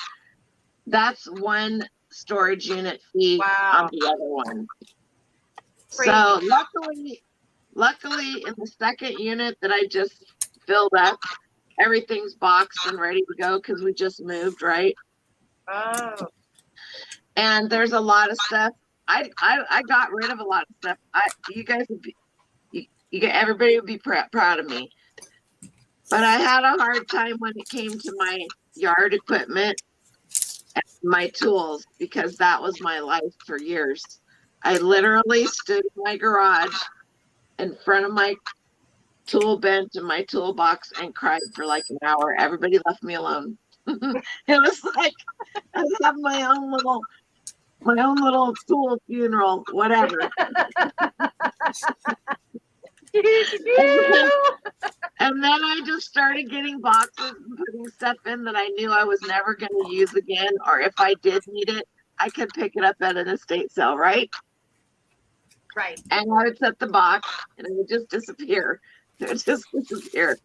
that's one storage unit fee on the other one. Crazy. So luckily in the second unit that I just filled up, everything's boxed and ready to go because we just moved, right? Oh. And there's a lot of stuff. I got rid of a lot of stuff. You guys would be, everybody would be proud of me. But I had a hard time when it came to my yard equipment and my tools, because that was my life for years. I literally stood in my garage in front of my tool bench and my toolbox and cried for like an hour. Everybody left me alone. It was like I have my own little tool funeral, whatever. And then I just started getting boxes and putting stuff in that I knew I was never going to use again, or if I did need it, I could pick it up at an estate sale, right? Right. And I would set the box and it would just disappear. It would just disappear.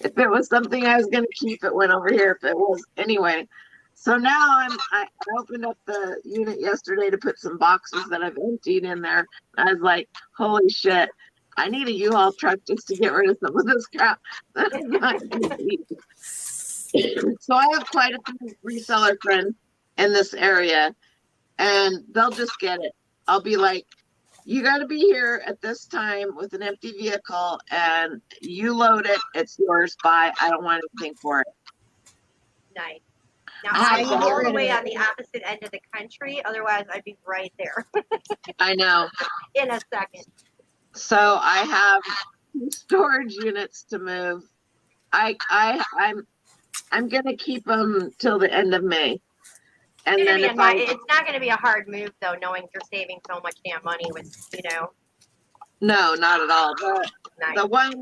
If it was something I was going to keep, it went over here. If it was, anyway. So now I opened up the unit yesterday to put some boxes that I've emptied in there. I was like, holy shit, I need a U-Haul truck just to get rid of some of this crap. That is not going to be. So I have quite a few reseller friends in this area, and they'll just get it. I'll be like, you got to be here at this time with an empty vehicle, and you load it. It's yours. Bye. I don't want anything for it. Nice. Now I'm all the way on the opposite end of the country. Otherwise, I'd be right there. I know. In a second. So I have 2 storage units to move. I'm gonna keep them till the end of May. And then it's not going to be a hard move though, knowing you're saving so much damn money with, No, not at all. Nice. The one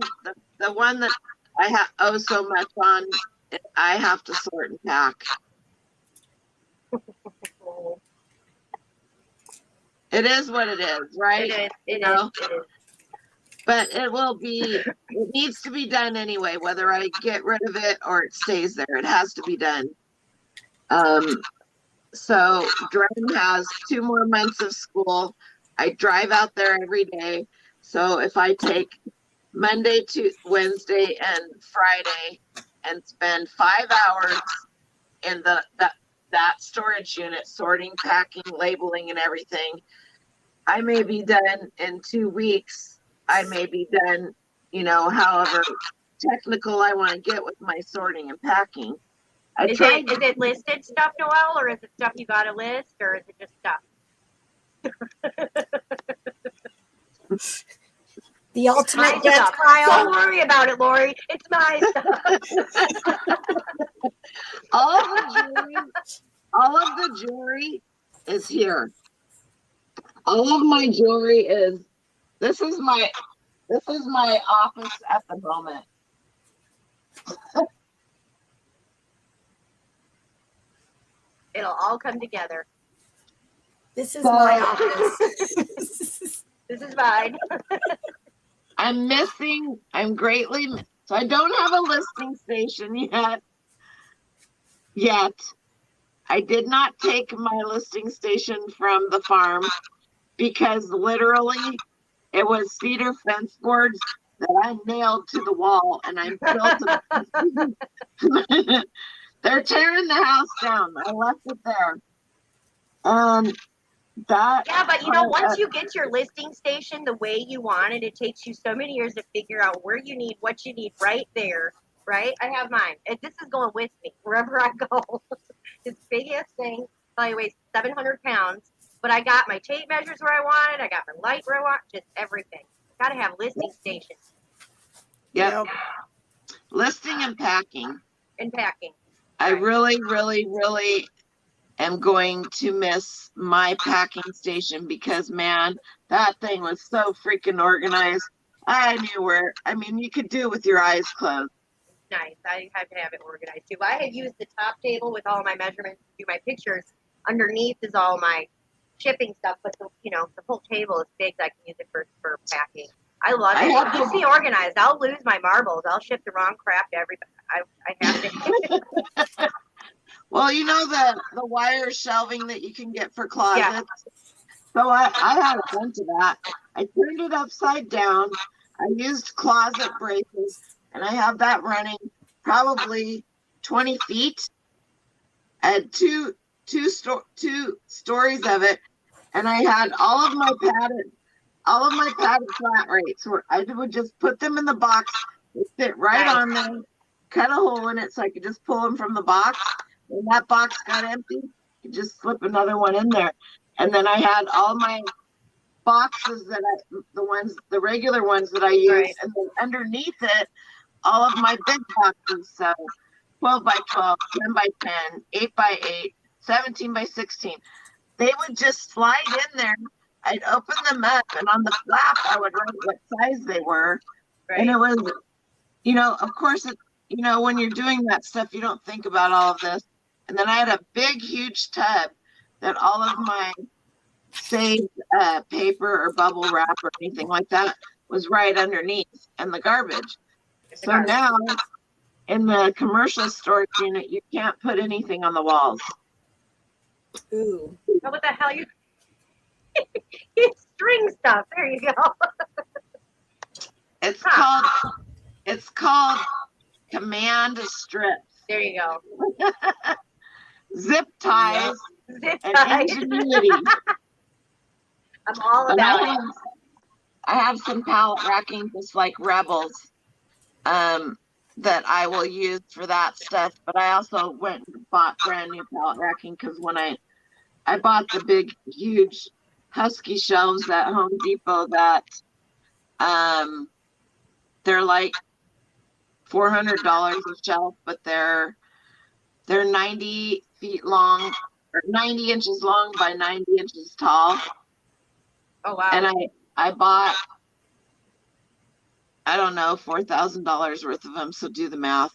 that I owe so much on, I have to sort and pack. It is what it is, right? It is. But it needs to be done anyway, whether I get rid of it or it stays there. It has to be done. So Dren has 2 more months of school. I drive out there every day. So if I take Monday to Wednesday and Friday and spend 5 hours in that storage unit, sorting, packing, labeling, and everything, I may be done in 2 weeks. I may be done, however technical I want to get with my sorting and packing. Is it listed stuff, Noel, or is it stuff you got a list, or is it just stuff? The ultimate death pile. Don't worry about it, Lori. It's my stuff. All of the jewelry is here. All of my jewelry is. This is my office at the moment. It'll all come together. This is my office. This is fine. I'm greatly, so I don't have a listing station yet. I did not take my listing station from the farm because literally it was cedar fence boards that I nailed to the wall, and I'm still they're tearing the house down. I left it there. Yeah, but you know, once you get your listing station the way you want it, it takes you so many years to figure out where you need what you need right there, right? I have mine. And this is going with me wherever I go. This big ass thing probably weighs 700 pounds, but I got my tape measures where I want it. I got my light where I want it, just everything. Got to have listing stations. Yep. Listing and packing. And packing. I really, really, really am going to miss my packing station because, man, that thing was so freaking organized. I knew where, I mean, you could do it with your eyes closed. Nice. I have to have it organized too. I have used the top table with all my measurements to do my pictures. Underneath is all my shipping stuff, but the whole table is big. So I can use it for packing. I love it. It keeps me organized. I'll lose my marbles. I'll ship the wrong crap to everybody. I have to. Well, you know the wire shelving that you can get for closets? Yeah. So I had a bunch of that. I turned it upside down. I used closet braces, and I have that running probably 20 feet. I had two stories of it, and I had all of my padded flat rates where I would just put them in the box. They fit right on there, cut a hole in it so I could just pull them from the box. When that box got empty, you just slip another one in there. And then I had all my boxes the regular ones that I use, right. And then underneath it, all of my big boxes. So 12 by 12, 10 by 10, 8 by 8, 17 by 16. They would just slide in there. I'd open them up, and on the flap, I would write what size they were. Right. And it was, of course, when you're doing that stuff, you don't think about all of this. And then I had a big, huge tub that all of my saved paper or bubble wrap or anything like that was right underneath, and the garbage. So now in the commercial storage unit, you can't put anything on the walls. Ooh. What the hell you? It's string stuff. There you go. It's called command strips. There you go. Zip ties. Zip and ties. Ingenuity. I'm all about it. I have some pallet racking just like Rebels that I will use for that stuff. But I also went and bought brand new pallet racking because when I bought the big, huge Husky shelves at Home Depot that they're like $400 a shelf, but they're 90 feet long or 90 inches long by 90 inches tall. Oh wow. And I bought, I don't know, $4,000 worth of them. So do the math.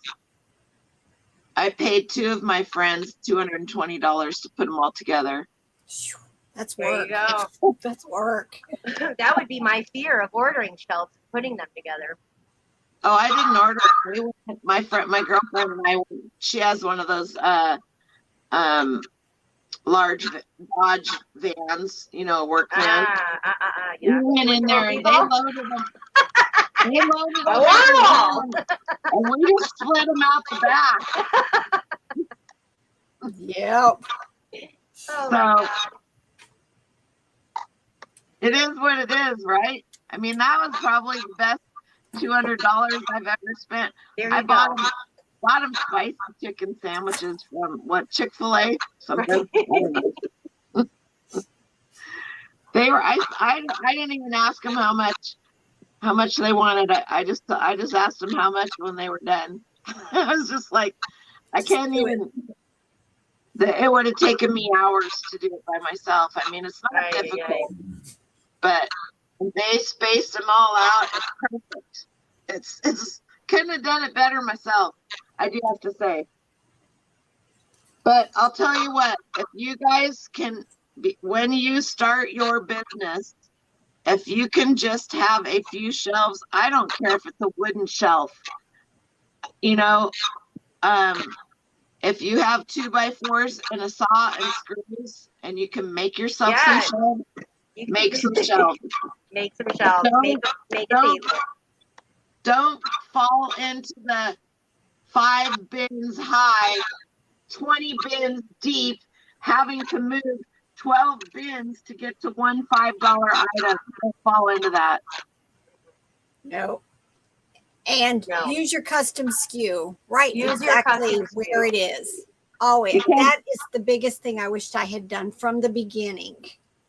I paid two of my friends $220 to put them all together. That's work. There you go. That's work. That would be my fear of ordering shelves and putting them together. Oh, I didn't order. My girlfriend and I, she has one of those large Dodge vans, work van. Yeah. We went in there and they loaded them. Wow. And we just split them out the back. Yep. So it is what it is, right? I mean, that was probably the best $200 I've ever spent. I bought them spicy chicken sandwiches from Chick-fil-A. Something. Right. They were. I didn't even ask them how much they wanted. I just asked them how much when they were done. I was just like, I can't even. It would have taken me hours to do it by myself. I mean, it's not difficult, but they spaced them all out. It's perfect. It's couldn't have done it better myself. I do have to say. But I'll tell you what, if you guys can, when you start your business, if you can just have a few shelves, I don't care if it's a wooden shelf, you know, if you have 2x4s and a saw and screws and you can make yourself some Yeah. shelves, You make can some shelves. make some shelves. Make a Don't, table. don't fall into the 5 bins high, 20 bins deep, having to move 12 bins to get to one $5 item. Don't fall into that. No. And No. use your custom SKU. Right Use your exactly custom where SKU. it is. Always. Because- That is the biggest thing I wished I had done from the beginning.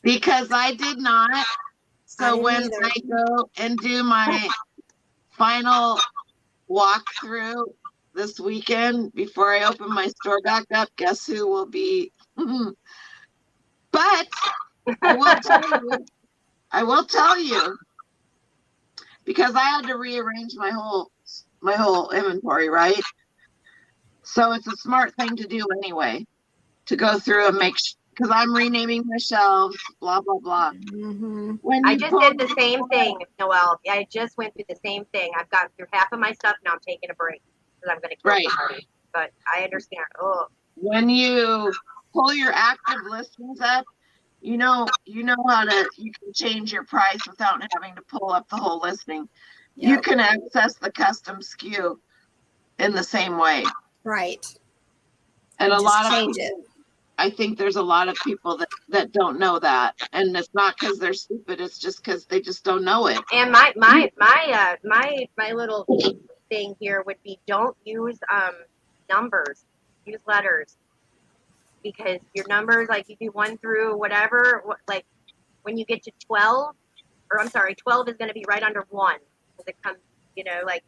Because I did not. So didn't when either. I go and do my final walkthrough this weekend before I open my store back up, guess who will be? But I will tell you, because I had to rearrange my whole inventory, right? So it's a smart thing to do anyway, to go through and make because I'm renaming my shelves, blah blah blah. Mm-hmm. When I you just pull did the same thing, Noel. I just went through the same thing. I've gotten through half of my stuff. Now I'm taking a break because I'm going to kill Right. somebody. But I understand. Oh, When you pull your active listings up, you know how you can change your price without having to pull up the whole listing. You Yep. can access the custom SKU in the same way. Right. And a Just lot of change people, I think there's a lot of people that don't know that. And it's not because they're stupid, it's just because they just don't know it. and my little thing here would be don't use numbers, use letters, because your numbers, like you do 1 through whatever, like when you get to 12, or I'm sorry, 12 is going to be right under 1 because it comes, like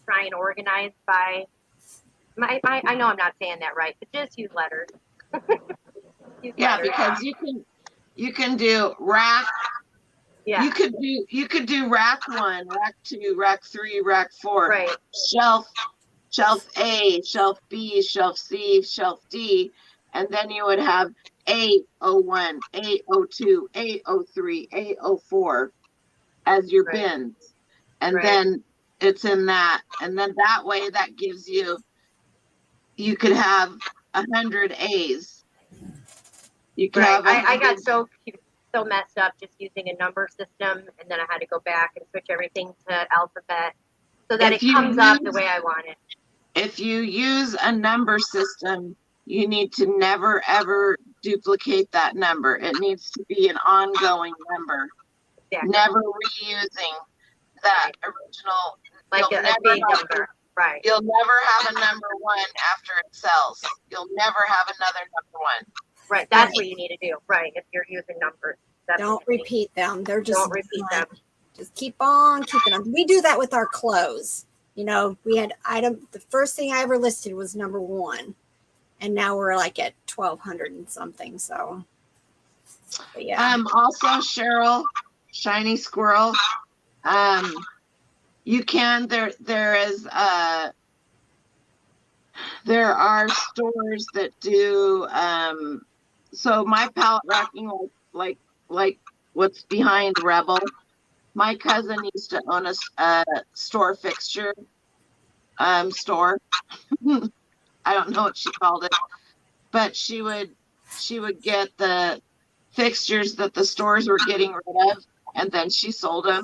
try and organize by I know I'm not saying that right, but just use letters. Use Yeah, letters. because you can do rack. Yeah. You could do rack 1, rack 2, rack 3, rack 4. Right. Shelf A, shelf B, shelf C, shelf D, and then you would have A01, A02, A03, A04 as your Right. bins. And Right. then it's in that. And then that way that gives you could have 100 A's. You could Right. have I got so messed up just using a number system, and then I had to go back and switch everything to alphabet so that If it you comes up the use- way I want it. If you use a number system, you need to never ever duplicate that number. It needs to be an ongoing number. Exactly. Never reusing that original. Like You'll a never big have- number. Right. You'll never have a number 1 after it sells. You'll never have another number 1. Right. That's Right. what you need to do. Right. If you're using numbers. That's Don't what you need. repeat them. They're just Don't repeat them. Just keep on keeping them. We do that with our clothes. We had the first thing I ever listed was number 1. And now we're like at 1,200 and something. So, but yeah. Also, Cheryl, Shiny Squirrel, you can, there are stores that do, so my pallet racking, like what's behind Rebel, my cousin used to own a store fixture store. I don't know what she called it, but she would get the fixtures that the stores were getting rid of, and then she sold them.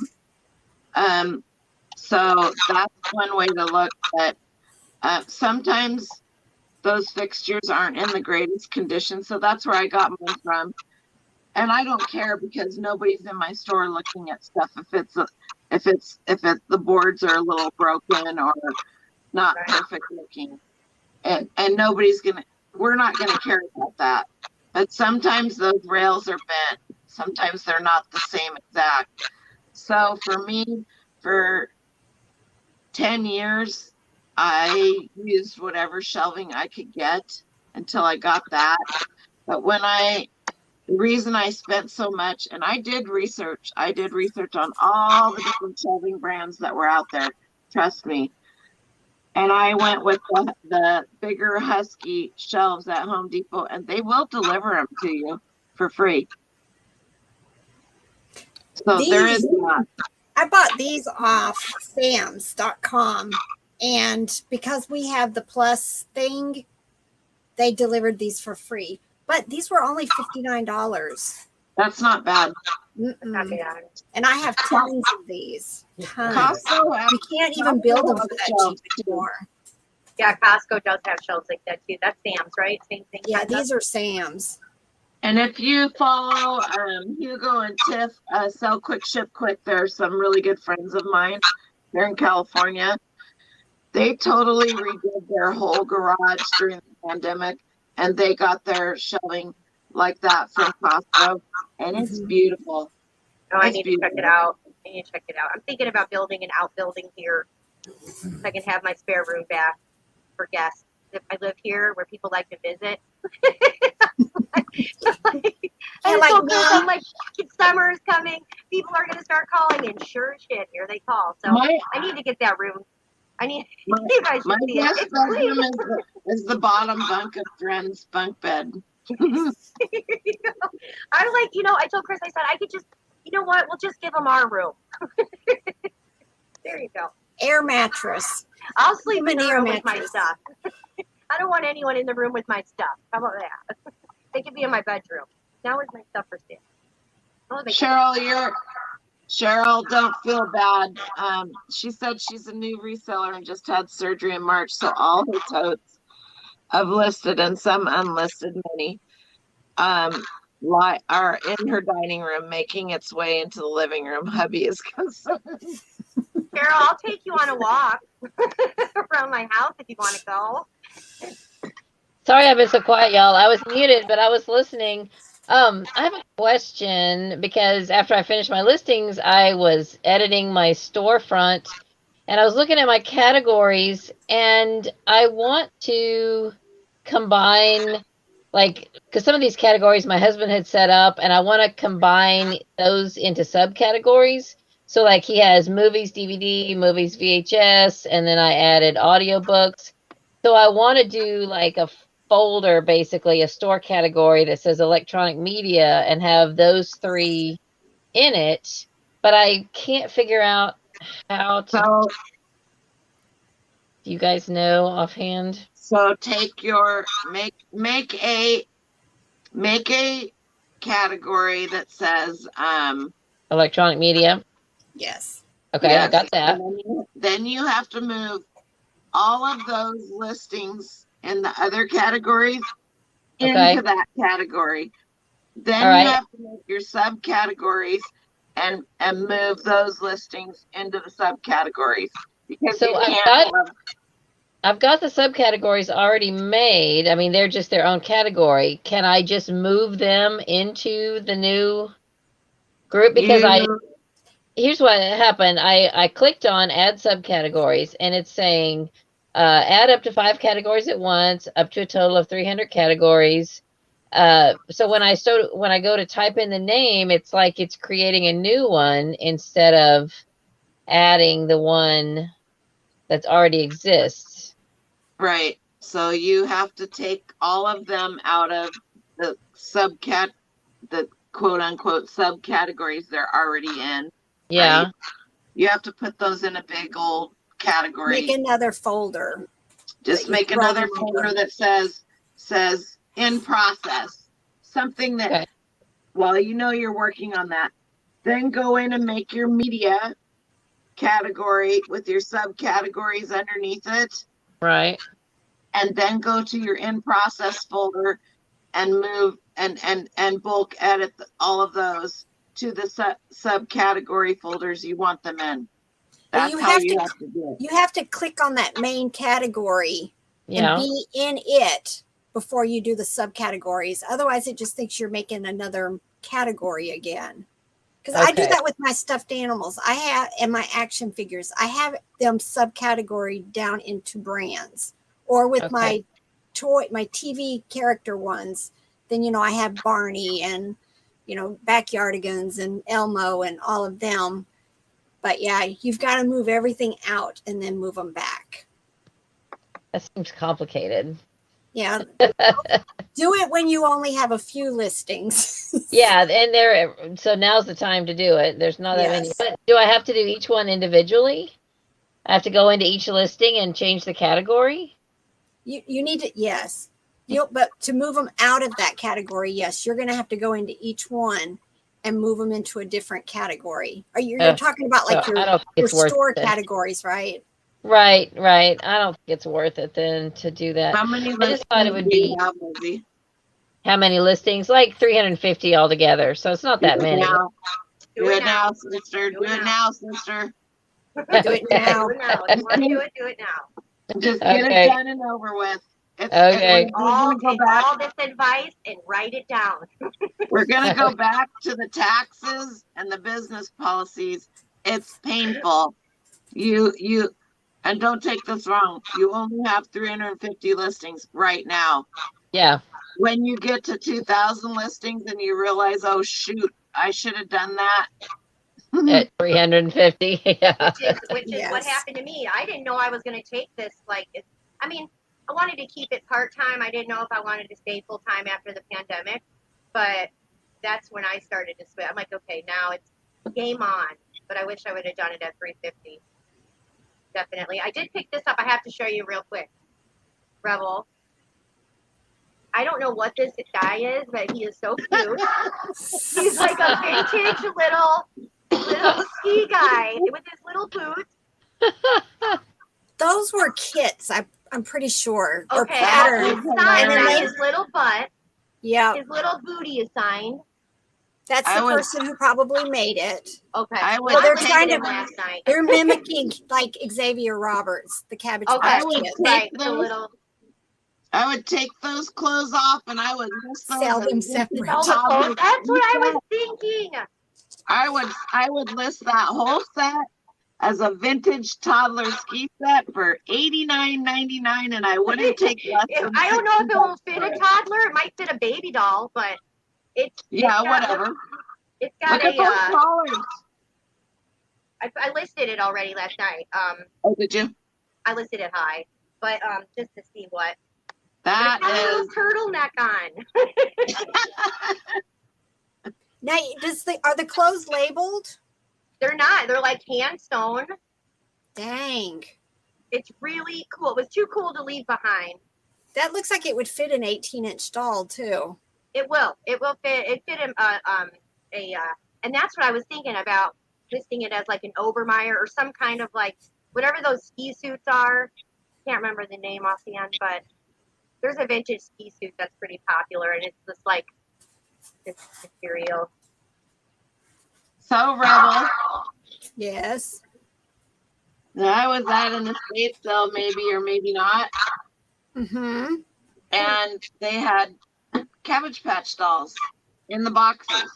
So that's one way to look. But sometimes those fixtures aren't in the greatest condition, so that's where I got mine from. And I don't care because nobody's in my store looking at stuff if the boards are a little broken or not perfect looking, and we're not gonna care about that. But sometimes those rails are bent, sometimes they're not the same exact. So for me, for 10 years, I used whatever shelving I could get until I got that. But the reason I spent so much, and I did research on all the different shelving brands that were out there, trust me. And I went with the bigger Husky shelves at Home Depot, and they will deliver them to you for free. So there is that. I bought these off Sam's.com, and because we have the plus thing, they delivered these for free. But these were only $59. That's not bad. Not bad. And I have tons of these. Tons. Costco, You can't even build them for Costco that shelves, cheap too. anymore. Yeah, Costco does have shelves like that too. That's Sam's, right? Same thing. Yeah, these are Sam's. And if you follow Hugo and Tiff, Sell Quick, Ship Quick, they're some really good friends of mine. They're in California. They totally redid their whole garage during the pandemic, and they got their shelving like that from Costco, and it's beautiful. Oh, I It's need to check it beautiful. out. I need to check it out. I'm thinking about building an outbuilding here so I can have my spare room back for guests. If I live here where people like to visit. And like so me. cool. I'm like, summer is coming. People are gonna start calling, and sure as shit, here they call. So I need to get that room. I need. You guys My should see it. guest It's bedroom clean. is the bottom bunk of Dren's bunk bed. I like, I told Chris, I said, I could just, you know what? We'll just give them our room. There you go. Air mattress. I'll sleep in An the air room with my mattress. stuff. I don't want anyone in the room with my stuff. How about that? They can be in my bedroom. Now where's my stuff for sale? Oh, they- Cheryl, don't feel bad. She said she's a new reseller and just had surgery in March, so all her totes of listed and some unlisted many are in her dining room, making its way into the living room. Hubby is concerned. Carol, I'll take you on a walk around my house if you want to go. Sorry I've been so quiet, y'all. I was muted, but I was listening. I have a question because after I finished my listings, I was editing my storefront and I was looking at my categories and I want to combine, like, because some of these categories my husband had set up and I want to combine those into subcategories. So like he has movies, DVD, movies, VHS, and then I added audiobooks. So I want to do like a folder, basically a store category that says electronic media and have those three in it, but I can't figure out how to. So, Do you guys know offhand? so take your make a category that says Electronic media. Yes. Okay, yes, I got that. and then you have to move all of those listings in the other categories Okay. into that category. Then All right. you have to make your subcategories and move those listings into the subcategories because So you I've can't got- have, I've got the subcategories already made. I mean, they're just their own category. Can I just move them into the new group? Because here's what happened. I clicked on add subcategories and it's saying add up to 5 categories at once, up to a total of 300 categories. So when I go to type in the name, it's like it's creating a new one instead of adding the one that already exists. right. So you have to take all of them out of the the quote unquote subcategories they're already in. Yeah. Right? You have to put those in a big old category. Make another folder. Just that you make throw another them folder over. that says in process. Something that Okay. while you know you're working on that, then go in and make your media category with your subcategories underneath it, Right. and then go to your in process folder and move and bulk edit all of those to the subcategory folders you want them in. Well, That's you how have you to- have to do it. You have to click on that main category Yeah. and be in it before you do the subcategories. Otherwise, it just thinks you're making another category again. Because I do Okay. that with my stuffed animals. I have and my action figures. I have them subcategory down into brands, or with Okay. my TV character ones. Then I have Barney and Backyardigans and Elmo and all of them. But yeah, you've got to move everything out and then move them back. That seems complicated. Yeah. Do it when you only have a few listings. Yeah, and so now's the time to do it. There's not that many. Yes. But do I have to do each one individually? I have to go into each listing and change the category? You need to, yes. But to move them out of that category, yes, you're going to have to go into each one and move them into a different category. You're talking about like I don't think your it's worth store it. categories, right? Right. I don't think it's worth it then to do that. How many I just thought it would listings do you be have, Lizzie? how many listings? Like 350 altogether. So it's not that many. Now. Do Do it it now, sister. Do Do it it now, sister. Do it now. Do it now. If you want to do it now. Just get Okay. it done and over with. Okay. We're gonna go Take back. all this advice and write it down. We're gonna go back to the taxes and the business policies. It's painful. And don't take this wrong. You only have 350 listings right now. Yeah. When you get to 2,000 listings and you realize, oh shoot, I should have done that. At 350. Yeah. Which is what Yes. happened to me. I didn't know I was going to take this. I wanted to keep it part-time. I didn't know if I wanted to stay full-time after the pandemic, but that's when I started to switch. I'm like, okay, now it's game on, but I wish I would have done it at 350. Definitely. I did pick this up. I have to show you real quick. Rebel. I don't know what this guy is, but he is so cute. He's like a vintage little ski guy with his little boots. Those were kits, I'm pretty sure. Or Okay, patterns. he's signed And then his little butt. Yeah, His little booty is signed. that's the person who probably made it. Okay. I would Well, they're I trying made to- it last night. They're mimicking like Xavier Roberts, the Cabbage Okay, Patch I would Kid. right. those- The little I would take those clothes off and I would list those Sell as them vintage separate. all the toddler clothes. That's what I set. was thinking. I would list that whole set as a vintage toddler ski set for $89.99, and I wouldn't take less than I don't know if it will $60 fit for a it. toddler. It might fit a baby doll, but it's Yeah, it's got- whatever. It's got Look at those collars. I listed it already last night. Oh, did you? I listed it high, but just to see what. That It's got a is. little turtleneck on. Now, are the clothes labeled? They're not. They're like hand sewn. Dang. It's really cool. It was too cool to leave behind. That looks like it would fit an 18-inch doll, too. It will. It will fit. It fit and that's what I was thinking about, listing it as like an Obermeyer or some kind of like whatever those ski suits are. Can't remember the name offhand, but there's a vintage ski suit that's pretty popular, and it's just like this material. So, Rebel, Yes. I was at an estate sale, maybe or maybe not, Mm-hmm. and they had Cabbage Patch dolls in the boxes.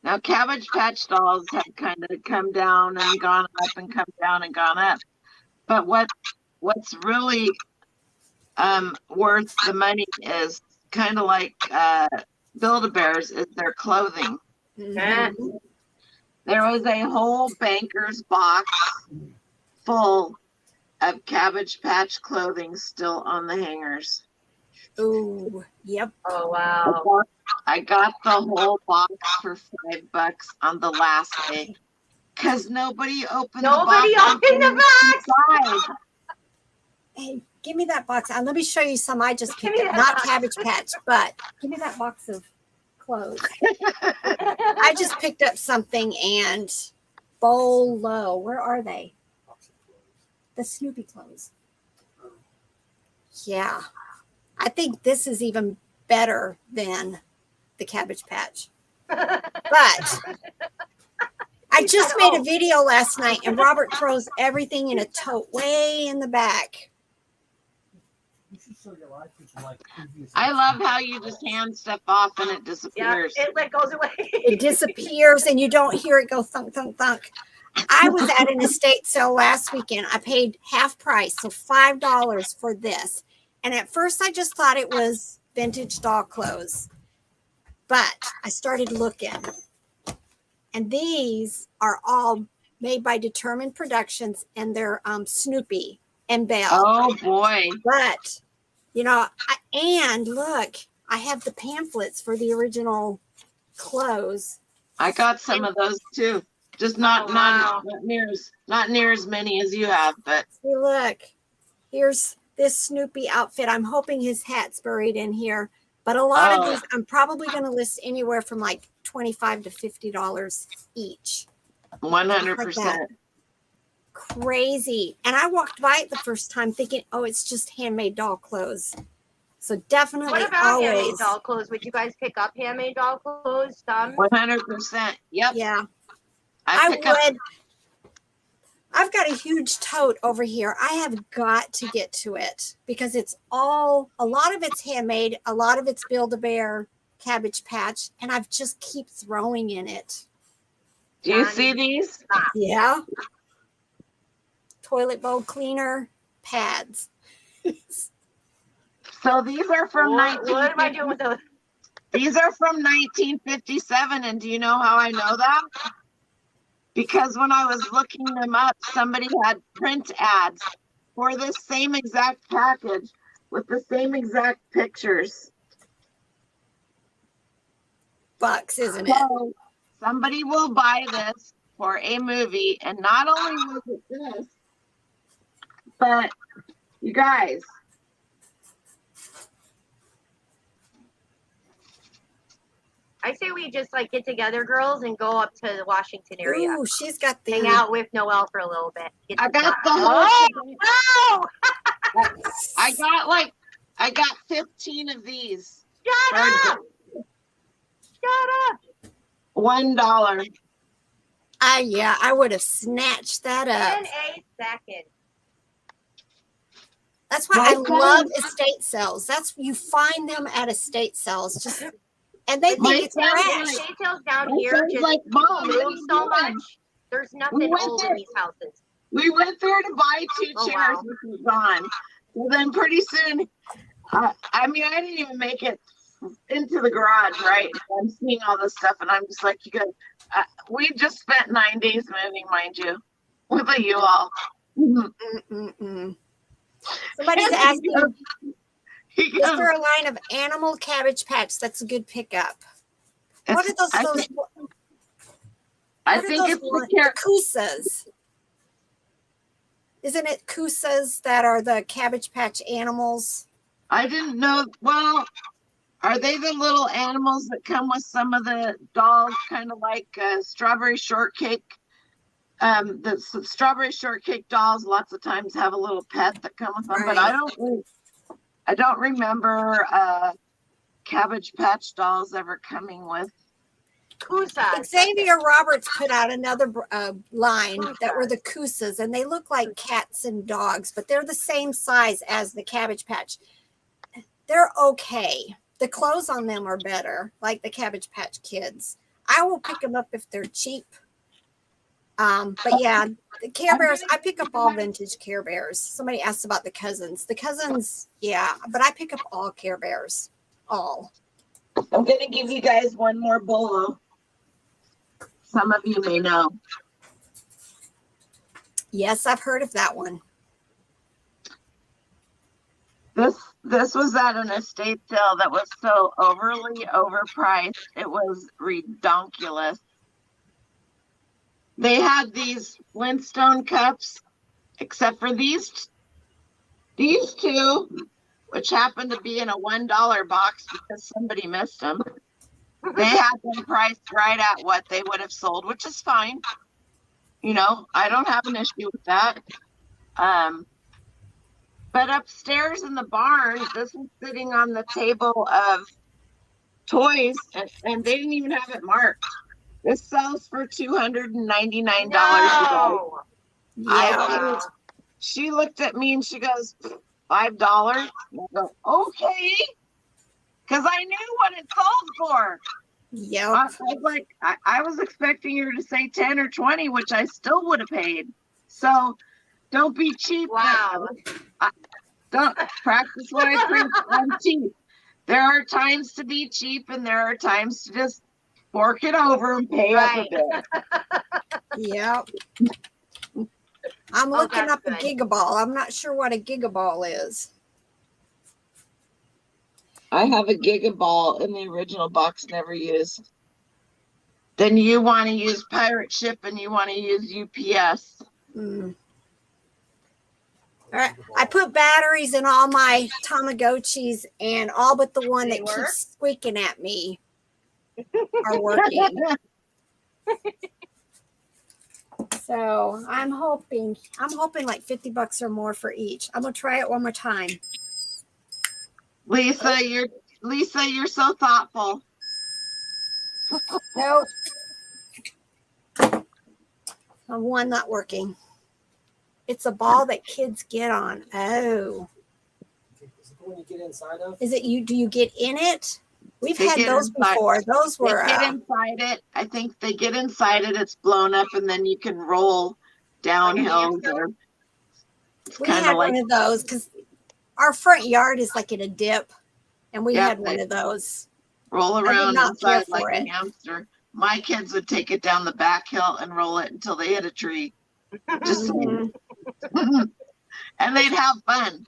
Now, Cabbage Patch dolls have kind of come down and gone up and come down and gone up. But what's really worth the money is kind of like Build-A-Bears, is their clothing. Mm-hmm. There was a whole banker's box full of Cabbage Patch clothing still on the hangers. Ooh, yep. Oh wow! I got the whole box for $5 on the last day because nobody opened the box. Inside. Hey, give me that box. Let me show you some I just Give picked me up. that Not box. Cabbage Patch, but give me that box of clothes. I just picked up something and Bolo. Where are they? The Snoopy clothes. Yeah. I think this is even better than the Cabbage Patch. But I just made a video last night and Robert throws everything in a tote way in the back. I love how you just hand stuff off and it Yeah, disappears. it like goes away. It disappears and you don't hear it go thunk, thunk, thunk. I was at an estate sale last weekend. I paid half price, so $5 for this. And at first I just thought it was vintage doll clothes. But I started looking. And these are all made by Determined Productions and they're Snoopy and Belle. Oh boy. But You know, and look, I have the pamphlets for the original clothes. I got some of those too. Just not not near as many as you have, but See, look, here's this Snoopy outfit. I'm hoping his hat's buried in here. But a lot of these, I'm probably going to list anywhere from like $25 to $50 each. 100%. Like crazy. And I walked by it the first time thinking, oh, it's just handmade doll clothes. So definitely What about always. handmade doll clothes? Would you guys pick up handmade doll clothes? Some? 100%. Yep. Yeah. I would. I've got a huge tote over here. I have got to get to it because it's a lot of it's handmade, a lot of it's Build-A-Bear, Cabbage Patch, and I've just keep throwing in it. Do you see these? Yeah. Toilet bowl cleaner pads. So these are from What am I doing with those? These are from 1957, and do you know how I know that? Because when I was looking them up, somebody had print ads for this same exact package with the same exact pictures. Bucks, isn't it? So somebody will buy this for a movie, and not only was it this, but you guys, I say we just like get together, girls, and go up to the Washington area. Ooh, she's got the Hang out with Noel for a little bit. I got the whole. No! I got 15 of these. Shut up! Shut up! $1. yeah, I would have snatched that up. In a second. That's why I love estate sales. That's you find them at estate sales, just and they think it's trash. Details down here just like, Mom, move so much. There's nothing old in these houses. We went there to buy 2 chairs, wow. which was gone. Well, then pretty soon, I didn't even make it into the garage, right? I'm seeing all this stuff, and I'm just like, you guys, we just spent 9 days moving, mind you, with a U-Haul. Somebody's asking, He is goes, there a line of animal Cabbage Patch? That's a good pickup. What are those? I think it's the Kusas. Isn't it Kusas that are the Cabbage Patch animals? I didn't know. Well, are they the little animals that come with some of the dolls, kind of like strawberry shortcake? The strawberry shortcake dolls lots of times have a little pet that come with them, Right. but I don't remember Cabbage Patch dolls ever coming with. Kusa. Xavier Roberts put out another line that were the Kusas, and they look like cats and dogs, but they're the same size as the Cabbage Patch. They're okay. The clothes on them are better, like the Cabbage Patch Kids. I will pick them up if they're cheap. But yeah, the Care Bears, I pick up all vintage Care Bears. Somebody asked about the cousins. The cousins, yeah, but I pick up all Care Bears. All. I'm going to give you guys one more bolo. Some of you may know. Yes, I've heard of that one. This was at an estate sale that was so overly overpriced. It was redonkulous. They had these Flintstone cups, except for these two, which happened to be in a $1 box because somebody missed them. They had them priced right at what they would have sold, which is fine. You know, I don't have an issue with that. But upstairs in the barn, this is sitting on the table of toys, and they didn't even have it marked. This sells for $299. No. Yeah. She looked at me and she goes, $5? And I go, okay. Because I knew what it sold for. Yep. I was like, I was expecting her to say 10 or 20, which I still would have paid. So don't be cheap. Wow. Don't practice what I preach. I'm cheap. There are times to be cheap, and there are times to just fork it over and pay up a bit. Yep. I'm looking that's up a good. gigaball. I'm not sure what a gigaball is. I have a Gigaball in the original box, never used. Then you want to use Pirate Ship and you want to use UPS. Mm. All right. I put batteries in all my Tamagotchis, and all but the one They that work? keeps squeaking at me are working. So I'm hoping like $50 or more for each. I'm gonna try it one more time. Lisa, you're so thoughtful. Nope. One not working. It's a ball that kids get on. Oh. Is it the one you get inside of? Is it you? Do you get in it? We've They had get those inside. before. Those They were get inside it. I think they get inside it. It's blown up, and then you can roll downhill. hamster? It's we kind had of like one of those because our front yard is like in a dip, and we Yeah, had one of those. roll did around not care inside like for a it. hamster. My kids would take it down the back hill and roll it until they hit a tree. Just saying. Mhm. And they'd have fun.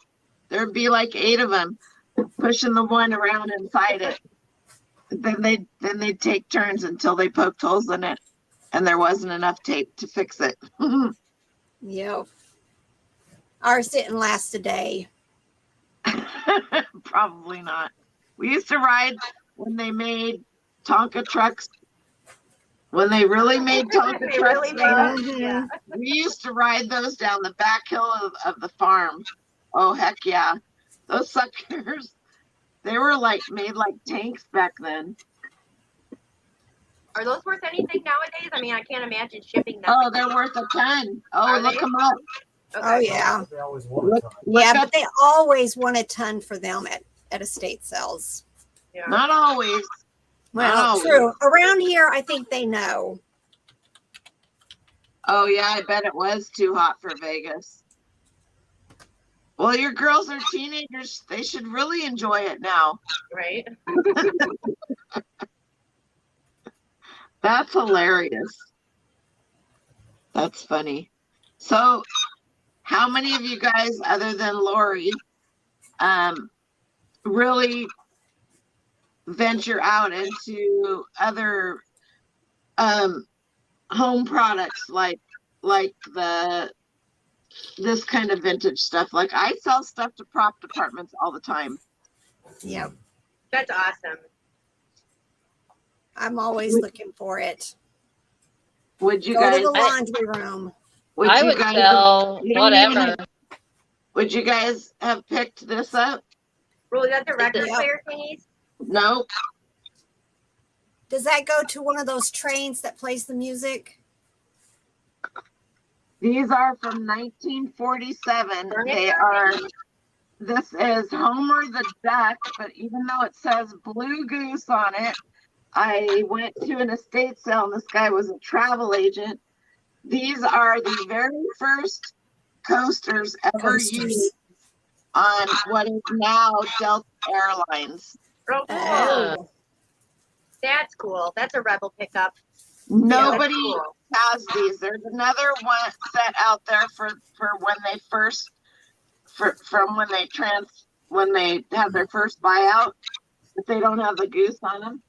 There'd be like 8 of them pushing the one around inside it. Then they'd take turns until they poked holes in it, and there wasn't enough tape to fix it. Yep. Ours didn't last a day. Probably not. We used to ride when they made Tonka trucks. When they really made Tonka They trucks, really made them. Mhm. we used to ride those down the back hill of the farm. Oh, heck yeah. Those suckers, they were like made like tanks back then. Are those worth anything nowadays? I mean, I can't imagine shipping them. Oh, they're worth a ton. Oh, Are look they? them up. Oh yeah. They always want a ton. Look Yeah, up. but they always want a ton for them at estate sales. Yeah. Not always. Well, No. true. Around here, I think they know. Oh, yeah, I bet it was too hot for Vegas. Well, your girls are teenagers. They should really enjoy it now. Right? That's hilarious. That's funny. So, how many of you guys, other than Lori, really venture out into other home products like this kind of vintage stuff? Like, I sell stuff to prop departments all the time. Yep. That's awesome. I'm always looking for it. Would you Go guys? to the laundry room. I you would guys? sell you don't even whatever. Would you guys have picked this up? Well, is that the record Yep. player thingies? Nope. Does that go to one of those trains that plays the music? These are from 1947. They Furniture are. thingies? This is Homer the Duck, but even though it says Blue Goose on it, I went to an estate sale and this guy was a travel agent. These are the very first coasters ever used on what is now Delta Airlines. Oh, cool. Oh. That's cool. That's a rebel pickup. Nobody Yeah, that's cool. has these. There's another one set out there for when they first from when they had their first buyout, but they don't have the goose on them.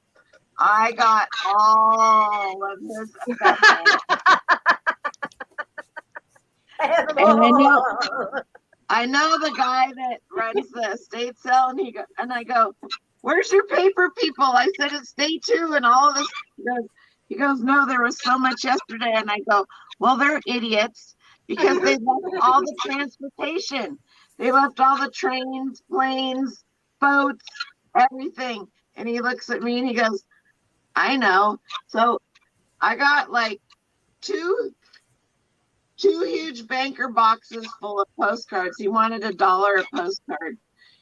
I got all of his accessories. I know the guy that runs the estate sale, and I go, "Where's your paper, people?" I said, "It's day 2, and all of this." He goes, "No, there was so much yesterday." And I go, "Well, they're idiots because they left all the transportation. They left all the trains, planes, boats, everything." And he looks at me and he goes, "I know." So I got like two huge banker boxes full of postcards. He wanted $1 a postcard.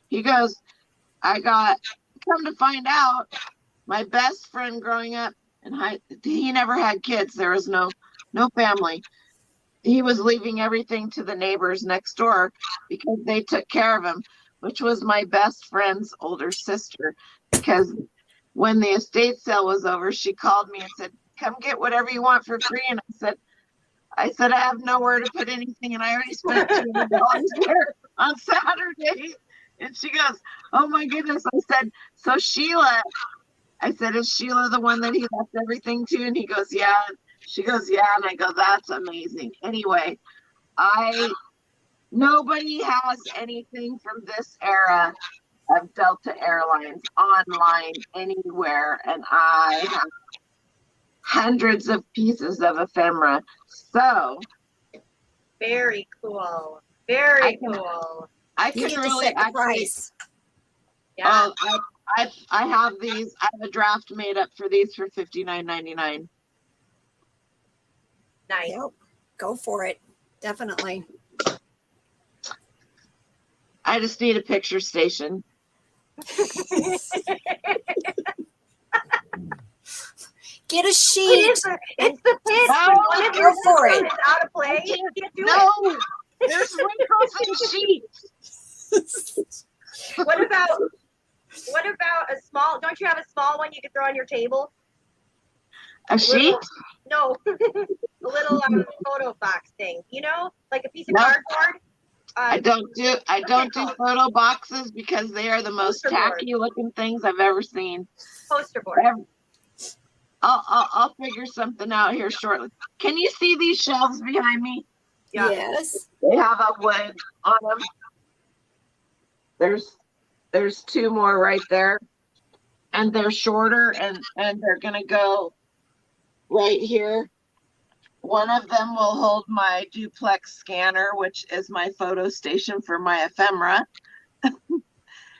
He goes, come to find out, my best friend growing up, and he never had kids. There was no family. He was leaving everything to the neighbors next door because they took care of him, which was my best friend's older sister. Because when the estate sale was over, she called me and said, "Come get whatever you want for free." And I said, "I have nowhere to put anything, and I already spent $200 there on Saturday." And she goes, Oh my goodness. I said, so Sheila, I said, is Sheila the one that he left everything to? And he goes, yeah. She goes, yeah. And I go, that's amazing. Anyway, nobody has anything from this era of Delta Airlines online anywhere. And I have hundreds of pieces of ephemera. So Very cool. Very cool. I You can get to really set the actually, price. Yeah. I have these. I have a draft made up for these for $59.99. Nice. Yep. Go for it. Definitely. I just need a picture station. Get a sheet. It's the pit. No, One of your go for it. systems is out of play. You can't do No, there's wrinkles in sheets. What about a small? Don't you have a small one you could throw on your table? A sheet? No, a little photo box thing. You know, like a piece of No. cardboard. I don't do photo boxes because they are the most Poster board. tacky looking things I've ever seen. Poster board. I'll figure something out here shortly. Can you see these shelves behind me? Yeah. Yes. They have a wood on them. There's two more right there, and they're shorter, and they're gonna go right here. One of them will hold my duplex scanner, which is my photo station for my ephemera.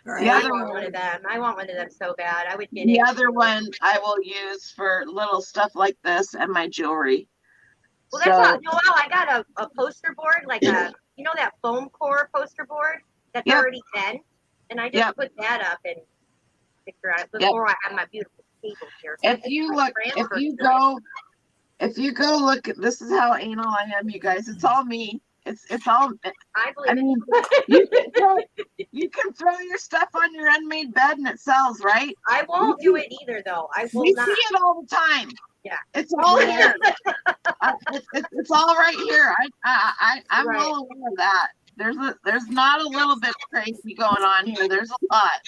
Right. The I other want one of them. I want one of them so bad. I would get The it. other one I will use for little stuff like this and my jewelry. Well, that's not, Noel, I got a poster board, like a, you know, that foam core poster board that's Yep. already bent. And I just Yep. put that up and picture out before I have my beautiful table here. So If you look, if you go look, this is how anal I am, you guys. It's all me. It's all. I believe I mean, you can throw your stuff on your unmade bed and it sells, right? I won't do it either, though. I will We not. see it all the time. Yeah. It's all here. It's all right here. I'm Right. well aware of that. There's not a little bit crazy going on here. There's a lot.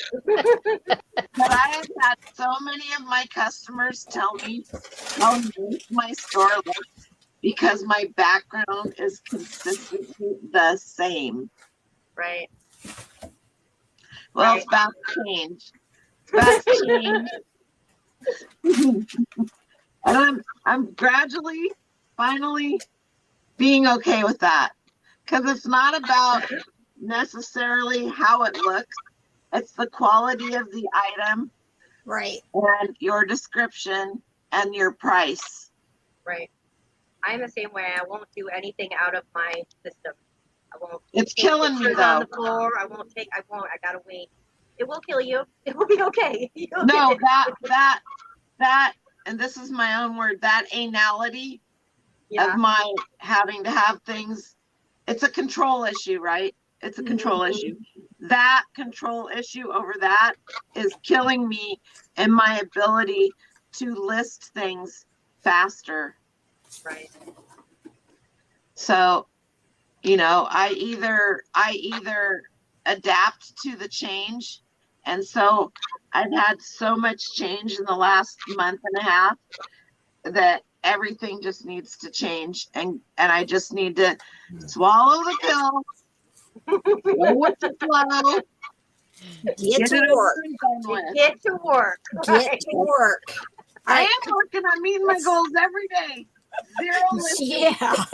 But I have had so many of my customers tell me how nice my store looks because my background is consistently the same. Right. Well, Right. it's about to change. It's about to change. And I'm gradually, finally being okay with that. Because it's not about necessarily how it looks. It's the quality of the item Right. and your description and your price. Right. I'm the same way. I won't do anything out of my system. I won't. It's take killing me pictures on though. the floor. I gotta wait. It will kill you. It will be okay. You'll No, get it. that, and this is my own word, that anality Yeah. of my having to have things, it's a control issue, right? It's a control issue. That control issue over that is killing me in my ability to list things faster. Right. So, you know, I either adapt to the change, and so I've had so much change in the last month and a half that everything just needs to change, and I just need to swallow the pill, go with the flow, Get to it work. over and done with. Get to work. Get to work. I am working on meeting my goals every day. Zero listing. Yeah.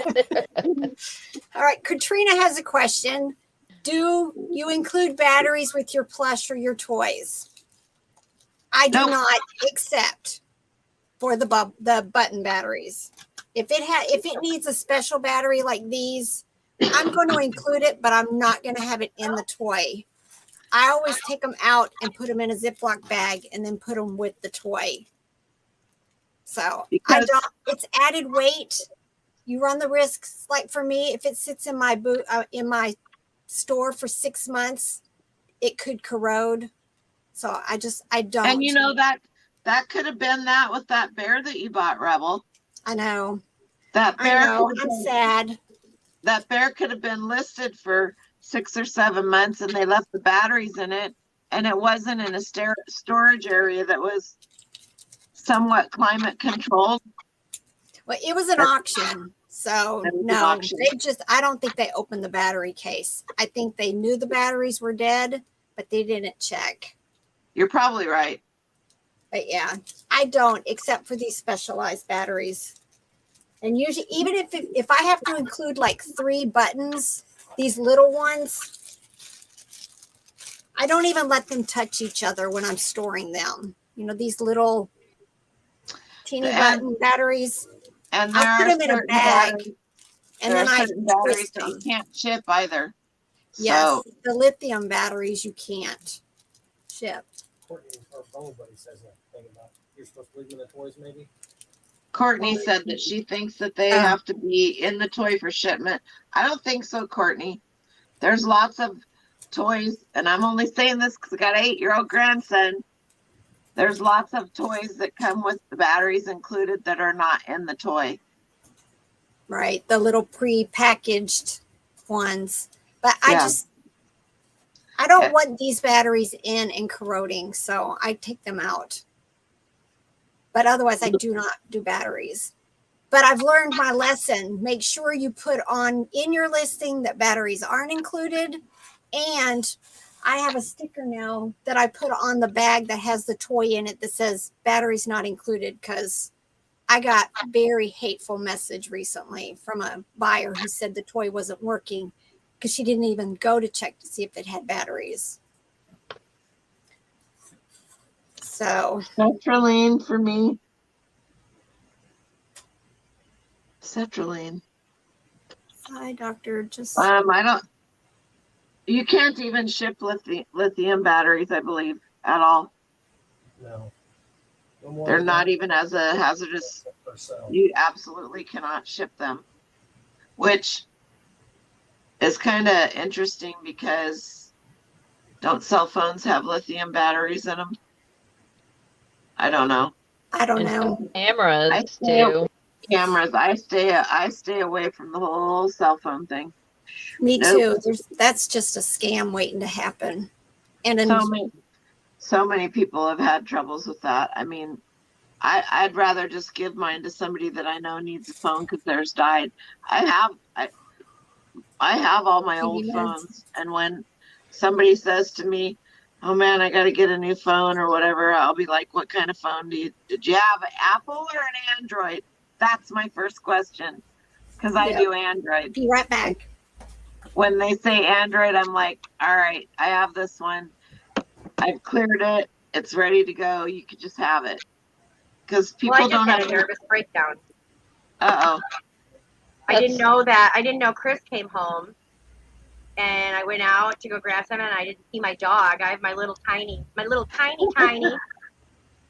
All right. Katrina has a question. Do you include batteries with your plush or your toys? I do Nope. not, except for the button batteries. If it needs a special battery like these, I'm going to include it, but I'm not going to have it in the toy. I always take them out and put them in a Ziploc bag and then put them with the toy. So Because- it's added weight. You run the risks. Like for me, if it sits in my in my store for 6 months, it could corrode. So I don't. And you know that could have been that with that bear that you bought, Rebel. I know. That bear. I know. could have I'm been- sad. That bear could have been listed for 6 or 7 months, and they left the batteries in it, and it wasn't in a storage area that was somewhat climate controlled. Well, it was an auction. So It was an no, auction. I don't think they opened the battery case. I think they knew the batteries were dead, but they didn't check. You're probably right. But yeah, I don't, except for these specialized batteries. And usually, even if I have to include like 3 buttons, these little ones, I don't even let them touch each other when I'm storing them. You know, these little teeny button batteries. And there I'll put are them in a certain bag, batteries, and there then are I certain batteries twist that you them. can't ship either. Yes, So the lithium batteries you can't ship. Courtney, our phone buddy, says that thing about you're supposed to leave them in the toys, maybe. Courtney said that she thinks that they have to be in the toy for shipment. I don't think so, Courtney. There's lots of toys, and I'm only saying this because I got an 8-year-old grandson. There's lots of toys that come with the batteries included that are not in the toy. Right, the little pre-packaged ones. But Yeah. I don't want these batteries in and corroding, so I take them out. But otherwise, I do not do batteries. But I've learned my lesson. Make sure you put on in your listing that batteries aren't included. And I have a sticker now that I put on the bag that has the toy in it that says batteries not included, because I got a very hateful message recently from a buyer who said the toy wasn't working because she didn't even go to check to see if it had batteries. So Sertraline for me. Sertraline. hi, doctor. Just I don't. You can't even ship lithium batteries, I believe, at all. No. No more They're than not that even as a hazardous. per cell. You absolutely cannot ship them, which is kind of interesting because don't cell phones have lithium batteries in them? I don't know. I don't And know. some cameras I stay too. Cameras. I stay away from the whole cell phone thing. Me Nope. too. That's just a scam waiting to happen. And So many people have had troubles with that. I mean, I'd rather just give mine to somebody that I know needs a phone because theirs died. I have all my old TV meds. phones, and when somebody says to me, "Oh man, I got to get a new phone or whatever," I'll be like, "What kind of phone did you have? An Apple or an Android?" That's my first question because I do Android. Be right back. When they say Android, I'm like, "All right, I have this one. I've cleared it. It's ready to go. You could just have it." Because people Well, I just don't had have a nervous breakdown. Uh-oh. I didn't know that. I didn't know Chris came home, and I went out to go grab some, and I didn't see my dog. I have my little tiny. So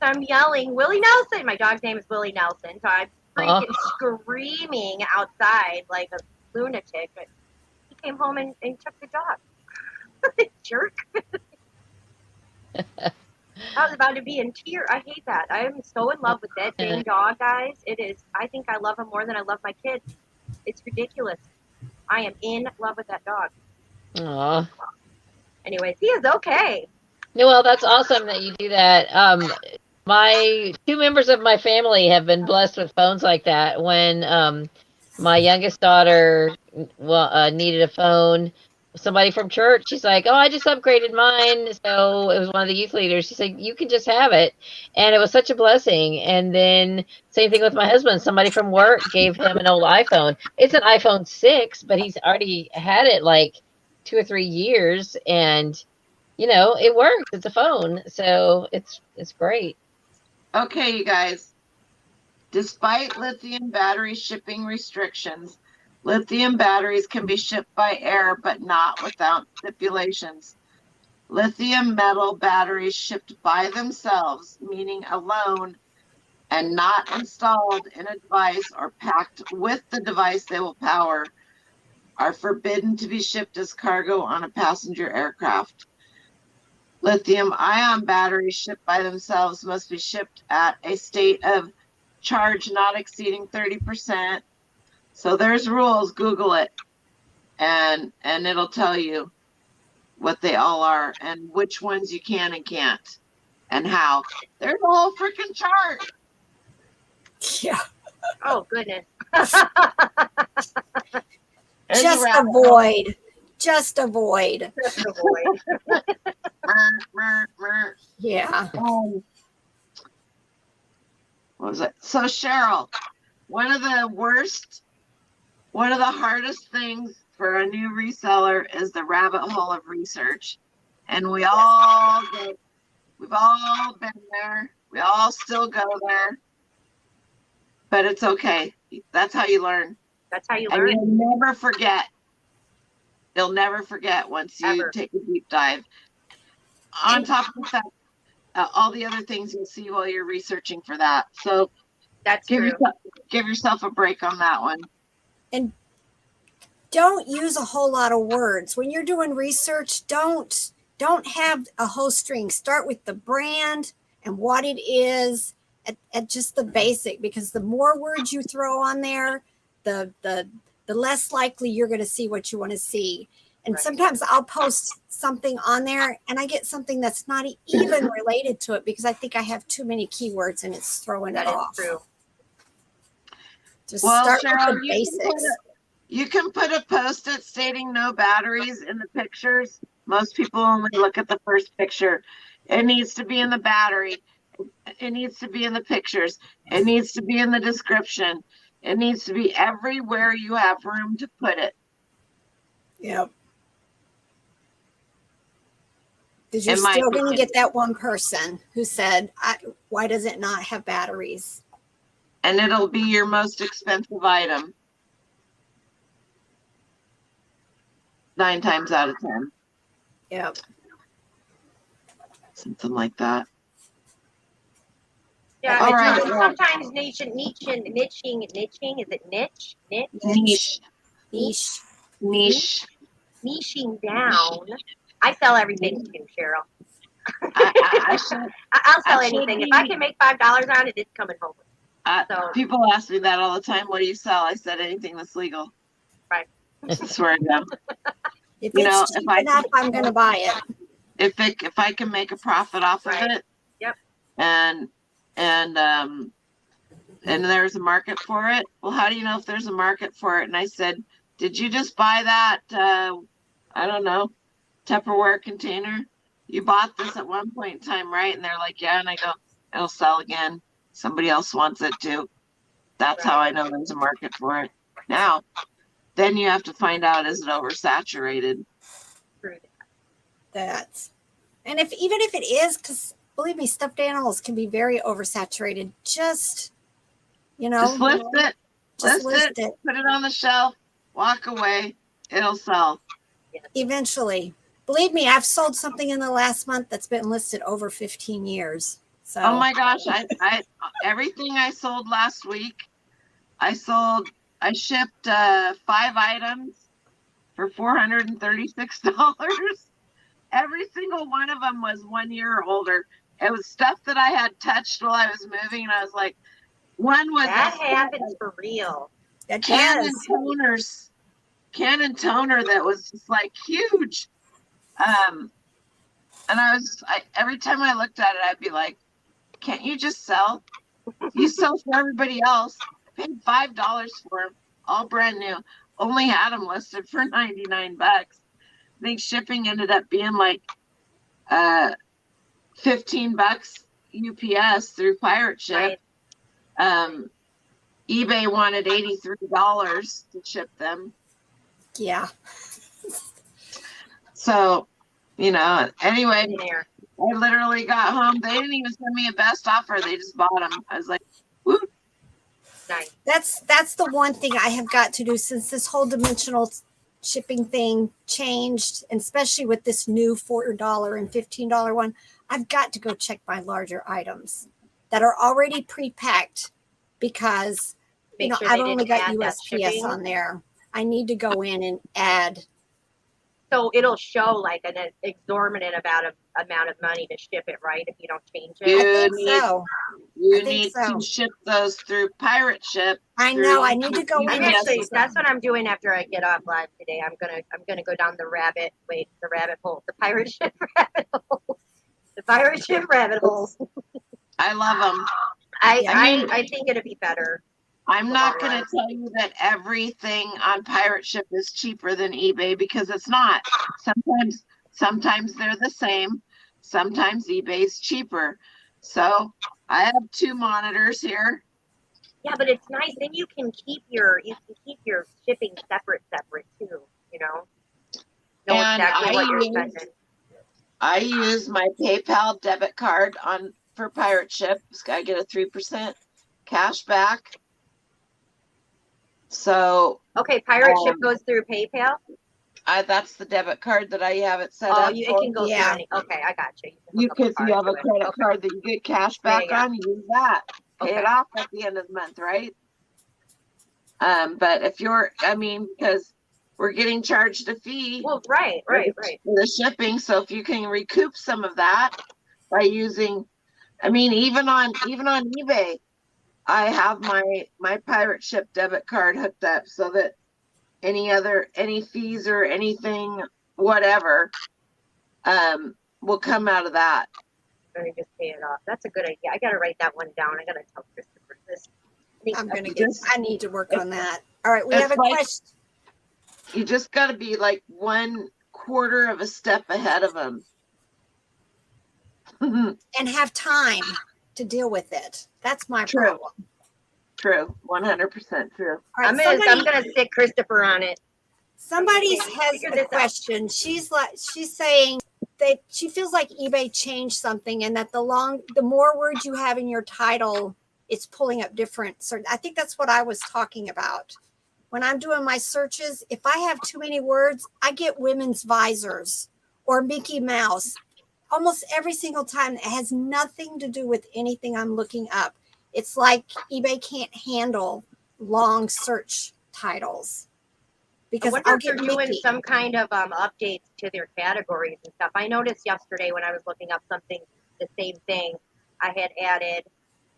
I'm yelling, Willie Nelson. My dog's name is Willie Nelson. So I'm freaking screaming outside like a lunatic. But he came home and took the dog. Jerk. I was about to be in tears. I hate that. I am so in love with that dang dog, guys. It is. I think I love him more than I love my kids. It's ridiculous. I am in love with that dog. Aw. Anyways, he is okay. Noel, that's awesome that you do that. My 2 members of my family have been blessed with phones like that. When my youngest daughter needed a phone, somebody from church, she's like, "Oh, I just upgraded mine." So it was one of the youth leaders. She said, "You can just have it," and it was such a blessing. And then same thing with my husband. Somebody from work gave him an old iPhone. It's an iPhone 6, but he's already had it like 2 or 3 years, and it works. It's a phone, so it's great. Okay, you guys. Despite lithium battery shipping restrictions, lithium batteries can be shipped by air, but not without stipulations. Lithium metal batteries shipped by themselves, meaning alone, and not installed in a device or packed with the device they will power, are forbidden to be shipped as cargo on a passenger aircraft. Lithium-ion batteries shipped by themselves must be shipped at a state of charge not exceeding 30%. So there's rules. Google it, and it'll tell you. what they all are and which ones you can and can't and how. There's a whole freaking chart. Yeah. Oh, goodness. There's a Just rabbit hole. avoid. Just avoid. Just avoid. Yeah. What was it? So Cheryl, one of the hardest things for a new reseller is the rabbit hole of research. And we've all been there. We all still go there. But it's okay. That's how you learn. That's how you And learn. you'll never forget. You'll never forget once you Ever. take a deep dive. On top of that, all the other things you'll see while you're researching for that. So That's give true. yourself a break on that one. And don't use a whole lot of words. When you're doing research, don't have a whole string. Start with the brand and what it is at just the basic, because the more words you throw on there, the less likely you're going to see what you want to see. And Right. sometimes I'll post something on there and I get something that's not even related to it because I think I have too many keywords and it's throwing That it is off. true. Just Well, start Cheryl, with the basics. You can put a post-it stating no batteries in the pictures. Most people only look at the first picture. It needs to be in the battery. It needs to be in the pictures. It needs to be in the description. It needs to be everywhere you have room to put it. Yep. Because you're In my still going to opinion. get that one person who said, why does it not have batteries? And it'll be your most expensive item. 9 times out of 10. Yep. Something like that. Yeah, All it's right, really well. sometimes niching, is it niche? Niche. Niche. Niching down. I sell everything too, Cheryl. I should. I'll sell I should anything. If be- I can make $5 on it, it's coming home. So- People ask me that all the time. What do you sell? I said anything that's legal. Right. I swear to God. If You know, it's cheap if I- enough, I'm going to buy it. If I can make a profit off of Right. it. Yep. And there's a market for it. Well, how do you know if there's a market for it? And I said, did you just buy that? I don't know, Tupperware container. You bought this at one point in time, right? And they're like, yeah. And I go, it'll sell again. Somebody else wants it too. That's how I know there's a market for it. Now, then you have to find out, is it oversaturated? True. And even if it is, because believe me, stuffed animals can be very oversaturated. Just, Just list it. just List it. Put it on the shelf. Walk away. It'll sell. Eventually. Believe me, I've sold something in the last month that's been listed over 15 years. So, Oh my gosh, I everything I sold last week, I shipped 5 items for $436. Every single one of them was 1 year or older. It was stuff that I had touched while I was moving, and I was like, one was That happens for real. it Canon does. toner that was just like huge. And every time I looked at it, I'd be like, can't you just sell? You sell for everybody else. I paid $5 for them, all brand new. Only had them listed for 99 bucks. I think shipping ended up being like 15 bucks UPS through Pirate Ship. Right. eBay wanted $83 to ship them. Yeah. So, anyway, There. I literally got home. They didn't even send me a best offer. They just bought them. I was like, woo. Nice. That's the one thing I have got to do since this whole dimensional shipping thing changed, and especially with this new $4 and $15 one. I've got to go check my larger items that are already pre-packed because Make sure I've they only didn't got add that USPS shipping. on there. I need to go in and add So it'll show like an exorbitant amount of money to ship it, right? If you don't change it. I You think need, so. you I think need so. to ship those through pirate ship. I through know. I need to go in I'm and actually, fix that's them. what I'm doing after I get off live today. I'm gonna go down the rabbit hole, the pirate ship rabbit hole, the pirate ship rabbit hole. I love them. I think it'd be better. I'm not going to tell you that everything on pirate ship is cheaper than eBay, because it's not. Sometimes they're the same. Sometimes eBay's cheaper. So I have 2 monitors here. Yeah, but it's nice. Then you can keep your shipping separate too. You know And exactly what you're spending. I use my PayPal debit card for pirate ship. I get a 3% cash back. So okay, pirate ship goes through PayPal. That's the debit card that I have it set up. Oh, it can go through any. Okay, I got you. You have a credit card that you get cash back on, you use that. Pay it off at the end of the month, right? But if because we're getting charged a fee. Well, right. For the shipping, so if you can recoup some of that by using, even on eBay, I have my pirate ship debit card hooked up so that any fees or anything, whatever, will come out of that. Let me just pay it off. That's a good idea. I gotta write that one down. I gotta tell Christopher this. I need to work on that. All right, we have a question. You just got to be like 1/4 of a step ahead of them. And have time to deal with it. That's my problem. True. 100% true. All right, I'm gonna stick Christopher on it. Somebody has a question. She's saying that she feels like eBay changed something, and that the more words you have in your title, it's pulling up different. So I think that's what I was talking about. When I'm doing my searches, if I have too many words, I get women's visors or Mickey Mouse almost every single time. It has nothing to do with anything I'm looking up. It's like eBay can't handle long search titles. Because I wonder if they're doing some kind of updates to their categories and stuff. I noticed yesterday when I was looking up something, the same thing. I had added,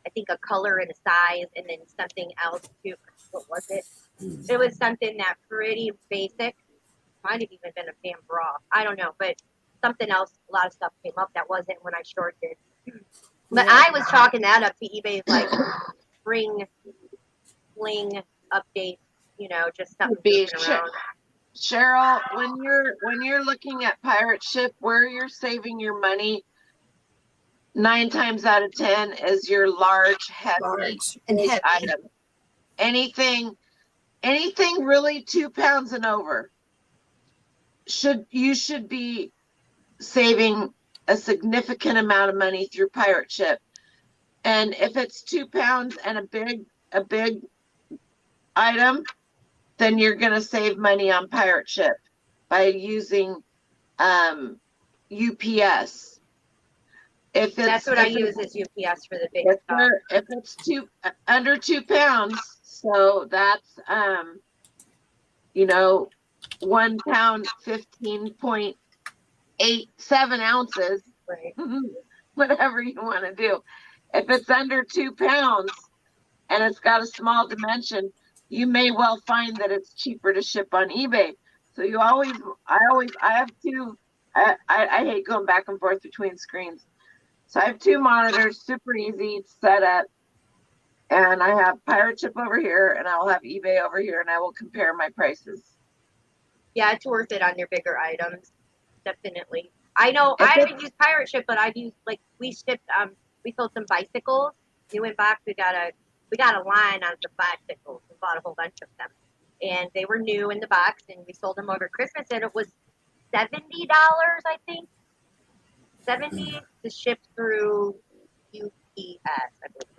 I think, a color and a size, and then something else too. What was it? It was something that pretty basic. Might have even been a Pam bra. I don't know, but something else. A lot of stuff came up that wasn't when I shorted it. But yeah. I was chalking that up to eBay's like spring fling update. Just something around. Cheryl, when you're looking at pirate ship, where you're saving your money 9 times out of 10 is your large, heavy item. Anything really 2 pounds and over you should be saving a significant amount of money through pirate ship. And if it's 2 pounds and a big item, then you're going to save money on pirate ship by using UPS. That's what I use is UPS for the big stuff. If it's under 2 pounds, so that's 1 pound 15.87 ounces, right? Whatever you want to do. If it's under 2 pounds and it's got a small dimension, you may well find that it's cheaper to ship on eBay. So I have 2. I hate going back and forth between screens. So I have 2 monitors, super easy to set up. And I have pirate ship over here, and I'll have eBay over here, and I will compare my prices. Yeah, it's worth it on your bigger items, definitely. I know I haven't used pirate ship, but I've used we shipped we sold some bicycles. New in box, we got a line on some bicycles. We bought a whole bunch of them, and they were new in the box, and we sold them over Christmas, and it was $70, I think. $70 to ship through UPS, I believe,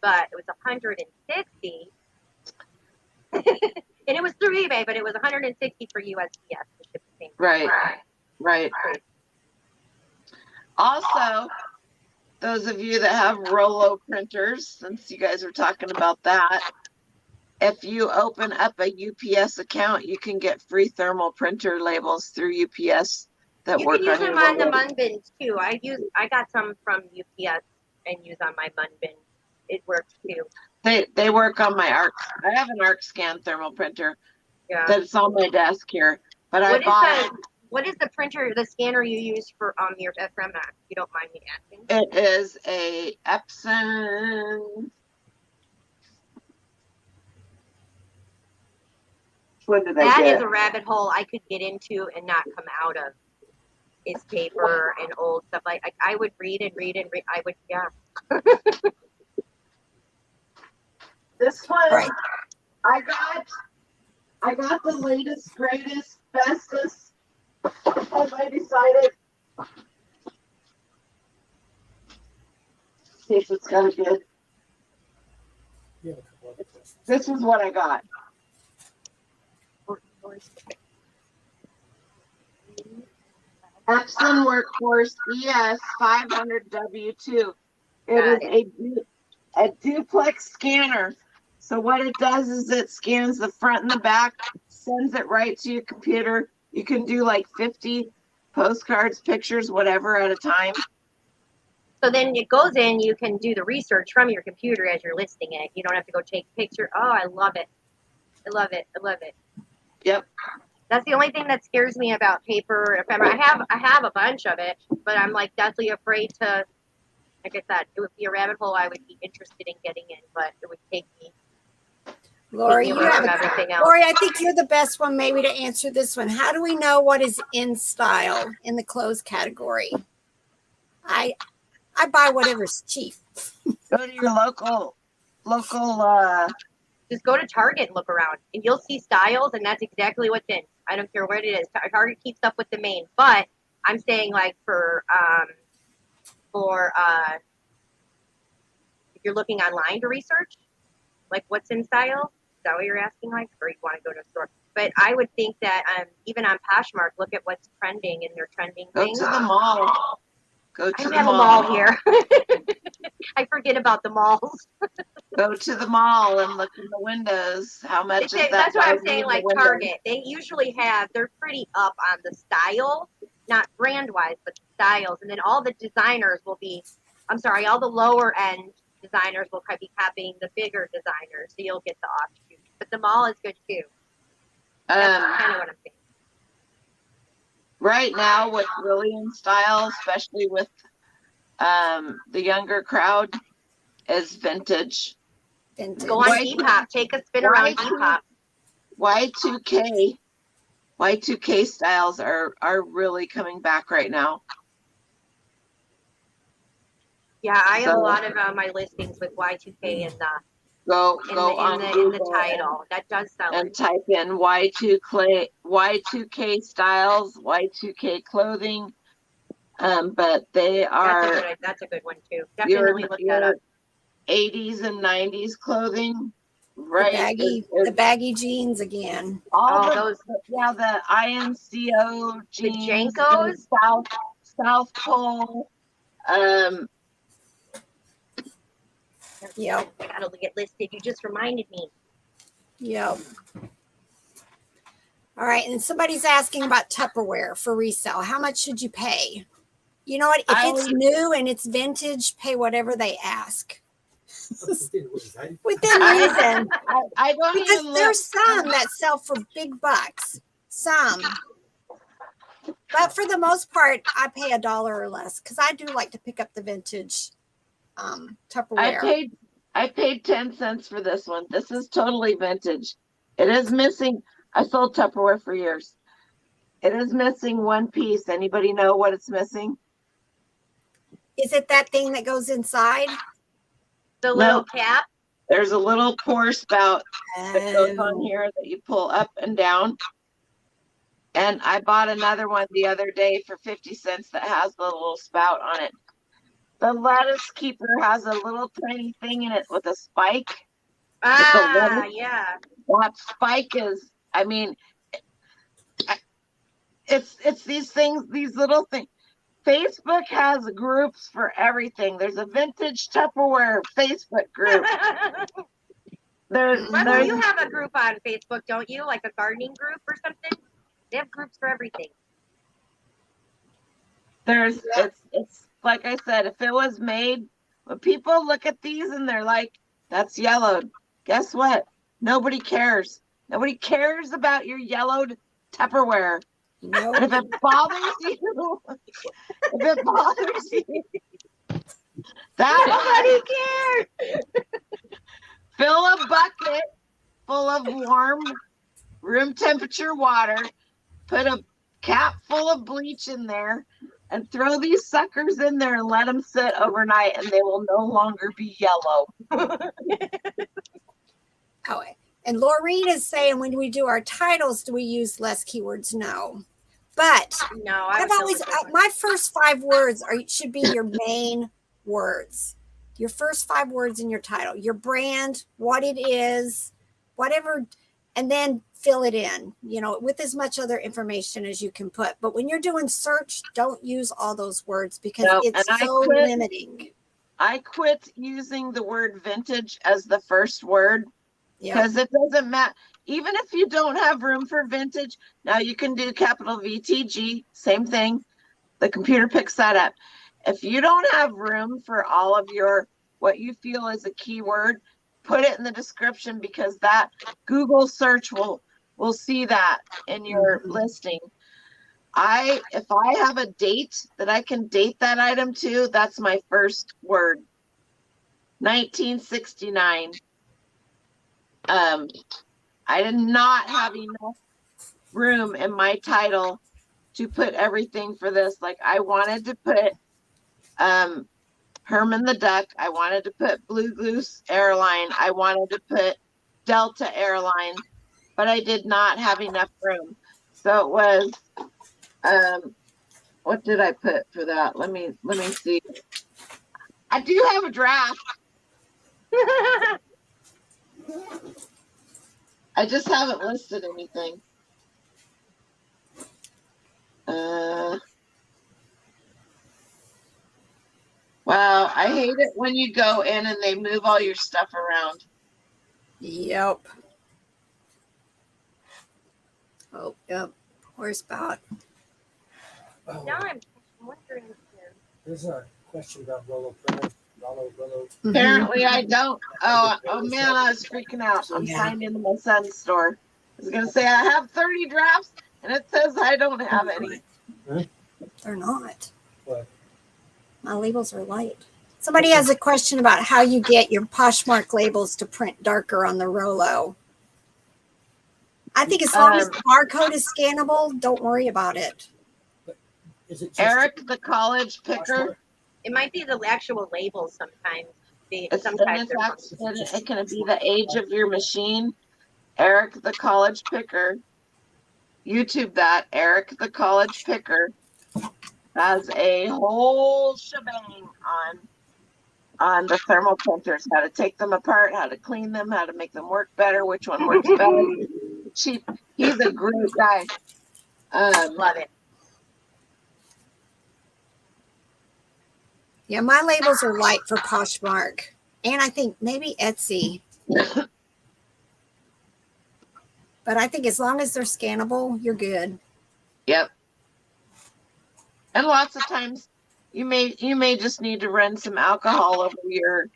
but it was $160, and it was through eBay, but it was $160 for USPS to ship the same. Right. Also, those of you that have Rollo printers, since you guys were talking about that, if you open up a UPS account, you can get free thermal printer labels through UPS that You work can use on your them on the logo. Munbins too. I got some from UPS and use on my Munbin. It works too. They work on my ARC. I have an ARC scan thermal printer Yeah. that's on my desk here, but I bought What is the printer, the scanner you use for your FMX? If you don't mind me asking. it is a Epson. What did I That get? is a rabbit hole I could get into and not come out of. Is paper and old stuff. Like I would read and read and read. I would, yeah. This one, Right. I got the latest, greatest, bestest. Have I decided? See if it's gonna good. You have a couple other questions. This is what I got. Epson Workforce ES 500 W2. It is a duplex scanner. So what it does is it scans the front and the back, sends it right to your computer. You can do like 50 postcards, pictures, whatever at a time. So then it goes in, you can do the research from your computer as you're listing it. You don't have to go take a picture. Oh, I love it. I love it. I love it. Yep. That's the only thing that scares me about paper ephemera. I have a bunch of it, but I'm like deathly afraid to, like I said, it would be a rabbit hole I would be interested in getting in, but it would take me. Lori, take you me away have from everything else. Lori, I think you're the best one maybe to answer this one. How do we know what is in style in the clothes category? I buy whatever's cheap. Go to your local Just go to Target and look around, and you'll see styles, and that's exactly what's in. I don't care what it is. Target keeps up with the main, but I'm saying like for if you're looking online to research, like what's in style, is that what you're asking, like, or you want to go to a store? But I would think that even on Poshmark, look at what's trending and their trending go things. to the mall. Go to I don't the have a mall. mall here. I forget about the malls. Go to the mall and look in the windows. How much is that? That's what I'm guy saying, in the like window? Target. They usually they're pretty up on the style, not brand wise, but the styles. And then all the designers will be, all the lower end designers will be copying the bigger designers. So you'll get the offshoots. But the mall is good too. That's kind of what I'm saying. Right now, what's really in style, especially with the younger crowd, is vintage. Go on Depop. Take a spin around Depop. Y2K styles are really coming back right now. Yeah, I have a lot of my listings with Y2K in the in the title. That does sell. And type in Y2K styles, Y2K clothing. But they are. That's a good one too. Definitely look that up. 80s and 90s clothing. Right. The baggy jeans again. Those. Yeah, the INCO jeans. The Jankos. South Pole. Yep. I gotta get listed. You just reminded me. Yep. All right. And somebody's asking about Tupperware for resale. How much should you pay? You know what? If it's new and it's vintage, pay whatever they ask. Within reason. I don't because even there's some that sell for big bucks. Some. But for the most part, I pay $1 or less because I do like to pick up the vintage Tupperware. I paid 10 cents for this one. This is totally vintage. It is missing. I sold Tupperware for years. It is missing one piece. Anybody know what it's missing? Is it that thing that goes inside? The little cap? There's a little pour spout that goes on here that you pull up and down. And I bought another one the other day for 50 cents that has the little spout on it. The lettuce keeper has a little tiny thing in it with a spike. Yeah. That spike is, I mean, it's these things, these little things. Facebook has groups for everything. There's a vintage Tupperware Facebook group. Well, you have a group on Facebook, don't you? Like a gardening group or something? They have groups for everything. It's like I said, if it was made, when people look at these and they're like, that's yellowed. Guess what? Nobody cares. Nobody cares about your yellowed Tupperware. Nope. And if it bothers you, Nobody cares. Fill a bucket full of warm room temperature water, put a cap full of bleach in there, and throw these suckers in there and let them sit overnight, and they will no longer be yellow. Oh, and Laureen is saying, when we do our titles, do we use less keywords? No. But No, I've always, my first 5 words should be your main words. Your first 5 words in your title, your brand, what it is, whatever, and then fill it in, with as much other information as you can put. But when you're doing search, don't use all those words because it's so limiting. I quit using the word vintage as the first word because it doesn't matter. Even if you don't have room for vintage, now you can do capital VTG, same thing. The computer picks that up. If you don't have room for all of what you feel is a keyword, put it in the description because that Google search will see that in your listing. If I have a date that I can date that item to, that's my first word. 1969. I did not have enough room in my title to put everything for this. Like I wanted to put Herman the Duck. I wanted to put Blue Goose Airline. I wanted to put Delta Airline, but I did not have enough room. So it was, what did I put for that? Let me see. I do have a draft. I just haven't listed anything. Wow, I hate it when you go in and they move all your stuff around. Yep. Oh, yep. Poor Spout. Oh, Now I'm wondering here. there's a question about Rollo printer. Rollo. Apparently I don't. Oh man, I was freaking out. I'm signed into my son's store. I was gonna say I have 30 drafts and it says I don't have any. They're not. What? My labels are light. Somebody has a question about how you get your Poshmark labels to print darker on the Rollo. I think as long as the barcode is scannable, don't worry about it. Is it just Eric, the college picker. It might be the actual labels sometimes. It Sometimes can be the age of your machine. Eric, the college picker. YouTube that. Eric, the college picker has a whole shebang on the thermal printers, how to take them apart, how to clean them, how to make them work better, which one works better. He's a great guy. love it. Yeah, my labels are light for Poshmark. And I think maybe Etsy. But I think as long as they're scannable, you're good. Yep. And lots of times you may just need to run some alcohol over your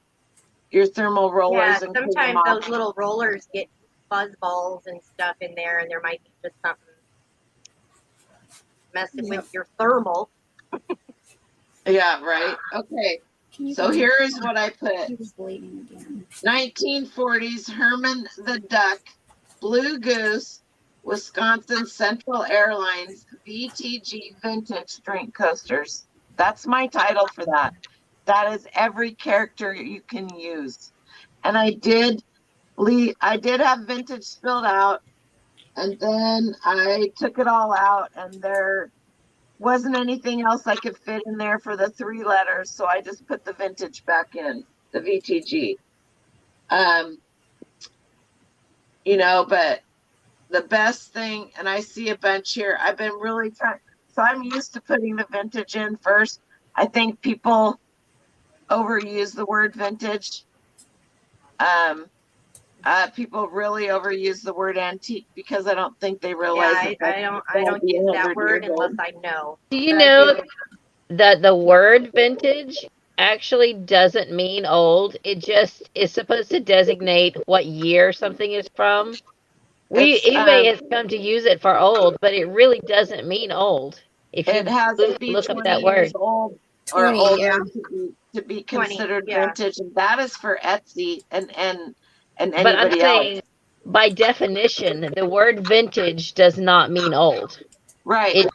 thermal rollers. Yeah, and clean them sometimes off. those little rollers get fuzz balls and stuff in there, and there might be just something messing with your thermal. Yeah, right. Okay. So here is what I put. He was bleeding again. 1940s Herman the Duck, Blue Goose, Wisconsin Central Airlines, VTG Vintage Drink Coasters. That's my title for that. That is every character you can use. And I did have vintage spilled out, and then I took it all out, and there wasn't anything else I could fit in there for the 3 letters, so I just put the vintage back in, the VTG. But the best thing, and I see a bunch here, I've been really trying, so I'm used to putting the vintage in first. I think people overuse the word vintage. People really overuse the word antique because I don't think they Yeah, realize I don't be use 100 that word years unless old. I know. Do you But I know do. that the word vintage actually doesn't mean old? It just is supposed to designate what year something is from. eBay has come to use it for old, but it really doesn't mean old. If It you has to be look up 20 that years word. old or 20, yeah. older to be 20, considered yeah. vintage, and that is for Etsy and But I'm anybody else. saying, by definition, the word vintage does not mean old. Right.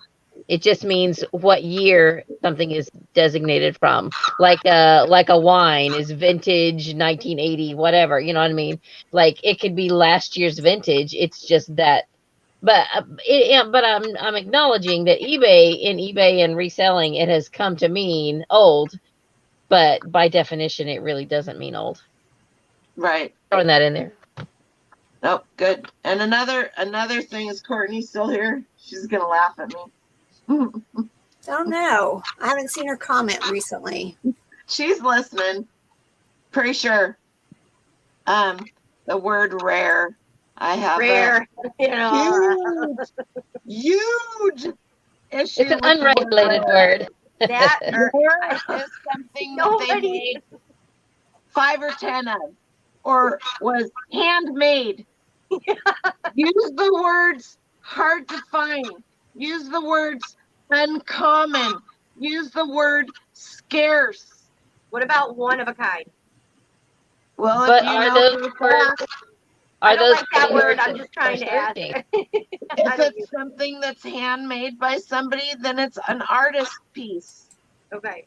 It just means what year something is designated from. Like a wine is vintage 1980, whatever. You know what I mean? Like it could be last year's vintage. It's just that. But but I'm acknowledging that eBay and reselling, it has come to mean old, but by definition it really doesn't mean old. Right. Throwing that in there. Nope. Good. And another thing is Courtney still here? She's gonna laugh at me. Don't know. I haven't seen her comment recently. She's listening. Pretty sure. The word rare. I have Rare, you a know. huge issue It's an with the word unregulated rare. word. That or Rare is something that they nobody. made 5 or 10 of, or was handmade. Use the words hard to find. Use the words uncommon. Use the word scarce. What about one of a kind? Well, But if you are know those for a words fact, I are don't those like that word. words I'm just trying to ask. searching? I if don't use it's something that's handmade by somebody, then it's an artist piece. Okay.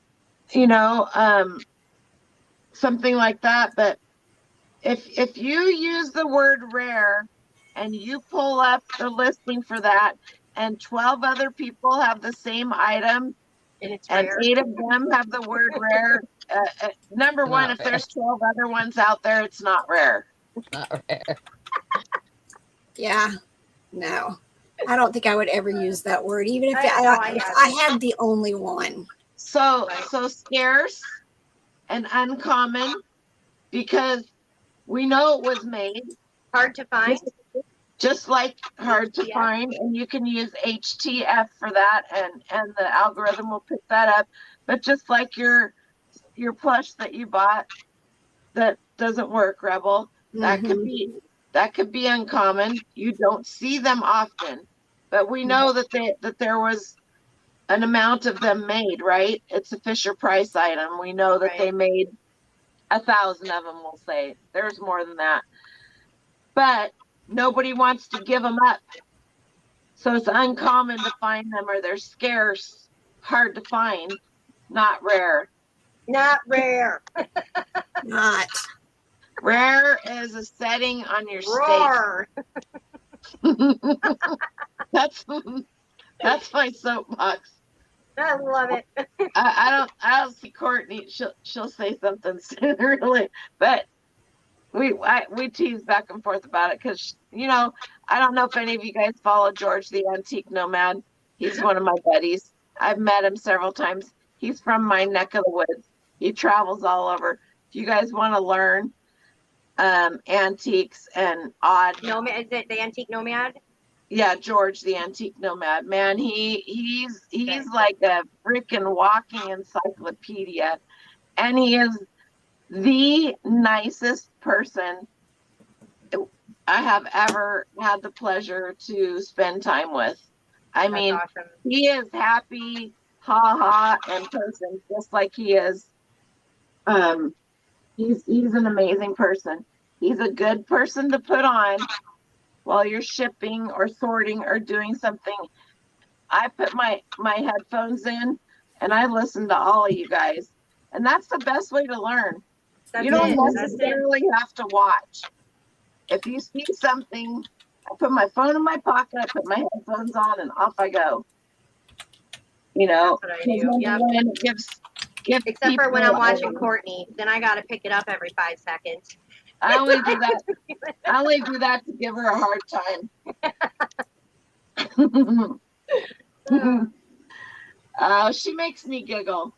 You know, something like that. But if you use the word rare and you pull up the listing for that and 12 other people have the same item And it's and rare. 8 of them have the word rare, number one, Not if rare. there's 12 other ones out there, it's not rare. Not rare. Yeah. No. I don't think I would ever use that word, even if I had the only one. So Right. so scarce and uncommon, because we know it was made, Hard to find. just like hard to HTF. find, and you can use HTF for that, and the algorithm will pick that up. But just like your plush that you bought that doesn't work, Rebel, that could be uncommon. You don't see them often, but we know that there was an amount of them made, right? It's a Fisher Price item. We know that they Right. made 1,000 of them. We'll say there's more than that, but nobody wants to give them up. So it's uncommon to find them, or they're scarce, hard to find, not rare. Not rare. Not. Rare is a setting on your Roar. steak. That's my soapbox. I love it. I don't see Courtney. She'll say something soon, really. But we tease back and forth about it because I don't know if any of you guys follow George the Antique Nomad. He's one of my buddies. I've met him several times. He's from my neck of the woods. He travels all over. If you guys want to learn antiques and odd, Nomad, is it the Antique Nomad? yeah, George the Antique Nomad, man, he's Okay. like a freaking walking encyclopedia, and he is the nicest person I have ever had the pleasure to spend time with. I mean, Awesome. he is happy, ha ha, in person, just like he is. He's an amazing person. He's a good person to put on while you're shipping or sorting or doing something. I put my headphones in and I listen to all of you guys, and that's the best way to learn. That's You don't it. That's it. necessarily have to watch. If you see something, I put my phone in my pocket, I put my headphones on, and off I go. That's what I do. Yep. It gives Except for when people, I'm watching Courtney, then I got to pick it up every 5 seconds. I only do that. I only do that to give her a hard time. She makes me giggle.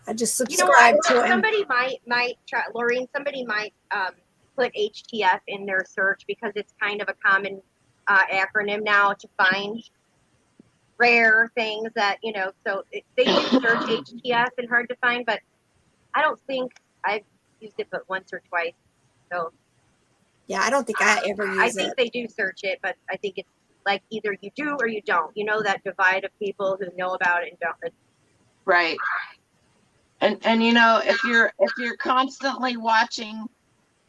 I just You know what? subscribe to him. Somebody might try, Lorraine. Somebody might put HTF in their search because it's kind of a common acronym now to find rare things that So they do search HTF and hard to find, but I don't think I've used it but once or twice. So Yeah, I don't think I ever use I it. think they do search it, but I think it's like either you do or you don't. You know, that divide of people who know about it and don't. Right. And if you're constantly watching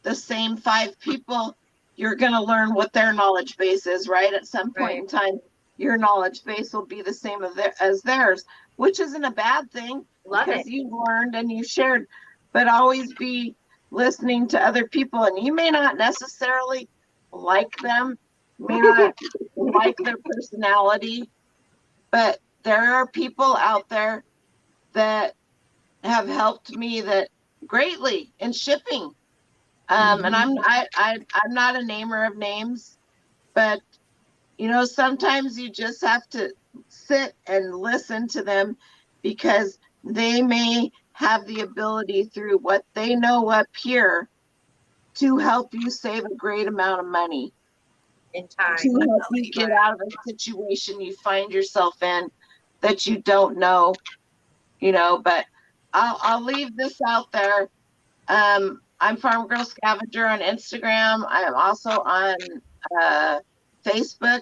the same 5 people, you're going to learn what their knowledge base is, right? At some point in time, your knowledge base will be the same as theirs, which isn't a bad thing. Love because it. you've learned and you shared, but always be listening to other people. And you may not necessarily like them, may not like their personality, but there are people out there that have helped me that greatly in shipping. And I'm not a namer of names, but sometimes you just have to sit and listen to them because they may have the ability through what they know up here to help you save a great amount of money. In time. To help you get out of a situation you find yourself in that you don't know, but I'll leave this out there. I'm Farm Girl Scavenger on Instagram. I am also on Facebook.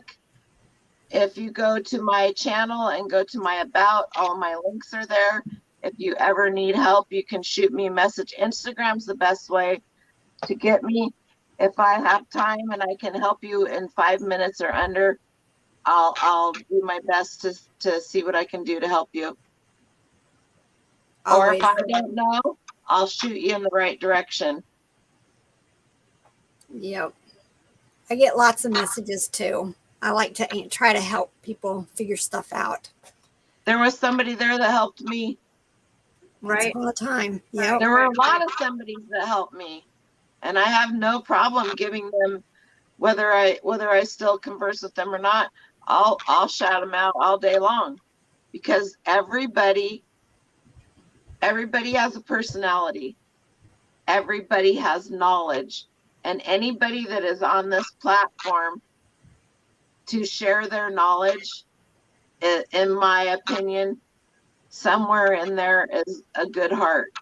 If you go to my channel and go to my about, all my links are there. If you ever need help, you can shoot me a message. Instagram's the best way to get me. If I have time and I can help you in 5 minutes or under, I'll do my best to see what I can do to help you. Or if I don't know, I'll shoot you in the right direction. Yep. I get lots of messages too. I like to try to help people figure stuff out. There was somebody there that helped me. Right. All the time. Yeah. There were a lot of somebodies that helped me. And I have no problem giving them, whether I still converse with them or not, I'll shout them out all day long, because everybody has a personality. Everybody has knowledge, and anybody that is on this platform to share their knowledge, in my opinion, somewhere in there is a good heart.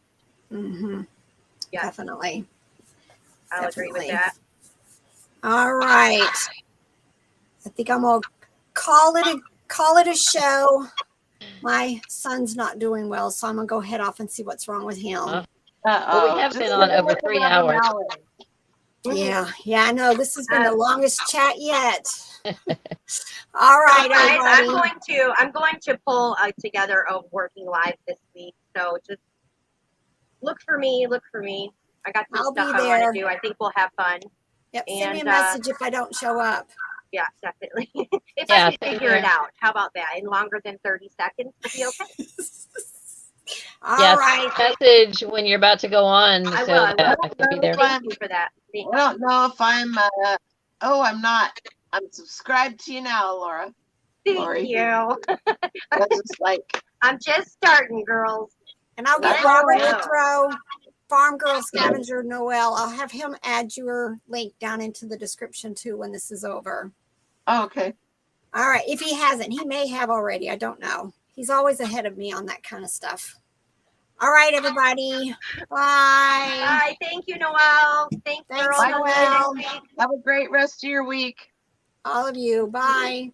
Mm-hmm. Yeah. Definitely. I'll agree with that. All right. I think I'm gonna call it a show. My son's not doing well, so I'm gonna go head off and see what's wrong with him. Well, we have been on over 3 hours. Yeah, I know. This has been the longest chat yet. All right, everybody. I'm going to pull together a working live this week. So just look for me. I got some stuff I want to do. I think we'll have fun. Yep. Send me a message if I don't show up. Yeah, definitely. If I can figure it out. How about that? In longer than 30 seconds will be okay. All right. Message when you're about to go on. I so will. I can be there. Thank you for that. I don't know if I'm I'm not. I'm subscribed to you now, Laura. Thank you. I'm just starting, girls. And I'll get Robert to throw Farm Girl Scavenger Noel. I'll have him add your link down into the description too when this is over. Oh, okay. All right. If he hasn't, he may have already. I don't know. He's always ahead of me on that kind of stuff. All right, everybody. Bye. Bye. Thank you, Noel. Thanks, Noel. Have a great rest of your week. All of you. Bye.